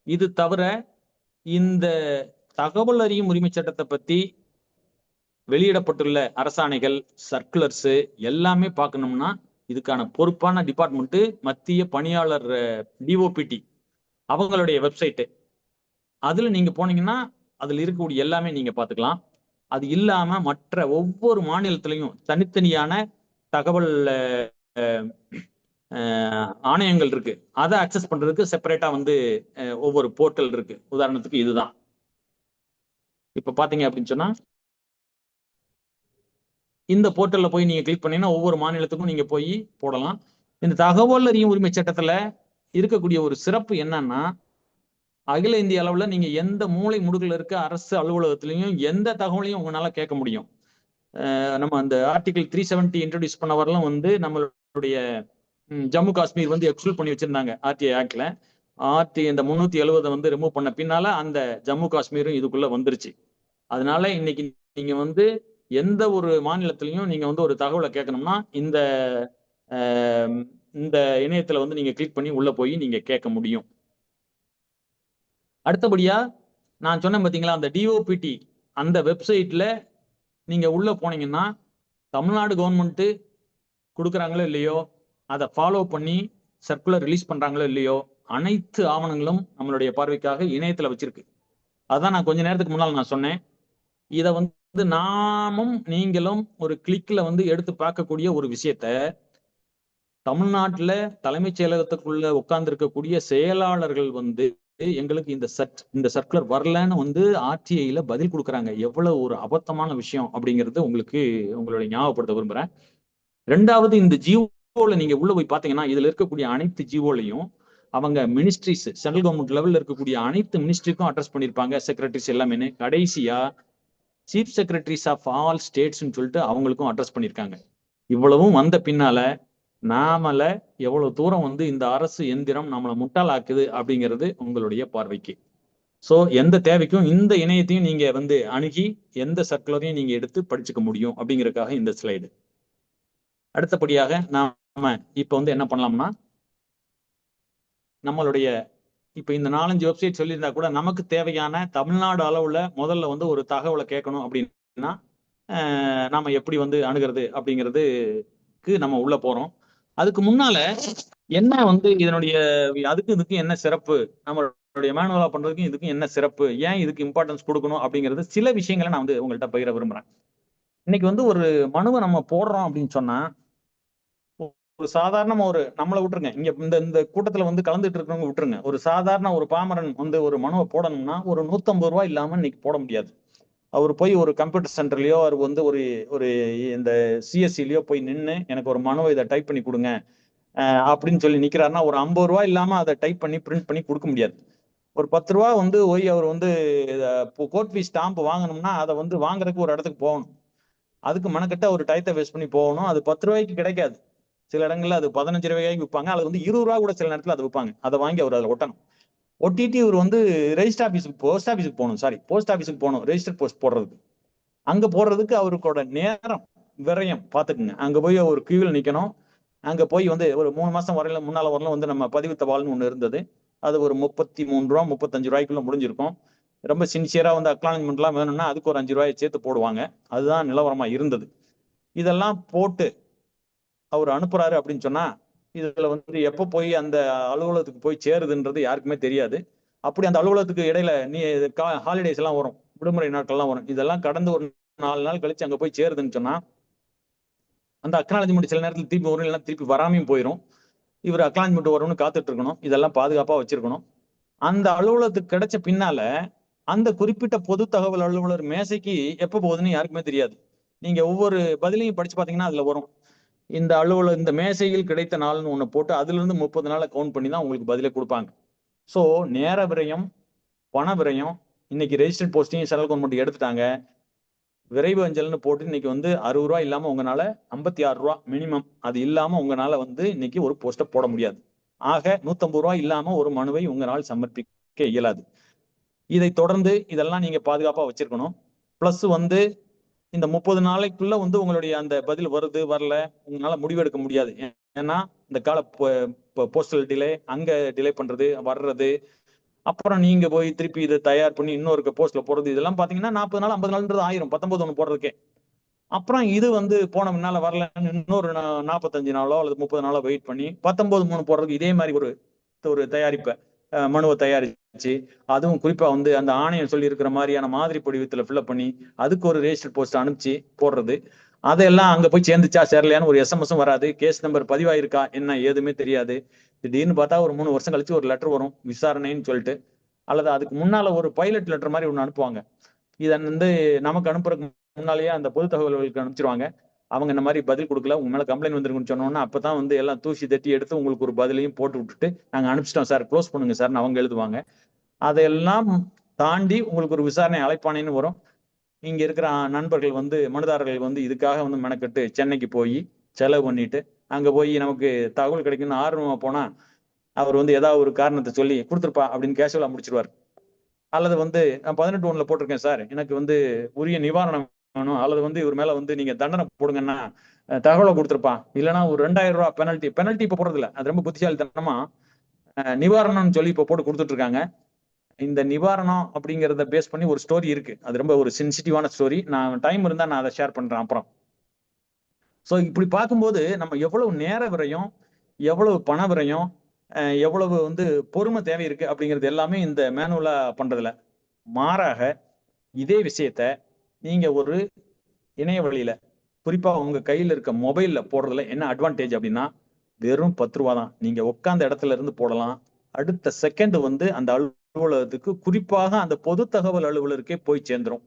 இது தவிர இந்த தகவல் அறியும் உரிமை சட்டத்தை பத்தி வெளியிடப்பட்டுள்ள அரசாணைகள், சர்க்குலர்ஸ் எல்லாமே பார்க்கணும்னா இதுக்கான பொறுப்பான டிபார்ட்மெண்ட் மத்திய பணியாளர் டிஓபிடி அவங்களுடைய வெப்சைட்டு. அதுல நீங்க போனீங்கன்னா அதுல இருக்கக்கூடிய எல்லாமே நீங்க பார்த்துக்கலாம். அது இல்லாம மற்ற ஒவ்வொரு மாநிலத்திலையும் தனித்தனியான தகவல் ஆணையங்கள் இருக்கு. அதை அக்சஸ் பண்றதுக்கு செப்பரேட்டா வந்து ஒவ்வொரு போர்ட்டல் இருக்கு. உதாரணத்துக்கு இதுதான். இப்ப பாத்தீங்க அப்படின்னு சொன்னா இந்த போர்ட்டல்ல போய் நீங்க கிளிக் பண்ணீங்கன்னா ஒவ்வொரு மாநிலத்துக்கும் நீங்க போய் போடலாம். இந்த தகவல் அறியும் உரிமை சட்டத்துல இருக்கக்கூடிய ஒரு சிறப்பு என்னன்னா, அகில இந்திய அளவுல நீங்க எந்த மூலை முடுக்குல இருக்க அரசு அலுவலகத்திலையும் எந்த தகவலையும் உங்களால கேட்க முடியும். நம்ம அந்த ஆர்டிகல் 370 இன்ட்ரோடியூஸ் பண்ண வரலாம் வந்து நம்மளுடைய ஜம்மு காஷ்மீர் வந்து எக்ஸ்க்ளூட் பண்ணி வச்சிருந்தாங்க ஆர்டிஐ ஆக்ட்ல. இந்த 370 வந்து ரிமூவ் பண்ண பின்னால அந்த ஜம்மு காஷ்மீரும் இதுக்குள்ள வந்துருச்சு. அதனால இன்னைக்கு நீங்க வந்து எந்த ஒரு மாநிலத்திலையும் நீங்க வந்து ஒரு தகவலை கேட்கணும்னா இந்த இணையத்துல வந்து நீங்க கிளிக் பண்ணி உள்ள போய் நீங்க கேட்க முடியும். அடுத்தபடியா நான் சொன்னேன் பாத்தீங்களா, அந்த டிஓபிடி அந்த வெப்சைட்ல நீங்க உள்ள போனீங்கன்னா தமிழ்நாடு கவர்மெண்ட் கொடுக்குறாங்களோ இல்லையோ, அதை ஃபாலோ பண்ணி சர்க்குலர் ரிலீஸ் பண்றாங்களோ இல்லையோ, அனைத்து ஆவணங்களும் நம்மளுடைய பார்வைக்காக இணையத்துல வச்சிருக்கு. அதான் நான் கொஞ்ச நேரத்துக்கு முன்னால் நான் சொன்னேன். இதை வந்து நாமும் நீங்களும் ஒரு கிளிக்ல வந்து எடுத்து பார்க்கக்கூடிய ஒரு விஷயத்த தமிழ்நாட்டுல தலைமைச் செயலகத்துக்குள்ள உட்கார்ந்து இருக்கக்கூடிய செயலாளர்கள் வந்து எங்களுக்கு இந்த சர்க்குலர் வரலன்னு வந்து ஆர்டிஐல பதில் கொடுக்குறாங்க. எவ்வளவு ஒரு அபத்தமான விஷயம் அப்படிங்கிறது உங்களுடைய ஞாபகப்படுத்த விரும்புறேன். 2வது, இந்த ஜிஓல நீங்க உள்ள போய் பாத்தீங்கன்னா இதுல இருக்கக்கூடிய அனைத்து ஜிஓலையும் அவங்க மினிஸ்ட்ரிஸ், சென்ட்ரல் கவர்மெண்ட் லெவல்ல இருக்கக்கூடிய அனைத்து மினிஸ்ட்ரிக்கும் அட்ரஸ் பண்ணிருப்பாங்க, செக்ரட்டரிஸ் எல்லாமே. கடைசியா சீஃப் செக்ரட்டரிஸ் ஆஃப் ஆல் ஸ்டேட்ஸ்ன்னு சொல்லிட்டு அவங்களுக்கும் அட்ரஸ் பண்ணிருக்காங்க. இவ்வளவும் வந்த பின்னால நாமல எவ்வளவு தூரம் வந்து இந்த அரசு எந்திரம் நம்மளை முட்டாளாக்குது அப்படிங்கிறது உங்களுடைய பார்வைக்கு. சோ எந்த தேவைக்கும் இந்த இணையத்தையும் நீங்க வந்து அணுகி எந்த சர்க்குலரையும் நீங்க எடுத்து படிச்சுக்க முடியும் அப்படிங்கறதுக்காக இந்த ஸ்லைடு. அடுத்தபடியாக நாம இப்ப வந்து என்ன பண்ணலாம்னா, நம்மளுடைய இப்ப இந்த 4-5 வெப்சைட் சொல்லியிருந்தா கூட நமக்கு தேவையான தமிழ்நாடு அளவுல முதல்ல வந்து ஒரு தகவலை கேட்கணும் அப்படின்னா நாம எப்படி வந்து அணுகிறது அப்படிங்கிறதுக்கு நம்ம உள்ள போறோம். அதுக்கு முன்னால என்ன வந்து இதனுடைய அதுக்கு இதுக்கு என்ன சிறப்பு, நம்மளுடைய மேனுவலா பண்றதுக்கும் இதுக்கும் என்ன சிறப்பு, ஏன் இதுக்கு இம்பார்ட்டன்ஸ் கொடுக்கணும் அப்படிங்கிறது சில விஷயங்களை நான் வந்து உங்கள்கிட்ட பகிர விரும்புறேன். இன்னைக்கு வந்து ஒரு மனுவை நம்ம போடுறோம் அப்படின்னு சொன்னா, ஒரு சாதாரணமா ஒரு நம்மளை விட்டுருங்க, இங்க இந்த இந்த கூட்டத்துல வந்து கலந்துட்டு இருக்கிறவங்க விட்டுருங்க, ஒரு சாதாரண ஒரு பாமரன் வந்து ஒரு மனுவை போடணும்னா ஒரு 150 ரூபாய் இல்லாம இன்னைக்கு போட முடியாது. அவர் போய் ஒரு கம்ப்யூட்டர் சென்டர்லயோ அவர் வந்து ஒரு ஒரு இந்த சிஎஸ்சிலயோ போய் நின்று எனக்கு ஒரு மனுவை இதை டைப் பண்ணி கொடுங்க அப்படின்னு சொல்லி நிக்கிறாருன்னா ஒரு 50 ரூபாய் இல்லாம அதை டைப் பண்ணி பிரிண்ட் பண்ணி கொடுக்க முடியாது. ஒரு 10 ரூபா வந்து போய் அவர் வந்து கோர்ட் ஃபீஸ் ஸ்டாம்ப் வாங்கணும்னா அதை வந்து வாங்குறதுக்கு ஒரு இடத்துக்கு போகணும். அதுக்கு மெனக்கிட்ட ஒரு டயத்தை வேஸ்ட் பண்ணி போகணும். அது 10 ரூபாய்க்கு கிடைக்காது. சில இடங்கள்ல அது 15 ரூபாய்க்கு விற்பாங்க. அது வந்து 20 ரூபா கூட சில நேரத்தில் அதை விற்பாங்க. அதை வாங்கி அவர் அதில் ஒட்டணும். ஒட்டிட்டு இவர் வந்து ரெஜிஸ்டர் ஆஃபீஸுக்கு போஸ்ட் ஆஃபீஸுக்கு போகணும் ரெஜிஸ்டர் போஸ்ட் போடுறதுக்கு. அங்க போடுறதுக்கு அவருக்கோட நேரம் விரயம் பார்த்துக்குங்க. அங்க போய் ஒரு கியூவில் நிக்கணும். அங்க போய் வந்து ஒரு 3 மாசம் வரையில முன்னால வரலாம் வந்து நம்ம பதிவு தபால்னு ஒண்ணு இருந்தது. அது ஒரு 33 ரூபா 35 ரூபாய்க்குள்ள முடிஞ்சிருக்கும். ரொம்ப சின்சியரா வந்து அக்னாலஜ்மெண்ட் எல்லாம் வேணும்னா அதுக்கு ஒரு 5 ரூபாயை சேர்த்து போடுவாங்க. அதுதான் நிலவரமா இருந்தது. இதெல்லாம் போட்டு அவர் அனுப்புறாரு அப்படின்னு சொன்னா இதுல வந்து எப்ப போய் அந்த அலுவலகத்துக்கு போய் சேருதுன்றது யாருக்குமே தெரியாது. அப்படி அந்த அலுவலகத்துக்கு இடையில ஹாலிடேஸ் எல்லாம் வரும், விடுமுறை நாட்கள்லாம் வரும். இதெல்லாம் கடந்து ஒரு 4 நாள் கழிச்சு அங்க போய் சேருதுன்னு சொன்னா அந்த அக்னாலஜ்மெண்ட் சில நேரத்தில் திருப்பி வரும், இல்லைன்னா திருப்பி வராமையும் போயிடும். இவர் அக்னாலஜ்மெண்ட் வரும்னு காத்துட்டு இருக்கணும். இதெல்லாம் பாதுகாப்பா வச்சிருக்கணும். அந்த அலுவலகத்துக்கு கிடைச்ச பின்னால அந்த குறிப்பிட்ட பொது தகவல் அலுவலர் மேசைக்கு எப்ப போகுதுன்னு யாருக்குமே தெரியாது. நீங்க ஒவ்வொரு பதிலையும் படிச்சு பாத்தீங்கன்னா அதுல வரும், இந்த அலுவலர் இந்த மேசையில் கிடைத்த நாள்னு ஒண்ணு போட்டு அதுல இருந்து 30 நாளை கவுண்ட் பண்ணி தான் உங்களுக்கு பதிலே கொடுப்பாங்க. சோ நேர விரயம், பண விரயம். இன்னைக்கு ரெஜிஸ்டர்ட் போஸ்டிங் சென்ட்ரல் கவர்மெண்ட் எடுத்துட்டாங்க. விரைவு அஞ்சல்னு போட்டு இன்னைக்கு வந்து 60 ரூபாய் இல்லாம உங்களால 56 ரூபாய் மினிமம் அது இல்லாம உங்களால வந்து இன்னைக்கு ஒரு போஸ்ட போட முடியாது. ஆக 150 ரூபாய் இல்லாம ஒரு மனுவை உங்களால் சமர்ப்பிக்க இயலாது. இதை தொடர்ந்து இதெல்லாம் நீங்க பாதுகாப்பா வச்சிருக்கணும். பிளஸ் வந்து இந்த 30 நாளைக்குள்ள வந்து உங்களுடைய அந்த பதில் வருது வரல உங்களால முடிவெடுக்க முடியாது. ஏன்னா இந்த கால போஸ்டல் டிலே, அங்க டிலே பண்றது வர்றது, அப்புறம் நீங்க போய் திருப்பி இதை தயார் பண்ணி இன்னொரு போஸ்ட்ல போடுறது, இதெல்லாம் பாத்தீங்கன்னா 40 நாள் 50 நாள்ன்றது 1000 19 ஒண்ணு போடுறதுக்கே. அப்புறம் இது வந்து போன முன்னால வரலன்னு இன்னொரு 45 நாளோ அல்லது 30 நாளோ வெயிட் பண்ணி 19 3 போடுறதுக்கு இதே மாதிரி ஒரு தயாரிப்பை மனுவை தயாரிச்சு அதுவும் குறிப்பா வந்து அந்த ஆணையம் சொல்லி இருக்கிற மாதிரியான மாதிரி படிவத்துல ஃபில்அப் பண்ணி அதுக்கு ஒரு ரெஜிஸ்டர் போஸ்ட் அனுப்பிச்சு போடுறது. அதெல்லாம் அங்க போய் சேர்ந்துச்சா சேரலையான்னு ஒரு எஸ்எம்எஸும் வராது, கேஸ் நம்பர் பதிவாயிருக்கா என்ன ஏதுமே தெரியாது. திடீர்னு பார்த்தா ஒரு 3 வருஷம் கழிச்சு ஒரு லெட்டர் வரும் விசாரணைன்னு சொல்லிட்டு, அல்லது அதுக்கு முன்னால ஒரு பைலட் லெட்டர் மாதிரி ஒண்ணு அனுப்புவாங்க. இதை வந்து நமக்கு அனுப்புறதுக்கு முன்னாலேயே அந்த பொது தகவல்களுக்கு அனுப்பிச்சிருவாங்க. அவங்க இந்த மாதிரி பதில் கொடுக்கல, உங்க மேல கம்ப்ளைண்ட் வந்துருக்குன்னு சொன்னோன்னா அப்பதான் வந்து எல்லாம் தூசி தட்டி எடுத்து உங்களுக்கு ஒரு பதிலையும் போட்டு விட்டுட்டு நாங்க அனுப்பிச்சிட்டோம் சார் க்ளோஸ் பண்ணுங்க சார்னு அவங்க எழுதுவாங்க. அதையெல்லாம் தாண்டி உங்களுக்கு ஒரு விசாரணை அழைப்பானைன்னு வரும். இங்க இருக்கிற நண்பர்கள் வந்து மனுதாரர்கள் வந்து இதுக்காக வந்து மெனக்கட்டு சென்னைக்கு போய் செலவு பண்ணிட்டு அங்க போய் நமக்கு தகவல் கிடைக்கும்னு ஆர்வமா போனா அவர் வந்து ஏதாவது ஒரு காரணத்தை சொல்லி கொடுத்துருப்பா அப்படின்னு கேஷுவலா முடிச்சிருவார். அல்லது வந்து நான் 18(1) போட்டிருக்கேன் சார், எனக்கு வந்து உரிய நிவாரணம் வேணும், அல்லது வந்து இவர் மேல வந்து நீங்க தண்டனை போடுங்கன்னா தகவலை கொடுத்துருப்பான், இல்லைன்னா ஒரு 2000 ரூபாய் பெனல்ட்டி இப்ப போடுறது இல்லை, அது ரொம்ப புத்திசாலித்தனமா நிவாரணம்னு சொல்லி இப்ப போட்டு கொடுத்துட்டு இருக்காங்க. இந்த நிவாரணம் அப்படிங்கிறத பேஸ் பண்ணி ஒரு ஸ்டோரி இருக்கு, அது ரொம்ப ஒரு சென்சிட்டிவான ஸ்டோரி. நான் டைம் இருந்தா நான் அதை ஷேர் பண்றேன் அப்புறம். ஸோ இப்படி பார்க்கும்போது நம்ம எவ்வளவு நேர விரயம், எவ்வளவு பண விரயம், எவ்வளவு வந்து பொறுமை தேவை இருக்கு அப்படிங்கிறது எல்லாமே இந்த மேனுவலா பண்றதுல. மாறாக இதே விஷயத்த நீங்க ஒரு இணைய வழியில குறிப்பா உங்க கையில இருக்க மொபைல்ல போடுறதுல என்ன அட்வான்டேஜ் அப்படின்னா வெறும் 10 ரூபா தான். நீங்க உட்கார்ந்த இடத்துல இருந்து போடலாம். அடுத்த செகண்ட் வந்து அந்த அலுவலகத்துக்கு குறிப்பாக அந்த பொது தகவல் அலுவலருக்கே போய் சேர்ந்துரும்.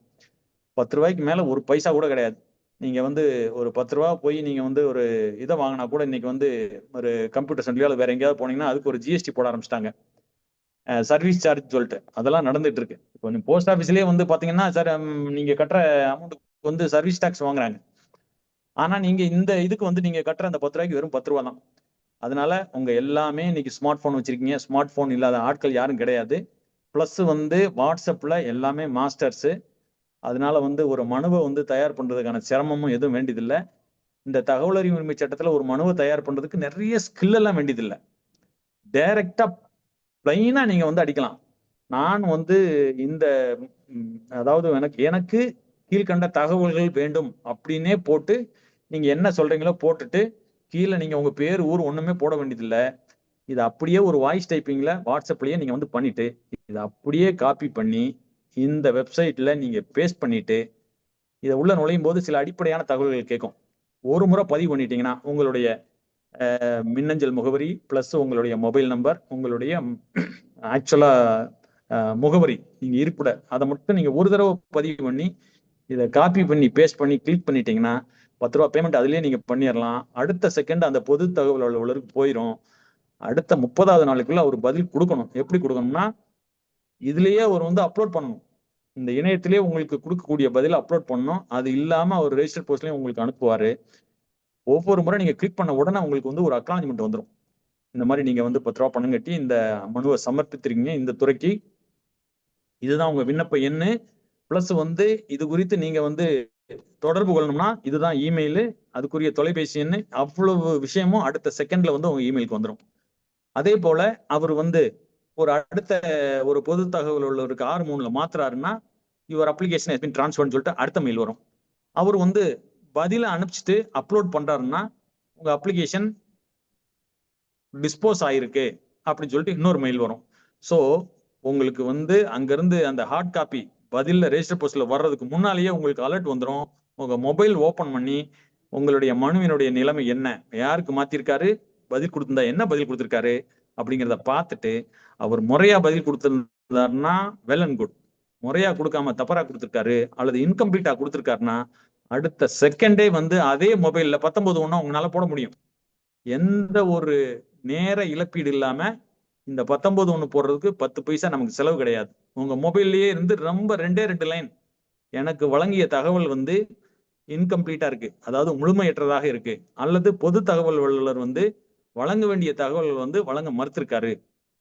10 ரூபாய்க்கு மேல ஒரு பைசா கூட கிடையாது. நீங்க வந்து ஒரு 10 ரூபா போய் நீங்க வந்து ஒரு இதை வாங்கினா கூட இன்னைக்கு வந்து ஒரு கம்ப்யூட்டர் சென்டர்லயோ வேற எங்கேயாவது போனீங்கன்னா அதுக்கு ஒரு ஜிஎஸ்டி போட ஆரம்பிச்சிட்டாங்க, சர்வீஸ் சார்ஜ் சொல்லிட்டு. அதெல்லாம் நடந்துட்டு இருக்கு. இப்போ போஸ்ட் ஆஃபீஸ்லயே வந்து பாத்தீங்கன்னா சார் நீங்க கட்டுற அமௌண்ட் வந்து சர்வீஸ் டாக்ஸ் வாங்குறாங்க. ஆனா நீங்க இந்த இதுக்கு வந்து நீங்க கட்டுற அந்த 10 ரூபாய்க்கு வெறும் 10 ரூபா தான். அதனால உங்க எல்லாமே இன்னைக்கு ஸ்மார்ட் போன் வச்சிருக்கீங்க. ஸ்மார்ட் போன் இல்லாத ஆட்கள் யாரும் கிடையாது. பிளஸ் வந்து வாட்ஸ்அப்ல எல்லாமே மாஸ்டர்ஸ். அதனால வந்து ஒரு மனுவை வந்து தயார் பண்றதுக்கான சிரமமும் எதுவும் வேண்டியதில்லை. இந்த தகவல் அறிவு உரிமை சட்டத்துல ஒரு மனுவை தயார் பண்றதுக்கு நிறைய ஸ்கில் எல்லாம் வேண்டியதில்லை. டைரக்டா பிளைனா நீங்க வந்து அடிக்கலாம். நான் வந்து இந்த அதாவது எனக்கு கீழ்கண்ட தகவல்கள் வேண்டும் அப்படின்னே போட்டு நீங்க என்ன சொல்றீங்களோ போட்டுட்டு கீழே நீங்க உங்க பேர் ஊர் ஒண்ணுமே போட வேண்டியதில்லை. இது அப்படியே ஒரு வாய்ஸ் டைப்பிங்ல வாட்ஸ்அப்லயே நீங்க வந்து பண்ணிட்டு இதை அப்படியே காப்பி பண்ணி இந்த வெப்சைட்ல நீங்க பேஸ்ட் பண்ணிட்டு இதை உள்ள நுழையும் போது சில அடிப்படையான தகவல்கள் கேட்கும். ஒரு முறை பதிவு பண்ணிட்டீங்கன்னா உங்களுடைய மின்னஞ்சல் முகவரி பிளஸ் உங்களுடைய மொபைல் நம்பர், உங்களுடைய ஆக்சுவலா முகவரி நீங்க இருப்பிட அதை மட்டும் நீங்க ஒரு தடவை பதிவு பண்ணி இதை காப்பி பண்ணி பேஸ்ட் பண்ணி கிளிக் பண்ணிட்டீங்கன்னா 10 ரூபா பேமெண்ட் அதுலயே நீங்க பண்ணிடலாம். அடுத்த செகண்ட் அந்த பொது தகவல் அலுவலருக்கு போயிடும். அடுத்த 30வது நாளுக்குள்ள அவர் பதில் கொடுக்கணும். எப்படி கொடுக்கணும்னா இதுலயே அவர் வந்து அப்லோட் பண்ணணும். இந்த இணையத்திலேயே உங்களுக்கு கொடுக்கக்கூடிய பதில் அப்லோட் பண்ணணும். அது இல்லாம அவர் ரெஜிஸ்டர் போஸ்ட்லயும் உங்களுக்கு அனுப்புவாரு. ஒவ்வொரு முறை நீங்க கிளிக் பண்ண உடனே உங்களுக்கு வந்து ஒரு அக்னாலஜ்மெண்ட் வந்துடும். இந்த மாதிரி நீங்க வந்து 10 ரூபா பணம் கட்டி இந்த மனுவை சமர்ப்பித்திருக்கீங்க இந்த துறைக்கு, இதுதான் உங்க விண்ணப்ப எண்ணு. பிளஸ் வந்து இது குறித்து நீங்க வந்து தொடர்பு கொள்ளணும்னா இதுதான் இமெயில், அதுக்குரிய தொலைபேசி எண்ணு, அவ்வளவு விஷயமும் அடுத்த செகண்ட்ல வந்து உங்க இமெயிலுக்கு வந்துடும். அதே போல அவர் வந்து ஒரு அடுத்த ஒரு பொது தகவல் உள்ளவருக்கு 6/3 மாத்துறாருன்னா யுவர் அப்ளிகேஷன் ஹஸ் பீன் ட்ரான்ஸ்ஃபர்ட்னு சொல்லிட்டு அடுத்த மெயில் வரும். அவர் வந்து பதில அனுப்பிச்சிட்டு அப்லோட் பண்றாருன்னா உங்க அப்ளிகேஷன் டிஸ்போஸ் ஆயிருக்கு அப்படின்னு சொல்லிட்டு இன்னொரு மெயில் வரும். ஸோ உங்களுக்கு வந்து அங்கிருந்து அந்த ஹார்ட் காப்பி பதில ரெஜிஸ்டர் போஸ்ட்ல வர்றதுக்கு முன்னாலேயே உங்களுக்கு அலர்ட் வந்துடும். உங்க மொபைல் ஓபன் பண்ணி உங்களுடைய மனுவினுடைய நிலைமை என்ன, யாருக்கு மாத்திருக்காரு, பதில் கொடுத்திருந்தா என்ன பதில் கொடுத்திருக்காரு அப்படிங்கிறத பார்த்துட்டு அவர் முறையா பதில் கொடுத்திருந்தாருன்னா வெல் அண்ட் குட். முறையா கொடுக்காம தப்பரா கொடுத்திருக்காரு அல்லது இன்கம்ப்ளீட்டா கொடுத்திருக்காருன்னா அடுத்த செகண்டே வந்து அதே மொபைல்ல 19 உங்களால போட முடியும். எந்த ஒரு நேர இழப்பீடு இல்லாம இந்த 19 போடுறதுக்கு 10 பைசா நமக்கு செலவு கிடையாது. உங்க மொபைல்லயே இருந்து ரொம்ப 2 லைன் எனக்கு வழங்கிய தகவல் வந்து இன்கம்ப்ளீட்டா இருக்கு, அதாவது முழுமையற்றதாக இருக்கு, அல்லது பொது தகவல் வல்லுநர் வந்து வழங்க வேண்டிய தகவல் வந்து வழங்க மறுத்திருக்காரு,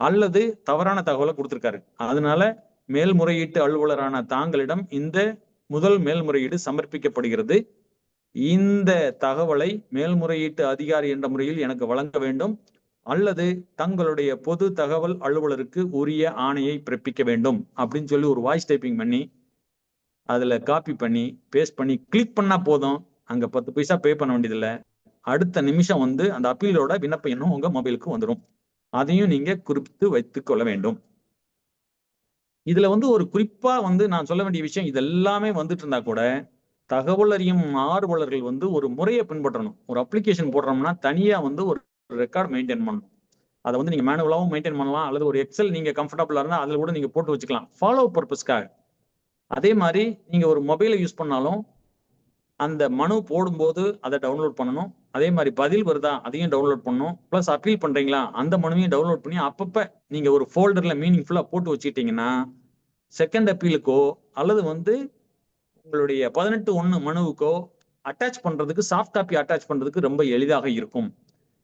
அல்லது தவறான தகவலை கொடுத்திருக்காரு. அதனால மேல்முறையீட்டு அலுவலரான தாங்களிடம் இந்த முதல் மேல்முறையீடு சமர்ப்பிக்கப்படுகிறது. இந்த தகவலை மேல்முறையீட்டு அதிகாரி என்ற முறையில் எனக்கு வழங்க வேண்டும் அல்லது தங்களுடைய பொது தகவல் அலுவலருக்கு உரிய ஆணையை பிறப்பிக்க வேண்டும் அப்படின்னு சொல்லி ஒரு வாய்ஸ் டைப்பிங் பண்ணி அதுல காப்பி பண்ணி பேஸ்ட் பண்ணி கிளிக் பண்ணா போதும். அங்க 10 பைசா பே பண்ண வேண்டியதில்லை. அடுத்த நிமிஷம் வந்து அந்த அப்பீலோட விண்ணப்ப எண்ணும் உங்க மொபைலுக்கு வந்துடும். அதையும் நீங்க குறிப்பிட்டு வைத்துக் கொள்ள வேண்டும். இதுல வந்து ஒரு குறிப்பா வந்து நான் சொல்ல வேண்டிய விஷயம் இது எல்லாமே வந்துட்டு இருந்தா கூட தகவல் அறியும் ஆர்வலர்கள் வந்து ஒரு முறையை பின்பற்றணும். ஒரு அப்ளிகேஷன் போடுறோம்னா தனியா வந்து ஒரு ரெக்கார்ட் மெயின்டைன் பண்ணணும். அதை வந்து நீங்க மேனுவலாவும் மெயின்டைன் பண்ணலாம் அல்லது ஒரு எக்ஸல் நீங்க கம்ஃபர்டபுளா இருந்தா அதுல கூட நீங்க போட்டு வச்சுக்கலாம் ஃபாலோ பர்பஸ்க்காக. அதே மாதிரி நீங்க ஒரு மொபைலை யூஸ் பண்ணாலும் அந்த மனு போடும்போது அதை டவுன்லோட் பண்ணணும். அதே மாதிரி பதில் வருதா அதையும் டவுன்லோட் பண்ணணும். பிளஸ் அப்பீல் பண்றீங்களா அந்த மனுவையும் டவுன்லோட் பண்ணி அப்பப்ப நீங்க ஒரு ஃபோல்டர்ல மீனிங்ஃபுல்லா போட்டு வச்சுக்கிட்டீங்கன்னா செகண்ட் அப்பீலுக்கோ அல்லது வந்து உங்களுடைய 18(1) மனுவுக்கோ அட்டாச் பண்றதுக்கு சாஃப்ட் காப்பி அட்டாச் பண்றதுக்கு ரொம்ப எளிதாக இருக்கும்.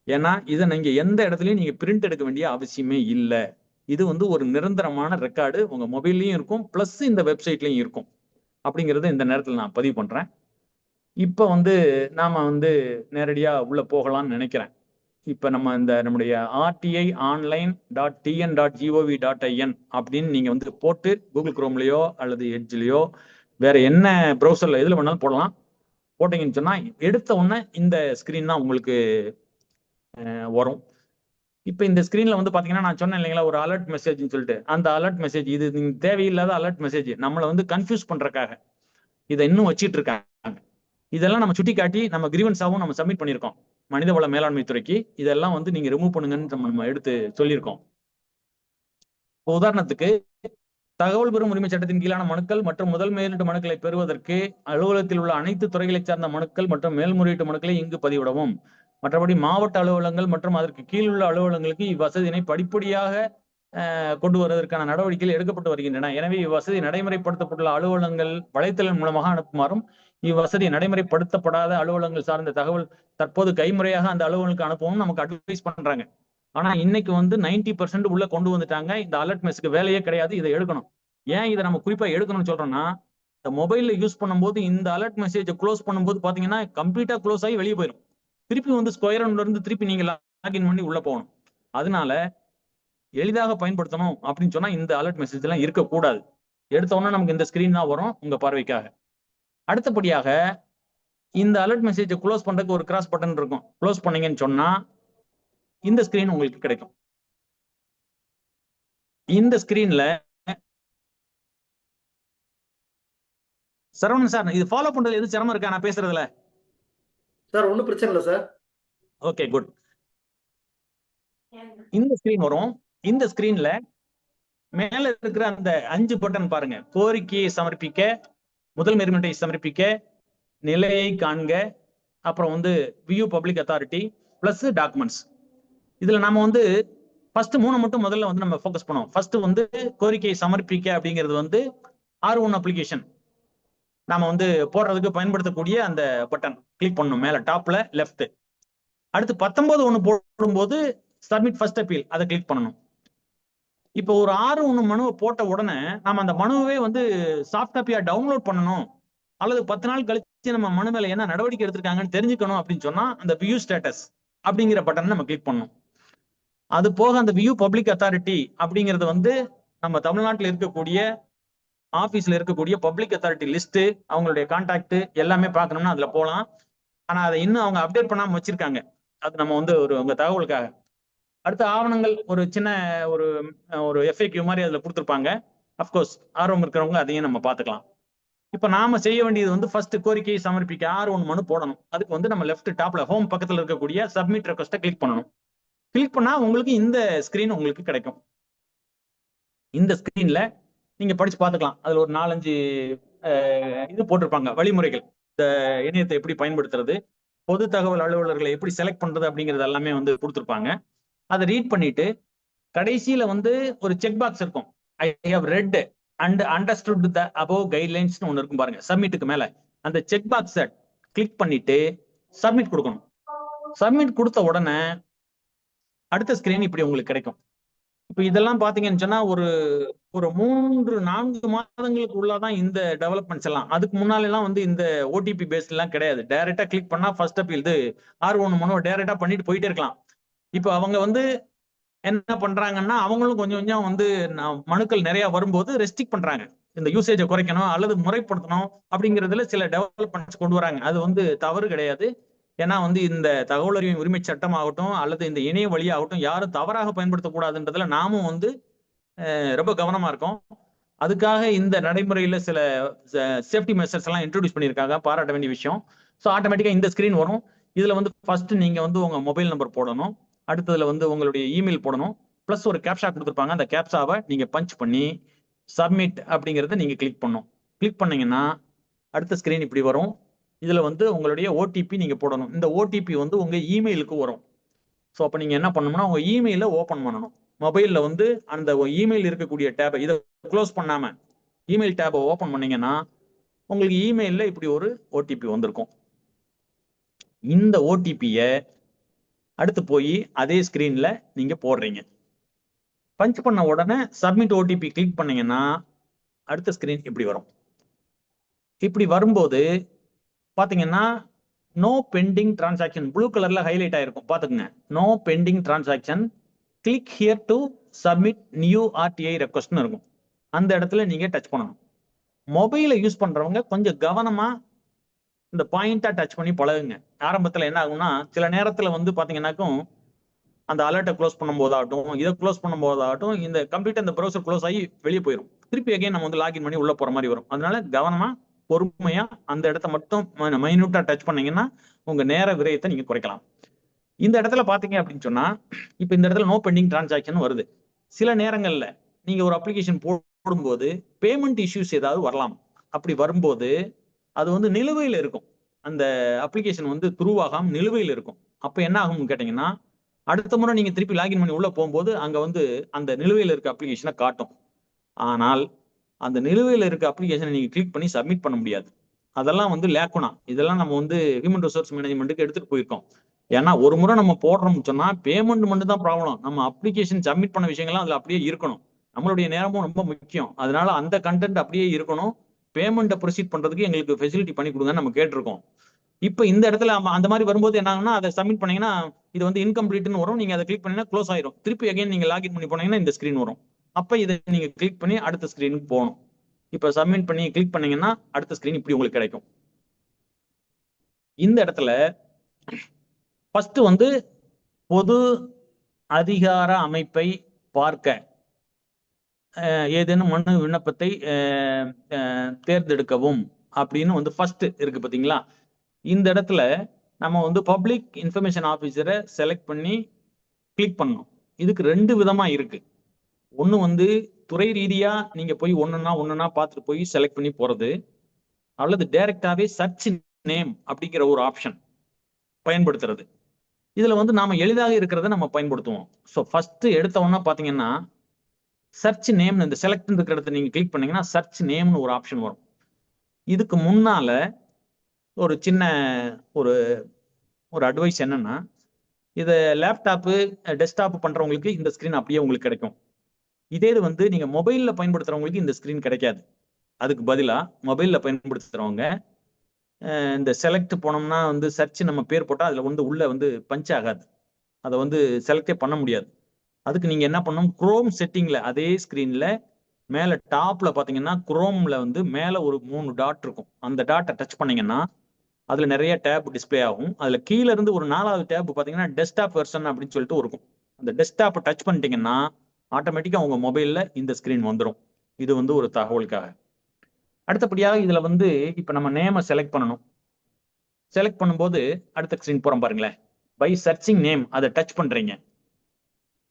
ஏன்னா இதை நீங்க எந்த இடத்துலயும் நீங்க பிரிண்ட் எடுக்க வேண்டிய அவசியமே இல்லை. இது வந்து ஒரு நிரந்தரமான ரெக்கார்டு உங்க மொபைல்லயும் இருக்கும் பிளஸ் இந்த வெப்சைட்லயும் இருக்கும் அப்படிங்கறத இந்த நேரத்தில் நான் பதிவு பண்றேன். இப்ப வந்து நாம வந்து நேரடியா உள்ள போகலாம்னு நினைக்கிறேன். இப்ப நம்ம இந்த நம்முடைய rti.online.tn.gov.in அப்படின்னு நீங்க வந்து போட்டு கூகுள் குரோம்லயோ அல்லது எட்ஜ்லயோ வேற என்ன ப்ரௌசர்ல எதுல வேணாலும் போடலாம். போட்டீங்கன்னு சொன்னா எடுத்த உடனே இந்த ஸ்கிரீன் தான் உங்களுக்கு வரும். இப்ப இந்த ஸ்கிரீன்ல வந்து பாத்தீங்கன்னா நான் சொன்னேன் இல்லைங்களா ஒரு அலர்ட் மெசேஜ்னு சொல்லிட்டு, அந்த அலர்ட் மெசேஜ் இது தேவையில்லாத அலர்ட் மெசேஜ் நம்மளை வந்து கன்ஃபியூஸ் பண்றதுக்காக இதை இன்னும் வச்சிட்டு இருக்காங்க. இதெல்லாம் நம்ம சுட்டி காட்டி நம்ம கிரீவன்ஸாவும் நம்ம சப்மிட் பண்ணிருக்கோம் மனிதவள மேலாண்மை துறைக்கு. இதெல்லாம் வந்து நீங்க ரிமூவ் பண்ணுங்கன்னு நம்ம எடுத்து சொல்லியிருக்கோம். உதாரணத்துக்கு தகவல் பெறும் உரிமை சட்டத்தின் கீழான மனுக்கள் மற்றும் முதல் மேல்முறையீட்டு மனுக்களை பெறுவதற்கு அலுவலகத்தில் உள்ள அனைத்து துறைகளை சார்ந்த மனுக்கள் மற்றும் மேல்முறையீட்டு மனுக்களை இங்கு பதிவிடவும். மற்றபடி மாவட்ட அலுவலகங்கள் மற்றும் அதற்கு கீழ் உள்ள அலுவலகங்களுக்கு இவ்வசதியினை படிப்படியாக கொண்டு வருவதற்கான நடவடிக்கைகள் எடுக்கப்பட்டு வருகின்றன. எனவே இவ்வசதி நடைமுறைப்படுத்தப்பட்டுள்ள அலுவலகங்கள் வலைத்தளம் மூலமாக அனுப்புமாறும், இவ்வசதி நடைமுறைப்படுத்தப்படாத அலுவலகங்கள் சார்ந்த தகவல் தற்போது கைமுறையாக அந்த அலுவலங்களுக்கு அனுப்பவும் நமக்கு அட்வைஸ் பண்றாங்க. ஆனா இன்னைக்கு வந்து 90% உள்ள கொண்டு வந்துட்டாங்க. இந்த அலர்ட் மெசேஜ்க்கு வேலையே கிடையாது. இதை எடுக்கணும். ஏன் இதை நம்ம குறிப்பா எடுக்கணும்னு சொல்றோம்னா, இந்த மொபைல்ல யூஸ் பண்ணும்போது இந்த அலர்ட் மெசேஜை க்ளோஸ் பண்ணும்போது பாத்தீங்கன்னா கம்ப்ளீட்டா க்ளோஸ் ஆகி வெளியே போயிடும். திருப்பி வந்து ஸ்கொயர் ரவுண்ட்ல இருந்து திருப்பி நீங்க லாகின் பண்ணி உள்ள போகணும். அதனால எளிதாக பயன்படுத்தணும் அப்படின்னு சொன்னா இந்த அலர்ட் மெசேஜ் எல்லாம் இருக்கக்கூடாது. எடுத்த உடனே நமக்கு இந்த ஸ்கிரீன் தான் வரும் உங்க பார்வைக்காக. அடுத்தபடியாக இந்த அலர்ட் மெசேஜை க்ளோஸ் பண்றதுக்கு ஒரு கிராஸ் பட்டன் இருக்கும். க்ளோஸ் பண்ணீங்கன்னு சொன்னா இந்த ஸ்கிரீன் உங்களுக்கு கிடைக்கும். இந்த ஸ்கிரீன்ல சரவணன் சார், இது ஃபாலோ பண்றது எது சிரமம் இருக்கா நான் பேசுறதுல? சார் ஒன்றும் பிரச்சனை இல்லை சார். Okay, good. இந்த ஸ்கிரீன் வரும். இந்த ஸ்கிரீன்ல மேல இருக்கிற அந்த 5 பட்டன் பாருங்க. கோரிக்கையை சமர்ப்பிக்க, முதல் மெரிமெண்டை சமர்ப்பிக்க, நிலையை காண்க, அப்புறம் வந்து view public authority plus documents. இதுல நாம வந்து ஃபர்ஸ்ட் 3 மட்டும் முதல்ல வந்து நம்ம ஃபோக்கஸ் பண்ணுவோம். ஃபர்ஸ்ட் வந்து கோரிக்கையை சமர்ப்பிக்க அப்படிங்கிறது வந்து R1 அப்ளிகேஷன் நாம வந்து போடுறதுக்கு பயன்படுத்தக்கூடிய அந்த பட்டன் கிளிக் பண்ணணும் மேல டாப்ல லெஃப்ட். அடுத்து 19 போடும்போது சப்மிட் ஃபர்ஸ்ட் அப்பீல் அதை கிளிக் பண்ணணும். இப்போ ஒரு 6 மனுவை போட்ட உடனே நம்ம அந்த மனுவை வந்து சாஃப்ட் காப்பியா டவுன்லோட் பண்ணணும் அல்லது 10 நாள் கழிச்சு நம்ம மனு மேல என்ன நடவடிக்கை எடுத்திருக்காங்கன்னு தெரிஞ்சுக்கணும் அப்படின்னு சொன்னா அந்த வியூ ஸ்டேட்டஸ் அப்படிங்கிற பட்டன் நம்ம கிளிக் பண்ணணும். அது போக அந்த வியூ பப்ளிக் அத்தாரிட்டி அப்படிங்கிறது வந்து நம்ம தமிழ்நாட்டில் இருக்கக்கூடிய ஆபீஸ்ல இருக்கக்கூடிய பப்ளிக் அத்தாரிட்டி லிஸ்ட், அவங்களுடைய கான்டாக்ட் எல்லாமே பார்க்கணும்னா அதுல போகலாம். ஆனா அதை இன்னும் அவங்க அப்டேட் பண்ணாம வச்சிருக்காங்க. அது நம்ம வந்து உங்க தகவலுக்காக. அடுத்த ஆவணங்கள் ஒரு சின்ன ஒரு FAQ மாதிரி அதுல கொடுத்துருப்பாங்க. அப்கோர்ஸ் ஆர்வம் இருக்கிறவங்க அதையும் நம்ம பார்த்துக்கலாம். இப்ப நாம செய்ய வேண்டியது வந்து ஃபர்ஸ்ட் கோரிக்கையை சமர்ப்பிக்க R1 மனு போடணும். அதுக்கு வந்து நம்ம லெஃப்ட் டாப்ல ஹோம் பக்கத்துல இருக்கக்கூடிய சப்மிட் ரெக்வெஸ்ட்டை கிளிக் பண்ணணும். கிளிக் பண்ணா உங்களுக்கு இந்த ஸ்கிரீன் உங்களுக்கு கிடைக்கும். இந்த ஸ்கிரீன்ல நீங்க படிச்சு பார்த்துக்கலாம். அதுல ஒரு 4-5 இது போட்டிருப்பாங்க வழிமுறைகள். இந்த இணையத்தை எப்படி பயன்படுத்துறது, பொது தகவல் அலுவலர்களை எப்படி செலக்ட் பண்றது அப்படிங்கிறது எல்லாமே வந்து கொடுத்துருப்பாங்க. அதை ரீட் பண்ணிட்டு கடைசியில வந்து ஒரு செக் பாக்ஸ் இருக்கும். I have read and understood the above guidelines ஒன்னு இருக்கும் பாருங்க. சப்மிட்டுக்கு மேல அந்த செக் பாக்ஸை கிளிக் பண்ணிட்டு சப்மிட் கொடுக்கணும். சப்மிட் கொடுத்த உடனே அடுத்த ஸ்கிரீன் இப்படி உங்களுக்கு கிடைக்கும். இப்ப இதெல்லாம் பாத்தீங்கன்னு சொன்னா ஒரு 3-4 மாதங்களுக்கு உள்ளதான் இந்த டெவலப்மெண்ட்ஸ் எல்லாம். அதுக்கு முன்னால எல்லாம் வந்து இந்த OTP பேஸ்ட் எல்லாம் கிடையாது. டைரக்டா கிளிக் பண்ணா ஃபர்ஸ்ட் அப்பீல் இது R1 மனு டைரக்டா பண்ணிட்டு போயிட்டே இருக்கலாம். இப்ப அவங்க வந்து என்ன பண்றாங்கன்னா அவங்களும் கொஞ்சம் கொஞ்சம் வந்து மனுக்கள் நிறைய வரும்போது ரெஸ்ட்ரிக்ட் பண்றாங்க. இந்த யூசேஜை குறைக்கணும் அல்லது முறைப்படுத்தணும் அப்படிங்கிறதுல சில டெவலப்மெண்ட்ஸ் கொண்டு வராங்க. அது வந்து தவறு கிடையாது. ஏன்னா வந்து இந்த தகவல் அறியும் உரிமை சட்டம் ஆகட்டும் அல்லது இந்த இணைய வழியாகட்டும் யாரும் தவறாக பயன்படுத்தக்கூடாதுன்றதுல நாமும் வந்து ரொம்ப கவனமா இருக்கும். அதுக்காக இந்த நடைமுறையில சில சேஃப்டி மெஷர்ஸ் எல்லாம் இன்ட்ரோடியூஸ் பண்ணியிருக்காங்க. பாராட்ட வேண்டிய விஷயம். ஸோ ஆட்டோமேட்டிக்கா இந்த ஸ்கிரீன் வரும். இதுல வந்து ஃபர்ஸ்ட் நீங்க வந்து உங்க மொபைல் நம்பர் போடணும். அடுத்ததுல வந்து உங்களுடைய இமெயில் போடணும். பிளஸ் ஒரு கேப்சா கொடுத்துருப்பாங்க. அந்த கேப்சாவை நீங்க பஞ்ச் பண்ணி சப்மிட் அப்படிங்கறத நீங்க கிளிக் பண்ணணும். கிளிக் பண்ணீங்கன்னா அடுத்த ஸ்கிரீன் இப்படி வரும். இதுல வந்து உங்களுடைய OTP நீங்க போடணும். இந்த OTP வந்து உங்க இமெயிலுக்கு வரும். ஸோ அப்ப நீங்க என்ன பண்ணணும்னா உங்க இமெயில ஓபன் பண்ணணும். மொபைல்ல வந்து அந்த இமெயில் இருக்கக்கூடிய டேபை இதை க்ளோஸ் பண்ணாம இமெயில் டேபை ஓபன் பண்ணீங்கன்னா உங்களுக்கு இமெயில்ல இப்படி ஒரு OTP வந்திருக்கும். இந்த OTP-ய அடுத்து போய் அதே ஸ்கிரீன்ல நீங்க போடுறீங்க. பஞ்ச் பண்ண உடனே சப்மிட் OTP கிளிக் பண்ணீங்கன்னா அடுத்த ஸ்கிரீன் இப்படி வரும். இப்படி வரும்போது பாத்தீங்கன்னா நோ பெண்டிங் டிரான்சாக்ஷன் ப்ளூ கலர்ல ஹைலைட் ஆயிருக்கும். பாத்துக்கங்க. No pending transaction, click here to submit new RTI request இருக்கும். அந்த இடத்துல நீங்க டச் பண்ணணும். மொபைலை யூஸ் பண்றவங்க கொஞ்சம் கவனமா இந்த பாயிண்டா டச் பண்ணி பழகுங்க. ஆரம்பத்துல என்ன ஆகும்னா சில நேரத்துல வந்து பாத்தீங்கன்னாக்கும் அந்த அலர்ட்டை க்ளோஸ் பண்ணும் போதாகட்டும் இதை க்ளோஸ் பண்ணும் போதாகட்டும் இந்த கம்ப்ளீட் அந்த ப்ரௌசர் க்ளோஸ் ஆகி வெளியே போயிடும். திருப்பி அகைன் நம்ம வந்து லாகின் பண்ணி உள்ள போற மாதிரி வரும். அதனால கவனமா பொறுமையா அந்த இடத்த மட்டும் மைன்யூட்டா டச் பண்ணீங்கன்னா உங்க நேர விரயத்தை நீங்க குறைக்கலாம். இந்த இடத்துல பாத்தீங்க அப்படின்னு சொன்னா இப்ப இந்த இடத்துல நோ பெண்டிங் டிரான்சாக்ஷன் வருது. சில நேரங்கள்ல நீங்க ஒரு அப்ளிகேஷன் போடும்போது பேமெண்ட் இஷ்யூஸ் ஏதாவது வரலாம். அப்படி வரும்போது அது வந்து நிலுவையில் இருக்கும். அந்த அப்ளிகேஷன் வந்து துருவாகாம நிலுவையில் இருக்கும். அப்ப என்ன ஆகும்னு கேட்டீங்கன்னா அடுத்த முறை நீங்க திருப்பி லாகின் பண்ணி உள்ள போகும்போது அங்க வந்து அந்த நிலுவையில் இருக்க அப்ளிகேஷனை காட்டும். ஆனால் அந்த நிலுவையில் இருக்க அப்ளிகேஷனை நீங்க கிளிக் பண்ணி சப்மிட் பண்ண முடியாது. அதெல்லாம் வந்து லேக்குனா. இதெல்லாம் நம்ம வந்து ஹியூமன் ரிசோர்ஸ் மேனேஜ்மெண்ட்டுக்கு எடுத்துட்டு போயிருக்கோம். ஏன்னா ஒரு முறை நம்ம போடுறோம்னு சொன்னா பேமெண்ட் மட்டும் தான் ப்ராப்ளம். நம்ம அப்ளிகேஷன் சப்மிட் பண்ண விஷயங்கள்லாம் அதுல அப்படியே இருக்கணும். நம்மளுடைய நேரமும் ரொம்ப முக்கியம். அதனால அந்த கண்டென்ட் அப்படியே இருக்கணும். பேமெண்ட்டை ப்ரொசீட் பண்றதுக்கு எங்களுக்கு ஃபெசிலிட்டி பண்ணி கொடுங்கன்னு நம்ம கேட்டிருக்கோம். இப்போ இந்த இடத்துல அந்த மாதிரி வரும்போது என்ன ஆகும்னா அதை சப்மிட் பண்ணீங்கன்னா இது வந்து இன்கம்ப்ளீட்னு வரும். நீங்க அதை கிளிக் பண்ணீங்கன்னா க்ளோஸ் ஆயிரும். திருப்பி அகைன் நீங்க லாகின் பண்ணி போனீங்கன்னா இந்த ஸ்கிரீன் வரும். அப்ப இதை நீங்க கிளிக் பண்ணி அடுத்த ஸ்கிரீனுக்கு போகணும். இப்ப சப்மிட் பண்ணி கிளிக் பண்ணீங்கன்னா அடுத்த ஸ்கிரீன் இப்படி உங்களுக்கு கிடைக்கும். இந்த இடத்துல ஃபர்ஸ்ட் வந்து பொது அதிகார அமைப்பை பார்க்க ஏதேனும் மனு விண்ணப்பத்தை தேர்ந்தெடுக்கவும் அப்படின்னு வந்து ஃபர்ஸ்ட் இருக்கு பாத்தீங்களா. இந்த இடத்துல நம்ம வந்து பப்ளிக் இன்ஃபர்மேஷன் ஆஃபீஸரை செலக்ட் பண்ணி கிளிக் பண்ணணும். இதுக்கு 2 விதமா இருக்கு. ஒண்ணு வந்து துறை ரீதியா நீங்க போய் ஒண்ணுன்னா பார்த்துட்டு போய் செலக்ட் பண்ணி போறது, அல்லது டைரக்டாவே சர்ச் நேம் அப்படிங்கிற ஒரு ஆப்ஷன் பயன்படுத்துறது. இதுல வந்து நாம எளிதாக இருக்கிறத நம்ம பயன்படுத்துவோம். ஸோ ஃபர்ஸ்ட் எடுத்தவொன்னா பாத்தீங்கன்னா சர்ச் நேம், இந்த செலக்ட் இருக்கிற இடத்த நீங்க கிளிக் பண்ணீங்கன்னா சர்ச் நேம்னு ஒரு ஆப்ஷன் வரும். இதுக்கு முன்னால ஒரு சின்ன ஒரு ஒரு அட்வைஸ் என்னன்னா, இதை லேப்டாப்பு டெஸ்க்டாப் பண்றவங்களுக்கு இந்த ஸ்கிரீன் அப்படியே உங்களுக்கு கிடைக்கும். இதே இது வந்து நீங்க மொபைல்ல பயன்படுத்துறவங்களுக்கு இந்த ஸ்கிரீன் கிடைக்காது. அதுக்கு பதிலா மொபைல்ல பயன்படுத்துறவங்க இந்த செலக்ட் போனோம்னா வந்து சர்ச் நம்ம பேர் போட்டா அதுல வந்து உள்ள வந்து பஞ்ச் ஆகாது. அதை வந்து செலக்டே பண்ண முடியாது. அதுக்கு நீங்க என்ன பண்ணணும், குரோம் செட்டிங்ல அதே ஸ்கிரீன்ல மேல டாப்ல பாத்தீங்கன்னா குரோம்ல வந்து மேல ஒரு 3 டாட் இருக்கும். அந்த டாட்டை டச் பண்ணீங்கன்னா அதுல நிறைய டேப் டிஸ்பிளே ஆகும். அதுல கீழ இருந்து ஒரு 4வது டேப் பாத்தீங்கன்னா டெஸ்க்டாப் வெர்ஷன் அப்படின்னு சொல்லிட்டு இருக்கும். அந்த டெஸ்க்டாப்பை டச் பண்ணிட்டீங்கன்னா ஆட்டோமேட்டிக்கா உங்க மொபைல்ல இந்த ஸ்கிரீன் வந்துடும். இது வந்து ஒரு தகவலுக்காக. அடுத்தபடியாக இதுல வந்து இப்ப நம்ம நேமை செலக்ட் பண்ணணும். செலக்ட் பண்ணும்போது அடுத்த ஸ்கிரீன் போறோம் பாருங்களேன். பை சர்ச்சிங் நேம் அதை டச் பண்றீங்க.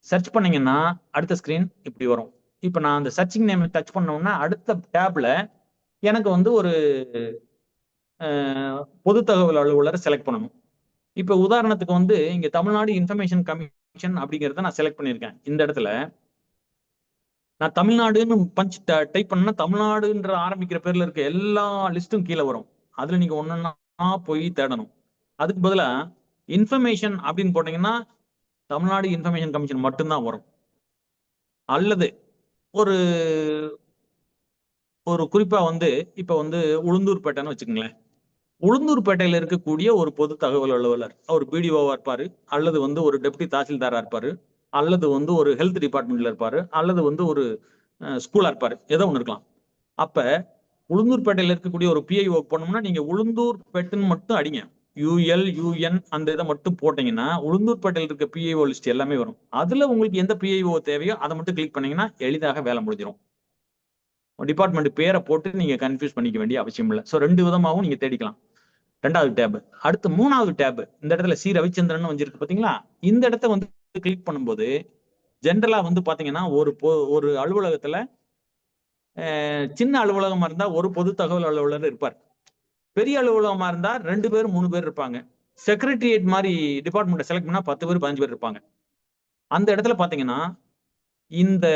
சர்ச் பண்ணீங்கன்னா அடுத்த ஸ்கிரீன் இப்படி வரும். இப்ப நான் அந்த சர்ச்சிங் நேம் டச் பண்ணோம்னா அடுத்த டேப்ல எனக்கு வந்து ஒரு பொது தகவல் அலுவலரை செலக்ட் பண்ணணும். இப்ப உதாரணத்துக்கு வந்து இங்க தமிழ்நாடு இன்ஃபர்மேஷன் கமிஷன் அப்படிங்கறத நான் செலக்ட் பண்ணியிருக்கேன். இந்த இடத்துல நான் தமிழ்நாடுன்னு பஞ்ச் டைப் பண்ணா தமிழ்நாடுன்ற ஆரம்பிக்கிற பேர்ல இருக்க எல்லா லிஸ்டும் கீழே வரும். அதுல நீங்க ஒன்னொன்னா போய் தேடணும். அதுக்கு பதிலா இன்ஃபர்மேஷன் அப்படின்னு போட்டீங்கன்னா தமிழ்நாடு இன்ஃபர்மேஷன் கமிஷன் மட்டும்தான் வரும். அல்லது ஒரு ஒரு குறிப்பா வந்து இப்ப வந்து உளுந்தூர்பேட்டைன்னு வச்சுக்கோங்களேன். உளுந்தூர்பேட்டையில இருக்கக்கூடிய ஒரு பொது தகவல் அலுவலர், அவர் பிடிஓவா இருப்பாரு, அல்லது வந்து ஒரு டெப்டி தாசில்தாரா இருப்பாரு, அல்லது வந்து ஒரு ஹெல்த் டிபார்ட்மெண்ட்ல இருப்பாரு, அல்லது வந்து ஒரு ஸ்கூலா இருப்பாரு, ஏதோ ஒண்ணு இருக்கலாம். அப்ப உளுந்தூர்பேட்டையில இருக்கக்கூடிய ஒரு பிஐஓ போனோம்னா நீங்க உளுந்தூர்பேட்டைன்னு மட்டும் அடிங்க. ULUN அந்த இதை மட்டும் போட்டீங்கன்னா உளுந்தூர்பேட்டையில் இருக்க பிஐஓ லிஸ்ட் எல்லாமே வரும். அதுல உங்களுக்கு எந்த பிஐஓ தேவையோ அதை மட்டும் கிளிக் பண்ணீங்கன்னா எளிதாக வேலை முடிஞ்சிடும். டிபார்ட்மெண்ட் பேரை போட்டு நீங்க கன்ஃபியூஸ் பண்ணிக்க வேண்டிய அவசியம் இல்லை. ஸோ 2 விதமாகவும் நீங்க தேடிக்கலாம். 2வது டேப். அடுத்து 3வது டேப். இந்த இடத்துல சி ரவிச்சந்திரன் வந்திருக்கு பாத்தீங்களா. இந்த இடத்த வந்து கிளிக் பண்ணும்போது ஜென்ரலா வந்து பாத்தீங்கன்னா ஒரு அலுவலகத்துல சின்ன அலுவலகமா இருந்தா ஒரு பொது தகவல் அலுவலர் இருப்பார். பெரிய அலுவலகமா இருந்தா 2 பேர் 3 பேர் இருப்பாங்க. செக்ரட்டரியேட் மாதிரி டிபார்ட்மெண்ட் செலக்ட் பண்ணா 10 பேர் 15 பேர் இருப்பாங்க. அந்த இடத்துல பாத்தீங்கன்னா இந்த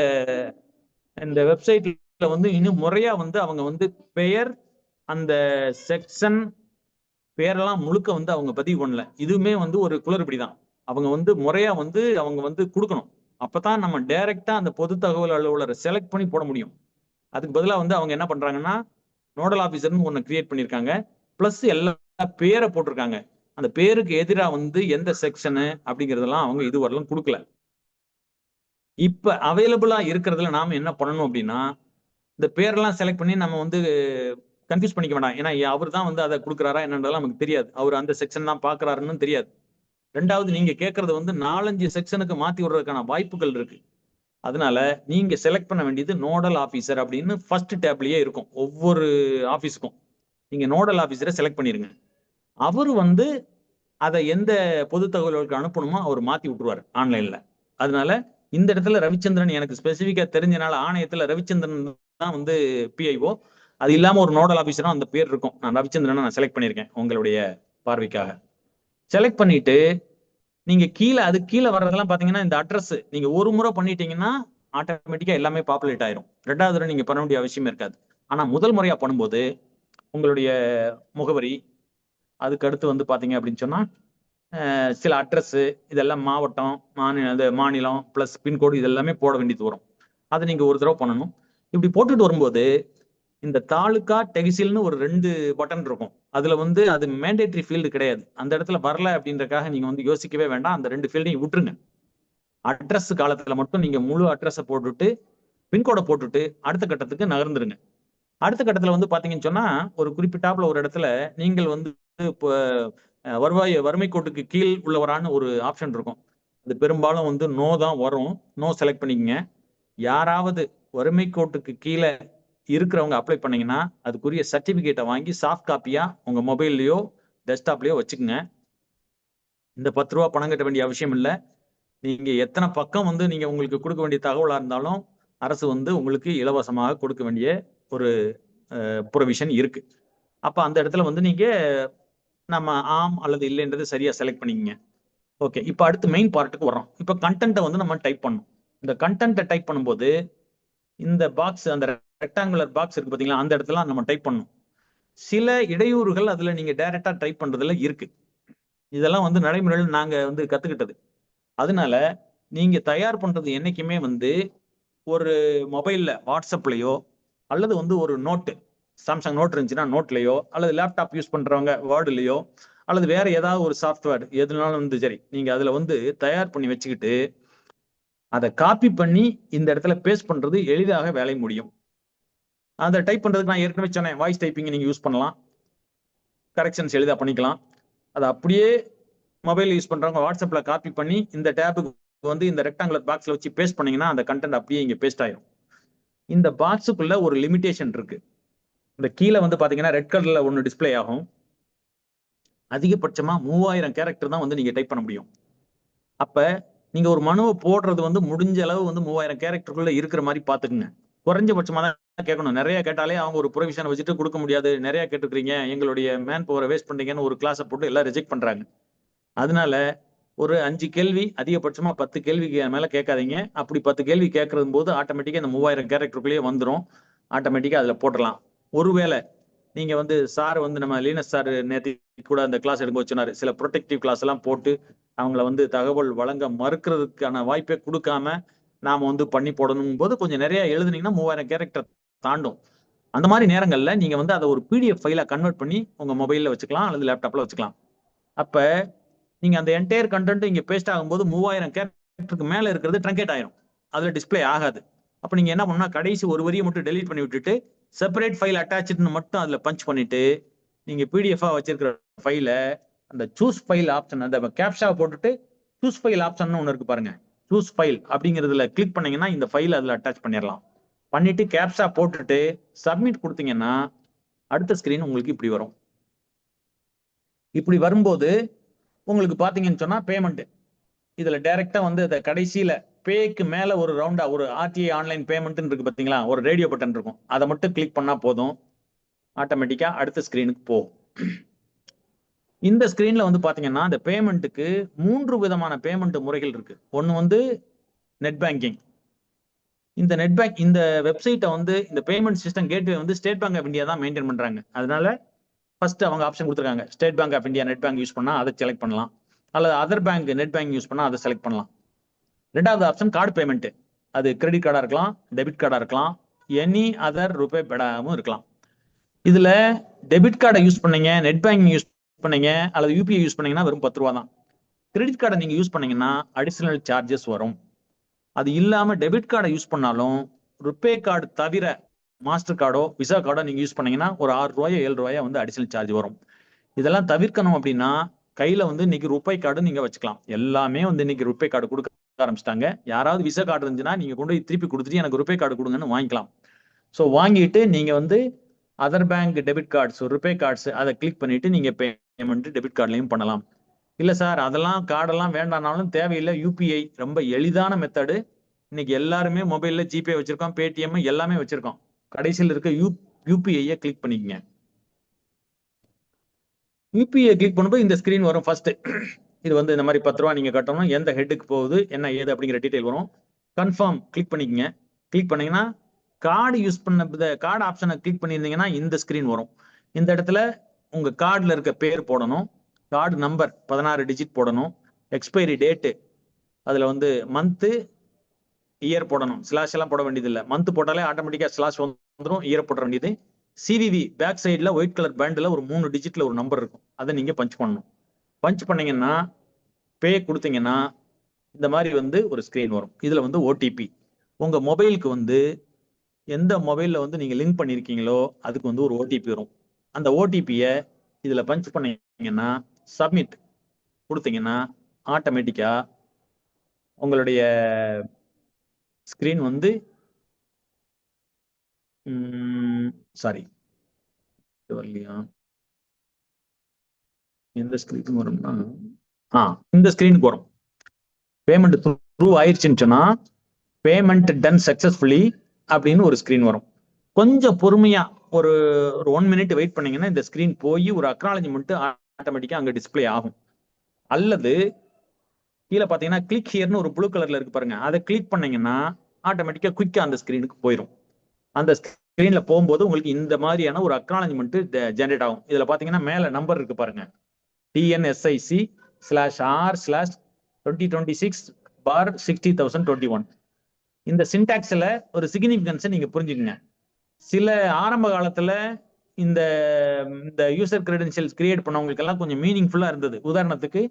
இந்த வெப்சைட்ல வந்து இன்னும் முறையா வந்து அவங்க வந்து பெயர், அந்த செக்ஷன் பேரெல்லாம் முழுக்க வந்து அவங்க பதிவு பண்ணல. இதுவுமே வந்து ஒரு குளறுபடிதான். அவங்க வந்து முறையா வந்து அவங்க வந்து கொடுக்கணும். அப்பதான் நம்ம டைரக்டா அந்த பொது தகவல் அலுவலரை செலக்ட் பண்ணி போட முடியும். அதுக்கு பதிலா வந்து அவங்க என்ன பண்றாங்கன்னா நோடல் ஆபீசர்னு ஒண்ணு கிரியேட் பண்ணிருக்காங்க. பிளஸ் எல்லா பேரை போட்டிருக்காங்க. அந்த பேருக்கு எதிராக வந்து எந்த செக்ஷனு அப்படிங்கறதெல்லாம் அவங்க இதுவரையிலும் கொடுக்கல. இப்ப அவைலபிளா இருக்கிறதுல நாம என்ன பண்ணணும் அப்படின்னா இந்த பேரெல்லாம் செலக்ட் பண்ணி நம்ம வந்து கன்ஃபியூஸ் பண்ணிக்க வேண்டாம். ஏன்னா அவர் தான் வந்து அதை கொடுக்குறாரா என்னன்றதெல்லாம் நமக்கு தெரியாது. அவர் அந்த செக்ஷன் தான் பாக்குறாருன்னு தெரியாது. 2வது நீங்க கேட்கறது வந்து 4-5 செக்ஷனுக்கு மாத்தி விடுறதுக்கான வாய்ப்புகள் இருக்கு. அதனால நீங்க செலக்ட் பண்ண வேண்டியது நோடல் ஆபீசர் அப்படின்னு ஃபர்ஸ்ட் டேப்லயே இருக்கும். ஒவ்வொரு ஆபீஸுக்கும் நீங்க நோடல் ஆபீசரை செலக்ட் பண்ணிருங்க. அவரு வந்து அதை எந்த பொது தகவல்களுக்கு அனுப்பணுமோ அவர் மாத்தி விட்டுருவாரு ஆன்லைன்ல. அதனால இந்த இடத்துல ரவிச்சந்திரன் எனக்கு ஸ்பெசிபிக்கா தெரிஞ்சனால ஆணையத்துல ரவிச்சந்திரன் தான் வந்து பிஐஓ. அது இல்லாம ஒரு நோடல் ஆபீசரும் அந்த பேர் இருக்கும். நான் ரவிச்சந்திரனை நான் செலக்ட் பண்ணியிருக்கேன் உங்களுடைய பார்வைக்காக. செலக்ட் பண்ணிட்டு நீங்க அது கீழே வர்றதெல்லாம் பாத்தீங்கன்னா இந்த அட்ரஸ் நீங்க ஒரு முறை பண்ணிட்டீங்கன்னா ஆட்டோமேட்டிக்கா எல்லாமே பாப்புலேட் ஆயிரும். 2வது தடவை நீங்க பண்ண வேண்டிய அவசியம் இருக்காது. ஆனா முதல் முறையா பண்ணும்போது உங்களுடைய முகவரி, அதுக்கு அடுத்து வந்து பாத்தீங்க அப்படின்னு சொன்னா சில அட்ரஸ், இதெல்லாம் மாவட்டம், மாநிலம் பிளஸ் பின்கோடு இது எல்லாமே போட வேண்டியது வரும். அதை நீங்க ஒரு தடவை பண்ணணும். இப்படி போட்டுட்டு வரும்போது இந்த தாலுகா டெகிசில்னு ஒரு 2 பட்டன் இருக்கும். அதுல வந்து அது மேண்டேட்டரி ஃபீல்டு கிடையாது. அந்த இடத்துல வரல அப்படின்றக்காக நீங்க வந்து யோசிக்கவே வேண்டாம். அந்த 2 ஃபீல்டையும் விட்டுருங்க. அட்ரஸ் காலத்துல மட்டும் நீங்க முழு அட்ரஸை போட்டுட்டு பின்கோடை போட்டுட்டு அடுத்த கட்டத்துக்கு நகர்ந்துருங்க. அடுத்த கட்டத்துல வந்து பாத்தீங்கன்னு சொன்னா ஒரு குறிப்பிட்டாப்புல ஒரு இடத்துல நீங்கள் வந்து இப்போ வறுமை கோட்டுக்கு கீழ் உள்ளவரான்னு ஒரு ஆப்ஷன் இருக்கும். அது பெரும்பாலும் வந்து நோ தான் வரும். நோ செலக்ட் பண்ணிக்கங்க. யாராவது வறுமை கோட்டுக்கு கீழே இருக்கிறவங்க அப்ளை பண்ணீங்கன்னா அதுக்குரிய சர்டிபிகேட்டை வாங்கி சாஃப்ட் காப்பியா உங்க மொபைல்லயோ டெஸ்க்டாப்லயோ வச்சுக்கோங்க. இந்த 10 ரூபா பணம் கட்ட வேண்டிய அவசியம் இல்லை. நீங்க எத்தனை பக்கம் வந்து நீங்க உங்களுக்கு கொடுக்க வேண்டிய தகவலா இருந்தாலும் அரசு வந்து உங்களுக்கு இலவசமாக கொடுக்க வேண்டிய ஒரு ப்ரொவிஷன் இருக்கு. அப்ப அந்த இடத்துல வந்து நீங்க நம்ம ஆம் அல்லது இல்லைன்றது சரியா செலக்ட் பண்ணிக்கங்க. ஓகே, இப்ப அடுத்து மெயின் பார்ட்டுக்கு வரோம். இப்ப கண்டென்ட்டை வந்து நம்ம டைப் பண்ணணும். இந்த கண்டென்ட்டை டைப் பண்ணும்போது இந்த பாக்ஸ், அந்த ரெக்டாங்குலர் பாக்ஸ் இருக்கு பாத்தீங்களா, அந்த இடத்துல நம்ம டைப் பண்ணணும். சில இடையூறுகள் அதுல நீங்க டைரக்டா டைப் பண்றதுல இருக்கு. இதெல்லாம் வந்து நடைமுறையில் நாங்க வந்து கத்துக்கிட்டது. அதனால நீங்க தயார் பண்றது என்னைக்குமே வந்து ஒரு மொபைல்ல வாட்ஸ்அப்லயோ அல்லது வந்து ஒரு நோட்டு, சாம்சங் நோட் இருந்துச்சுன்னா நோட்லயோ அல்லது லேப்டாப் யூஸ் பண்றவங்க வேர்டுலயோ அல்லது வேற ஏதாவது ஒரு சாஃப்ட்வேர் எதுனாலும் வந்து சரி, நீங்க அதுல வந்து தயார் பண்ணி வச்சுக்கிட்டு அதை காப்பி பண்ணி இந்த இடத்துல பேஸ்ட் பண்றது எளிதாக வேலை முடியும். அதை டைப் பண்றதுக்கு நான் ஏற்கனவே சொன்னேன், வாய்ஸ் டைப்பிங் நீங்க யூஸ் பண்ணலாம், கரெக்ஷன்ஸ் எளிதா பண்ணிக்கலாம். அதை அப்படியே மொபைல் யூஸ் பண்றவங்க வாட்ஸ்அப்ல காப்பி பண்ணி இந்த டேபுக்கு வந்து இந்த ரெக்டாங்குலர் பாக்ஸ்ல வச்சு பேஸ்ட் பண்ணீங்கன்னா அந்த கண்டென்ட் அப்படியே இங்க பேஸ்ட் ஆயிரும். இந்த பாக்ஸுக்குள்ள ஒரு லிமிடேஷன் இருக்கு. இந்த கீழே வந்து பாத்தீங்கன்னா ரெட் கலர்ல ஒன்னு டிஸ்பிளே ஆகும். அதிகபட்சமா 3000 கேரக்டர் தான் வந்து நீங்க டைப் பண்ண முடியும். அப்ப நீங்க ஒரு மனுவை போடுறது வந்து முடிஞ்ச அளவு வந்து 3000 கேரக்டருக்குள்ள இருக்கிற மாதிரி பாத்துக்குங்க. குறைஞ்சபட்சமா தான் கேட்கணும். நிறைய கேட்டாலே அவங்க ஒரு ப்ரொவிஷன் வச்சுட்டு கொடுக்க முடியாது, நிறைய கேட்டுக்கிறீங்க, எங்களுடைய மேன் பவரை வேஸ்ட் பண்றீங்கன்னு ஒரு கிளாஸை போட்டு எல்லாம் ரிஜெக்ட் பண்றாங்க. அதனால ஒரு 5 கேள்வி, அதிகபட்சமா 10 கேள்விக்கு மேல கேட்காதீங்க. அப்படி 10 கேள்வி கேட்கறது போது ஆட்டோமேட்டிக்கா இந்த 3000 கேரக்டருக்குள்ளேயே வந்துடும். ஆட்டோமேட்டிக்கா அதுல போட்டுடலாம். ஒருவேளை நீங்க வந்து சார் வந்து நம்ம லீனஸ் சார் நேற்று கூட அந்த கிளாஸ் எடுக்க வச்சுனாரு. சில ப்ரொடெக்டிவ் கிளாஸ் எல்லாம் போட்டு அவங்கள வந்து தகவல் வழங்க மறுக்கிறதுக்கான வாய்ப்பே கொடுக்காம நாம வந்து பண்ணி போடணும் போது கொஞ்சம் நிறைய எழுதுனீங்கன்னா 3000 கேரக்டர் தாண்டும். அந்த மாதிரி நேரங்கள்ல நீங்க வந்து அதை ஒரு PDF ஃபைலா கன்வெர்ட் பண்ணி உங்க மொபைல்ல வச்சுக்கலாம் அல்லது லேப்டாப்ல வச்சுக்கலாம். அப்ப நீங்க அந்த என்டையர் கண்டென்ட் இங்க பேஸ்ட் ஆகும்போது 3000 கேரக்டருக்கு மேல இருக்கிறது ட்ரங்கேட் ஆயிரும். அதுல டிஸ்பிளே ஆகாது. அப்ப நீங்க என்ன பண்ணா கடைசி ஒரு வரியை மட்டும் டெலீட் பண்ணி விட்டுட்டு செப்பரேட் ஃபைல் அட்டாச்ட்னு மட்டும் அதுல பஞ்ச் பண்ணிட்டு நீங்க பிடிஎஃபா வச்சிருக்கிற ஃபைல அந்த சூஸ் ஃபைல் ஆப்ஷன், அந்த கேப்ஷா போட்டுட்டு சூஸ் ஃபைல் ஆப்ஷன் ஒன்னு இருக்கு பாருங்க, சூஸ் ஃபைல் அப்படிங்கிறதுல கிளிக் பண்ணீங்கன்னா இந்த ஃபைல் அதுல அட்டாச் பண்ணிடலாம். பண்ணிட்டு கேப்ஷா போட்டுட்டு சப்மிட் கொடுத்தீங்கன்னா அடுத்த ஸ்கிரீன் உங்களுக்கு இப்படி வரும். இப்படி வரும்போது உங்களுக்கு பாத்தீங்கன்னு சொன்னா பேமெண்ட் இதுல டைரக்டா வந்து அந்த கடைசியில பேக்கு மேல ஒரு ரவுண்டா ஒரு RTI ஆன்லைன் பேமெண்ட் இருக்கு பாத்தீங்களா, ஒரு ரேடியோ பட்டன் இருக்கும். அதை மட்டும் கிளிக் பண்ணா போதும், ஆட்டோமேட்டிக்கா அடுத்த ஸ்கிரீனுக்கு போகும். இந்த ஸ்கிரீன்ல வந்து பாத்தீங்கன்னா இந்த பேமெண்ட்டுக்கு 3 விதமான பேமெண்ட் முறைகள் இருக்கு. ஒன்னு வந்து நெட் பேங்கிங். இந்த வெப்சைட்டை வந்து இந்த பேமெண்ட் சிஸ்டம் கேட்வே வந்து ஸ்டேட் பேங்க் ஆஃப் இந்தியா தான் மெயின்டைன் பண்றாங்க. அதனால ஃபர்ஸ்ட் அவங்க ஆப்ஷன் கொடுத்துருக்காங்க, State Bank of India net bank use பண்ணா அதை செலக்ட் பண்ணலாம், அல்லது other bank net bank use பண்ணா அதை செலக்ட் பண்ணலாம். ரெண்டாவது ஆப்ஷன் கார்டு பேமெண்ட். அது கிரெடிட் கார்டா இருக்கலாம், டெபிட் கார்டா இருக்கலாம், எனி அதர் ரூபே பேடாவும் இருக்கலாம். இதுல டெபிட் கார்டை யூஸ் பண்ணீங்க, நெட் பேங்கிங் யூஸ் பண்ணீங்க அல்லது UPI யூஸ் பண்ணீங்கன்னா வெறும் 10 ரூபா தான். கிரெடிட் கார்டை நீங்க யூஸ் பண்ணீங்கன்னா அடிஷனல் சார்ஜஸ் வரும். அது இல்லாம டெபிட் கார்டை யூஸ் பண்ணாலும் ருபே கார்டு தவிர மாஸ்டர் கார்டோ விசா கார்டோ நீங்க யூஸ் பண்ணீங்கன்னா ஒரு 6 ரூபாயோ 7 ரூபாயோ வந்து அடிஷனல் சார்ஜ் வரும். இதெல்லாம் தவிர்க்கணும் அப்படின்னா கையில வந்து இன்னைக்கு ருபே கார்டு நீங்க வச்சுக்கலாம். எல்லாமே வந்து இன்னைக்கு ருபே கார்டு கொடுக்க ஆரம்பிச்சிட்டாங்க. யாராவது விசா கார்டு இருந்துச்சுன்னா நீங்க கொண்டு போய் திருப்பி கொடுத்துட்டு எனக்கு ருபே கார்டு கொடுங்கன்னு வாங்கிக்கலாம். ஸோ வாங்கிட்டு நீங்க வந்து other bank debit cards, RuPay cards அதை கிளிக் பண்ணிட்டு நீங்க பேமெண்ட் டெபிட் கார்ட்லயும் பண்ணலாம். இல்ல சார் அதெல்லாம் கார்டெல்லாம் வேண்டாம்னாலும் தேவையில்லை, UPI ரொம்ப எளிதான மெத்தடு. இன்னைக்கு எல்லாருமே மொபைல்ல ஜிபே வச்சிருக்கோம், பேடிஎம் எல்லாமே வச்சிருக்கோம். கடைசியில் இருக்க UPI கிளிக் பண்ணிக்கங்க. UPI கிளிக் பண்ணும்போது இந்த ஸ்கிரீன் வரும். ஃபர்ஸ்ட் இது வந்து இந்த மாதிரி 10 ரூபா நீங்க கட்டணும், எந்த ஹெட்டுக்கு போகுது என்ன ஏது அப்படிங்கிற டீடைல் வரும். கன்ஃபார்ம் கிளிக் பண்ணிக்கங்க. கிளிக் பண்ணீங்கன்னா கார்டு யூஸ் பண்ண கார்டு ஆப்ஷனை கிளிக் பண்ணியிருந்தீங்கன்னா இந்த ஸ்கிரீன் வரும். இந்த இடத்துல உங்க கார்டுல இருக்க பேர் போடணும், கார்டு நம்பர் 16 டிஜிட் போடணும், எக்ஸ்பைரி டேட்டு அதுல வந்து மந்த்து இயர் போடணும். ஸ்லாஷ் எல்லாம் போட வேண்டியது இல்லை. மந்த் போட்டாலே ஆட்டோமேட்டிக்கா ஸ்லாஷ் வந்துடும். இயர் போட வேண்டியது. சிவிவி பேக் சைட்ல ஒயிட் கலர் பேண்ட்ல ஒரு 3 டிஜிட்ல ஒரு நம்பர் இருக்கும், அதை நீங்க பஞ்ச் பண்ணணும். பஞ்ச் பண்ணீங்கன்னா பே கொடுத்தீங்கன்னா இந்த மாதிரி வந்து ஒரு ஸ்கிரீன் வரும். இதுல வந்து ஓடிபி உங்க மொபைலுக்கு வந்து எந்த மொபைல்ல வந்து நீங்க லிங்க் பண்ணிருக்கீங்களோ அதுக்கு வந்து ஒரு ஓடிபி வரும். அந்த ஓடிபியை இதுல பஞ்ச் பண்ணீங்கன்னா சப்மிட் கொடுத்தீங்கன்னா ஆட்டோமேட்டிக்கா உங்களுடைய ஸ்கிரீன் வந்து சாரி வரலையா, எந்த ஸ்கிரீன் வரும்னா இந்த ஸ்கிரீனுக்கு வரும். பேமெண்ட் த்ரூ ஆயிடுச்சுன்னு சொன்னா பேமெண்ட் டன் சக்சஸ்ஃபுல்லி அப்படின்னு ஒரு ஸ்கிரீன் வரும். கொஞ்சம் பொறுமையா ஒரு 1 மினிட் வெயிட் பண்ணீங்கன்னா இந்த ஸ்கிரீன் போய் ஒரு அக்னாலஜ்மெண்ட் ஆட்டோமேட்டிக்கா அங்க டிஸ்பிளே ஆகும். அல்லது கீழே பாத்தீங்கன்னா கிளிக் ஹியர்னு ஒரு ப்ளூ கலர்ல இருக்கு பாருங்க, அதை கிளிக் பண்ணீங்கன்னா ஆட்டோமேட்டிக்கா குயிக்கா அந்த ஸ்கிரீனுக்கு போயிடும். அந்த ஸ்கிரீன்ல போகும்போது உங்களுக்கு இந்த மாதிரியான ஒரு அக்னாலஜ்மெண்ட் ஜென்ரேட் ஆகும். இதுல பாத்தீங்கன்னா மேல நம்பர் இருக்கு பாருங்க, TNSIC/R/2026/60,021. இந்த சின்டாக்ஸ்ல ஒரு சிக்னிபிகன்ஸை நீங்க புரிஞ்சுக்கங்க. சில ஆரம்ப காலத்துல இந்த இந்த யூசர் கிரெடென்ஷியல்ஸ் கிரியேட் பண்ணவங்களுக்கு எல்லாம் கொஞ்சம் மீனிங்ஃபுல்லா இருந்தது. உதாரணத்துக்கு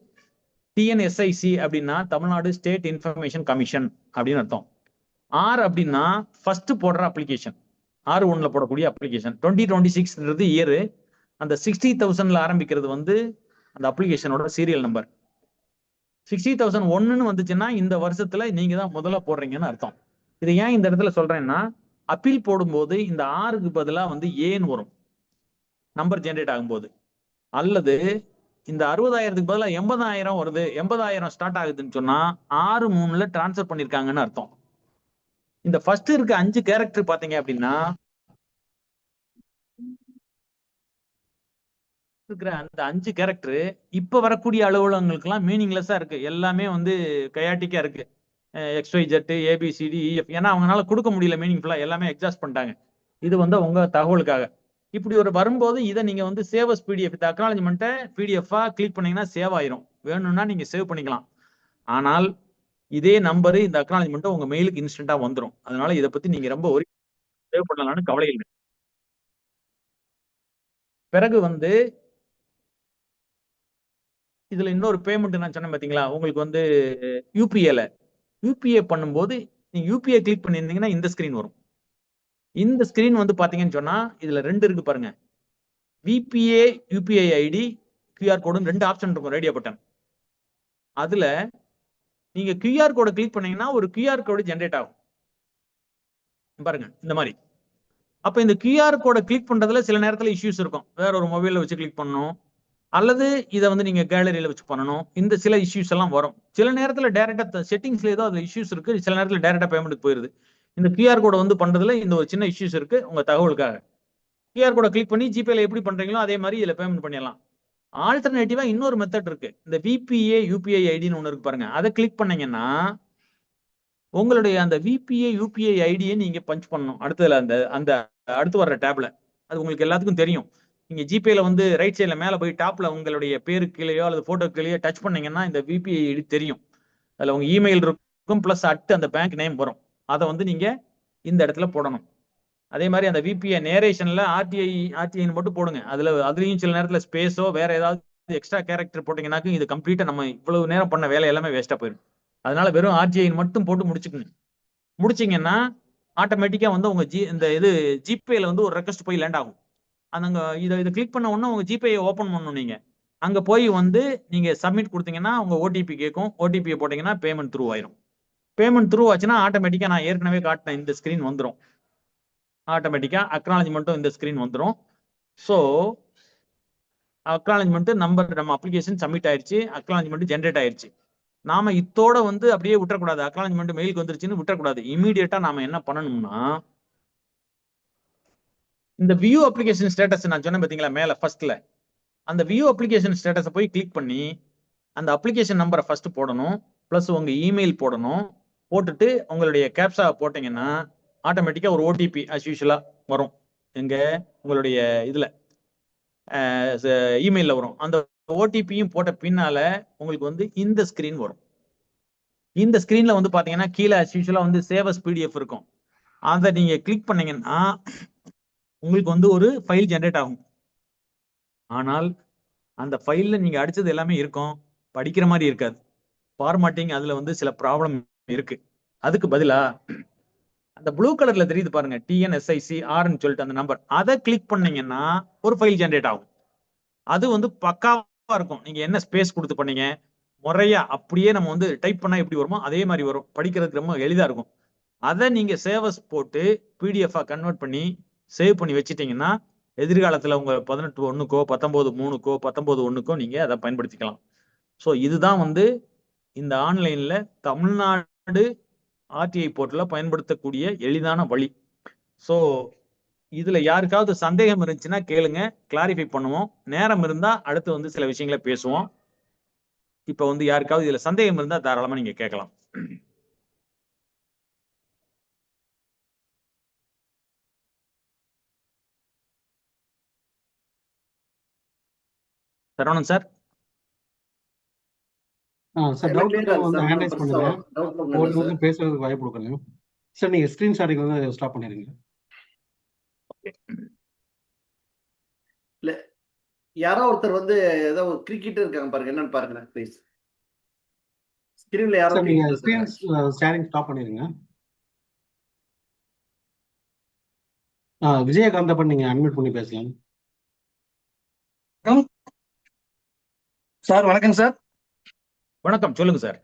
TNSIC அப்படின்னா தமிழ்நாடு ஸ்டேட் இன்ஃபர்மேஷன் கமிஷன் அப்படின்னு அர்த்தம். ஆர் அப்படின்னா ஃபர்ஸ்ட் போடுற அப்ளிகேஷன், R1ல போடக்கூடிய அப்ளிகேஷன். 2026 இயர். அந்த 60,000ல ஆரம்பிக்கிறது வந்து அந்த அப்ளிகேஷனோட சீரியல் நம்பர். 60,001 வந்துச்சுன்னா இந்த வருஷத்துல நீங்க தான் முதல்ல போடுறீங்கன்னு அர்த்தம். இது ஏன் இந்த இடத்துல சொல்றேன்னா, அப்பீல் போடும்போது இந்த ஆறுக்கு பதிலா வந்து ஏன்னு வரும் நம்பர் ஜென்ரேட் ஆகும்போது. அல்லது இந்த 60,000க்கு பதிலா 80,000 வருது, 80,000 ஸ்டார்ட் ஆகுதுன்னு சொன்னா 6/3ல டிரான்ஸ்ஃபர் பண்ணிருக்காங்கன்னு அர்த்தம். இந்த ஃபர்ஸ்ட் இருக்க 5 கேரக்டர் பாத்தீங்க அப்படின்னா இருக்கிற அந்த 5 கேரக்டர் இப்ப வரக்கூடிய அலுவலகங்களுக்கு எல்லாம் மீனிங்லெஸ்ஸா இருக்கு. எல்லாமே வந்து கயாட்டிக்கா இருக்கு. XYZ ABCD EF, ஏன்னா அவங்களால கொடுக்க முடியல மீனிங்ஃபுல்லா, எல்லாமே எக்ஸாஸ்ட் பண்ணிட்டாங்க. இது வந்து உங்க தகவலுக்காக. இப்படி ஒரு வரும்போது இதை நீங்க வந்து சேவ் அஸ் பிடிஎஃப், இந்த அக்னாலஜ்மெண்ட்டை பிடிஎஃப் கிளிக் பண்ணீங்கன்னா சேவ் ஆயிரும். வேணும்னா நீங்க சேவ் பண்ணிக்கலாம். ஆனால் இதே நம்பரு இந்த அக்னாலஜ்மெண்ட் உங்க மெயிலுக்கு இன்ஸ்டன்டா வந்துடும். அதனால இதை பத்தி நீங்க ரொம்ப ஒரு சேவ் பண்ணலாம்னு கவலை இல்லை. பிறகு வந்து இதுல இன்னொரு பேமெண்ட் நான் சொன்னேன் பாத்தீங்களா, உங்களுக்கு வந்து யூபிஐ பண்ணும்போது நீங்க யூபிஐ கிளிக் பண்ணிருந்தீங்கன்னா இந்த ஸ்கிரீன் வரும். இந்த ஸ்கிரீன் வந்து பாத்தீங்கன்னு சொன்னா இதுல 2 இருக்கு பாருங்க, VPA UPI ID QR code 2 option இருக்கும் ரேடியோ பட்டன். அதுல நீங்க கியூஆர் கோடை கிளிக் பண்ணீங்கன்னா ஒரு கியூஆர் கோடு ஜென்ரேட் ஆகும் பாருங்க இந்த மாதிரி. அப்ப இந்த கியூஆர் கோடை கிளிக் பண்றதுல சில நேரத்துல இஷ்யூஸ் இருக்கும். வேற ஒரு மொபைல்ல வச்சு கிளிக் பண்ணணும், அல்லது இதை வந்து நீங்க கேலரியில வச்சு பண்ணணும். இந்த சில இஷ்யூஸ் எல்லாம் வரும். சில நேரத்துல டைரக்டா செட்டிங்ஸ்ல ஏதோ அது இஷ்யூஸ் இருக்கு, சில நேரத்துல டைரக்டா பேமெண்ட் போயிருது. இந்த கியூஆர் கோடை வந்து பண்றதுல இந்த ஒரு சின்ன இஷ்யூஸ் இருக்கு உங்க தகவலுக்காக. கியூஆர் கோடை கிளிக் பண்ணி ஜிபேல எப்படி பண்றீங்களோ அதே மாதிரி இதுல பேமெண்ட் பண்ணிடலாம். ஆல்டர்னேட்டிவா இன்னொரு மெத்தட் இருக்கு, இந்த விபிஏ யூபிஐ ஐடின்னு ஒண்ணு இருக்கு பாருங்க, அதை கிளிக் பண்ணீங்கன்னா உங்களுடைய அந்த விபிஏ யூபிஐ ஐடியை நீங்க பஞ்ச் பண்ணணும். அடுத்ததுல அந்த அந்த அடுத்து வர்ற டேப்ல அது உங்களுக்கு எல்லாத்துக்கும் தெரியும். நீங்க ஜிபேல வந்து ரைட் சைட்ல மேல போய் டாப்ல உங்களுடைய பேரு கீழேயோ அல்லது போட்டோ கீழேயோ டச் பண்ணீங்கன்னா இந்த விபிஐ ஐடி தெரியும். அதுல உங்க இமெயில் இருக்கும், பிளஸ் அந்த பேங்க் நேம் வரும். அதை வந்து நீங்க இந்த இடத்துல போடணும். அதே மாதிரி அந்த விபிஐ நேரேஷன்ல ஆர்டிஐ மட்டும் போடுங்க. அதுலயும் சில நேரத்துல ஸ்பேஸோ வேற ஏதாவது எக்ஸ்ட்ரா கேரக்டர் போட்டீங்கன்னாக்கும் இது கம்ப்ளீட்டா நம்ம இவ்வளவு நேரம் பண்ண வேலை எல்லாமே வேஸ்டா போயிடும். அதனால வெறும் ஆர்டிஐ மட்டும் போட்டு முடிச்சிங்கன்னா ஆட்டோமேட்டிக்கா வந்து உங்க இந்த இது ஜிபேல வந்து ஒரு ரெக்வஸ்ட் போய் லேண்ட் ஆகும். அந்த இதை கிளிக் பண்ண உடனே உங்க ஜிபேயை ஓபன் பண்ணணும். நீங்க அங்க போய் வந்து நீங்க சப்மிட் கொடுத்தீங்கன்னா உங்க ஓடிபி கேட்கும். ஓடிபியை போட்டீங்கன்னா பேமெண்ட் த்ரூ ஆயிரும். பேமெண்ட் த்ரூ ஆச்சுன்னா ஆட்டோமேட்டிக்கா நான் ஏற்கனவே காட்டின இந்த ஸ்கிரீன் வந்துடும். ஆட்டோமேட்டிக்கா அக்னாலஜ்மெண்ட்டும் இந்த ஸ்கிரீன் வந்துடும். ஸோ அக்னாலஜ்மெண்ட் நம்பர் நம்ம அப்ளிகேஷன் சப்மிட் ஆயிருச்சு, அக்னாலஜ்மெண்ட் ஜென்ரேட் ஆயிருச்சு. நாம இத்தோட வந்து அப்படியே விட்டுறக்கூடாது. அக்னாலஜ்மெண்ட் மெயிலுக்கு வந்துருச்சுன்னு விட்டுறக்கூடாது. இமீடியட்டா நாம என்ன பண்ணணும்னா, இந்த வியூ அப்ளிகேஷன் ஸ்டேட்டஸ் நான் சொன்னேன் பாத்தீங்களா மேல ஃபர்ஸ்ட்ல, அந்த வியூ அப்ளிகேஷன் ஸ்டேட்டஸை போய் கிளிக் பண்ணி அந்த அப்ளிகேஷன் நம்பரை ஃபர்ஸ்ட் போடணும், பிளஸ் உங்க இமெயில் போடணும். போட்டுட்டு உங்களுடைய கேப்சா போட்டீங்கன்னா ஆட்டோமேட்டிக்கா ஒரு ஓடிபி அஸ் யூஷுவலா வரும். எங்க உங்களுடைய இதுல இமெயில்ல வரும். அந்த ஓடிபியும் போட்ட பின்னால உங்களுக்கு வந்து இந்த ஸ்கிரீன் வரும். இந்த ஸ்கிரீன்ல வந்து பாத்தீங்கன்னா கீழே அஸ் யூஷுவலா வந்து சேவ் அஸ் பிடிஎஃப் இருக்கும். அதை நீங்க கிளிக் பண்ணீங்கன்னா உங்களுக்கு வந்து ஒரு ஃபைல் ஜெனரேட் ஆகும். ஆனால் அந்த ஃபைல்ல நீங்க அடிச்சது எல்லாமே இருக்கும், படிக்கிற மாதிரி இருக்காது. ஃபார்மாட்டிங் அதுல வந்து சில ப்ராப்ளம் இருக்கு. அதுக்கு பதிலா அந்த ப்ளூ கலர்ல தெரியுது பாருங்க, TNSICRன்னு சொல்லிட்டு அந்த நம்பர், அதை கிளிக் பண்ணீங்கன்னா ஒரு ஃபைல் ஜெனரேட் ஆகும். அது வந்து பக்காவா இருக்கும். நீங்க என்ன ஸ்பேஸ் கொடுத்து பண்ணீங்க, முறையா அப்படியே நம்ம வந்து டைப் பண்ணா எப்படி வருமோ அதே மாதிரி வரும். படிக்கிறதுக்கு ரொம்ப எளிதா இருக்கும். அதை நீங்க சேவஸ் போட்டு பிடிஎஃப் கன்வெர்ட் பண்ணி சேவ் பண்ணி வச்சிட்டீங்கன்னா எதிர்காலத்துல உங்க 18/1க்கோ 19/3க்கோ 19/1க்கோ நீங்க அதை பயன்படுத்திக்கலாம். ஸோ இதுதான் வந்து இந்த ஆன்லைன்ல தமிழ்நாடு ஆர்டிஐ போர்ட்டல பயன்படுத்தக்கூடிய எளிதான வழி. ஸோ இதுல யாருக்காவது சந்தேகம் இருந்துச்சுன்னா கேளுங்க, கிளாரிஃபை பண்ணுவோம். நேரம் இருந்தா அடுத்து வந்து சில விஷயங்களை பேசுவோம். இப்ப வந்து யாருக்காவது இதுல சந்தேகம் இருந்தா தாராளமா நீங்க கேட்கலாம். சரவணன் சார். சார் எல்லாம் டவுட் clear ஆ வந்து இருக்கு ஹேண்ட் ரைஸ் sir. பண்ணுங்க. Doubt ஒண்ணும் இல்ல ஒன்று sir. வந்து பேசுறதுக்கு வாய்ப்பு கொடுக்கணும். சார் நீங்க ஸ்கிரீன் ஷாட்டிங் வந்து ஸ்டாப் பண்ணிருங்க. இல்ல யாரோ ஒருத்தர் வந்து ஏதோ கிரிக்கெட் இருக்காங்க பாருங்க, என்னன்னு பாருங்க ப்ளீஸ். ஸ்கிரீன்ல யாரோ சார் நீங்க கிரிக்கெட் ஸ்கிரீன் இருக்காங்க. ஷேரிங் ஸ்டாப் பண்ணிருங்க. விஜயகாந்தப்பன் நீங்க அன்மியூட் பண்ணி பேசலாம். சார் வணக்கம் சார். வணக்கம், சொல்லுங்க சார்.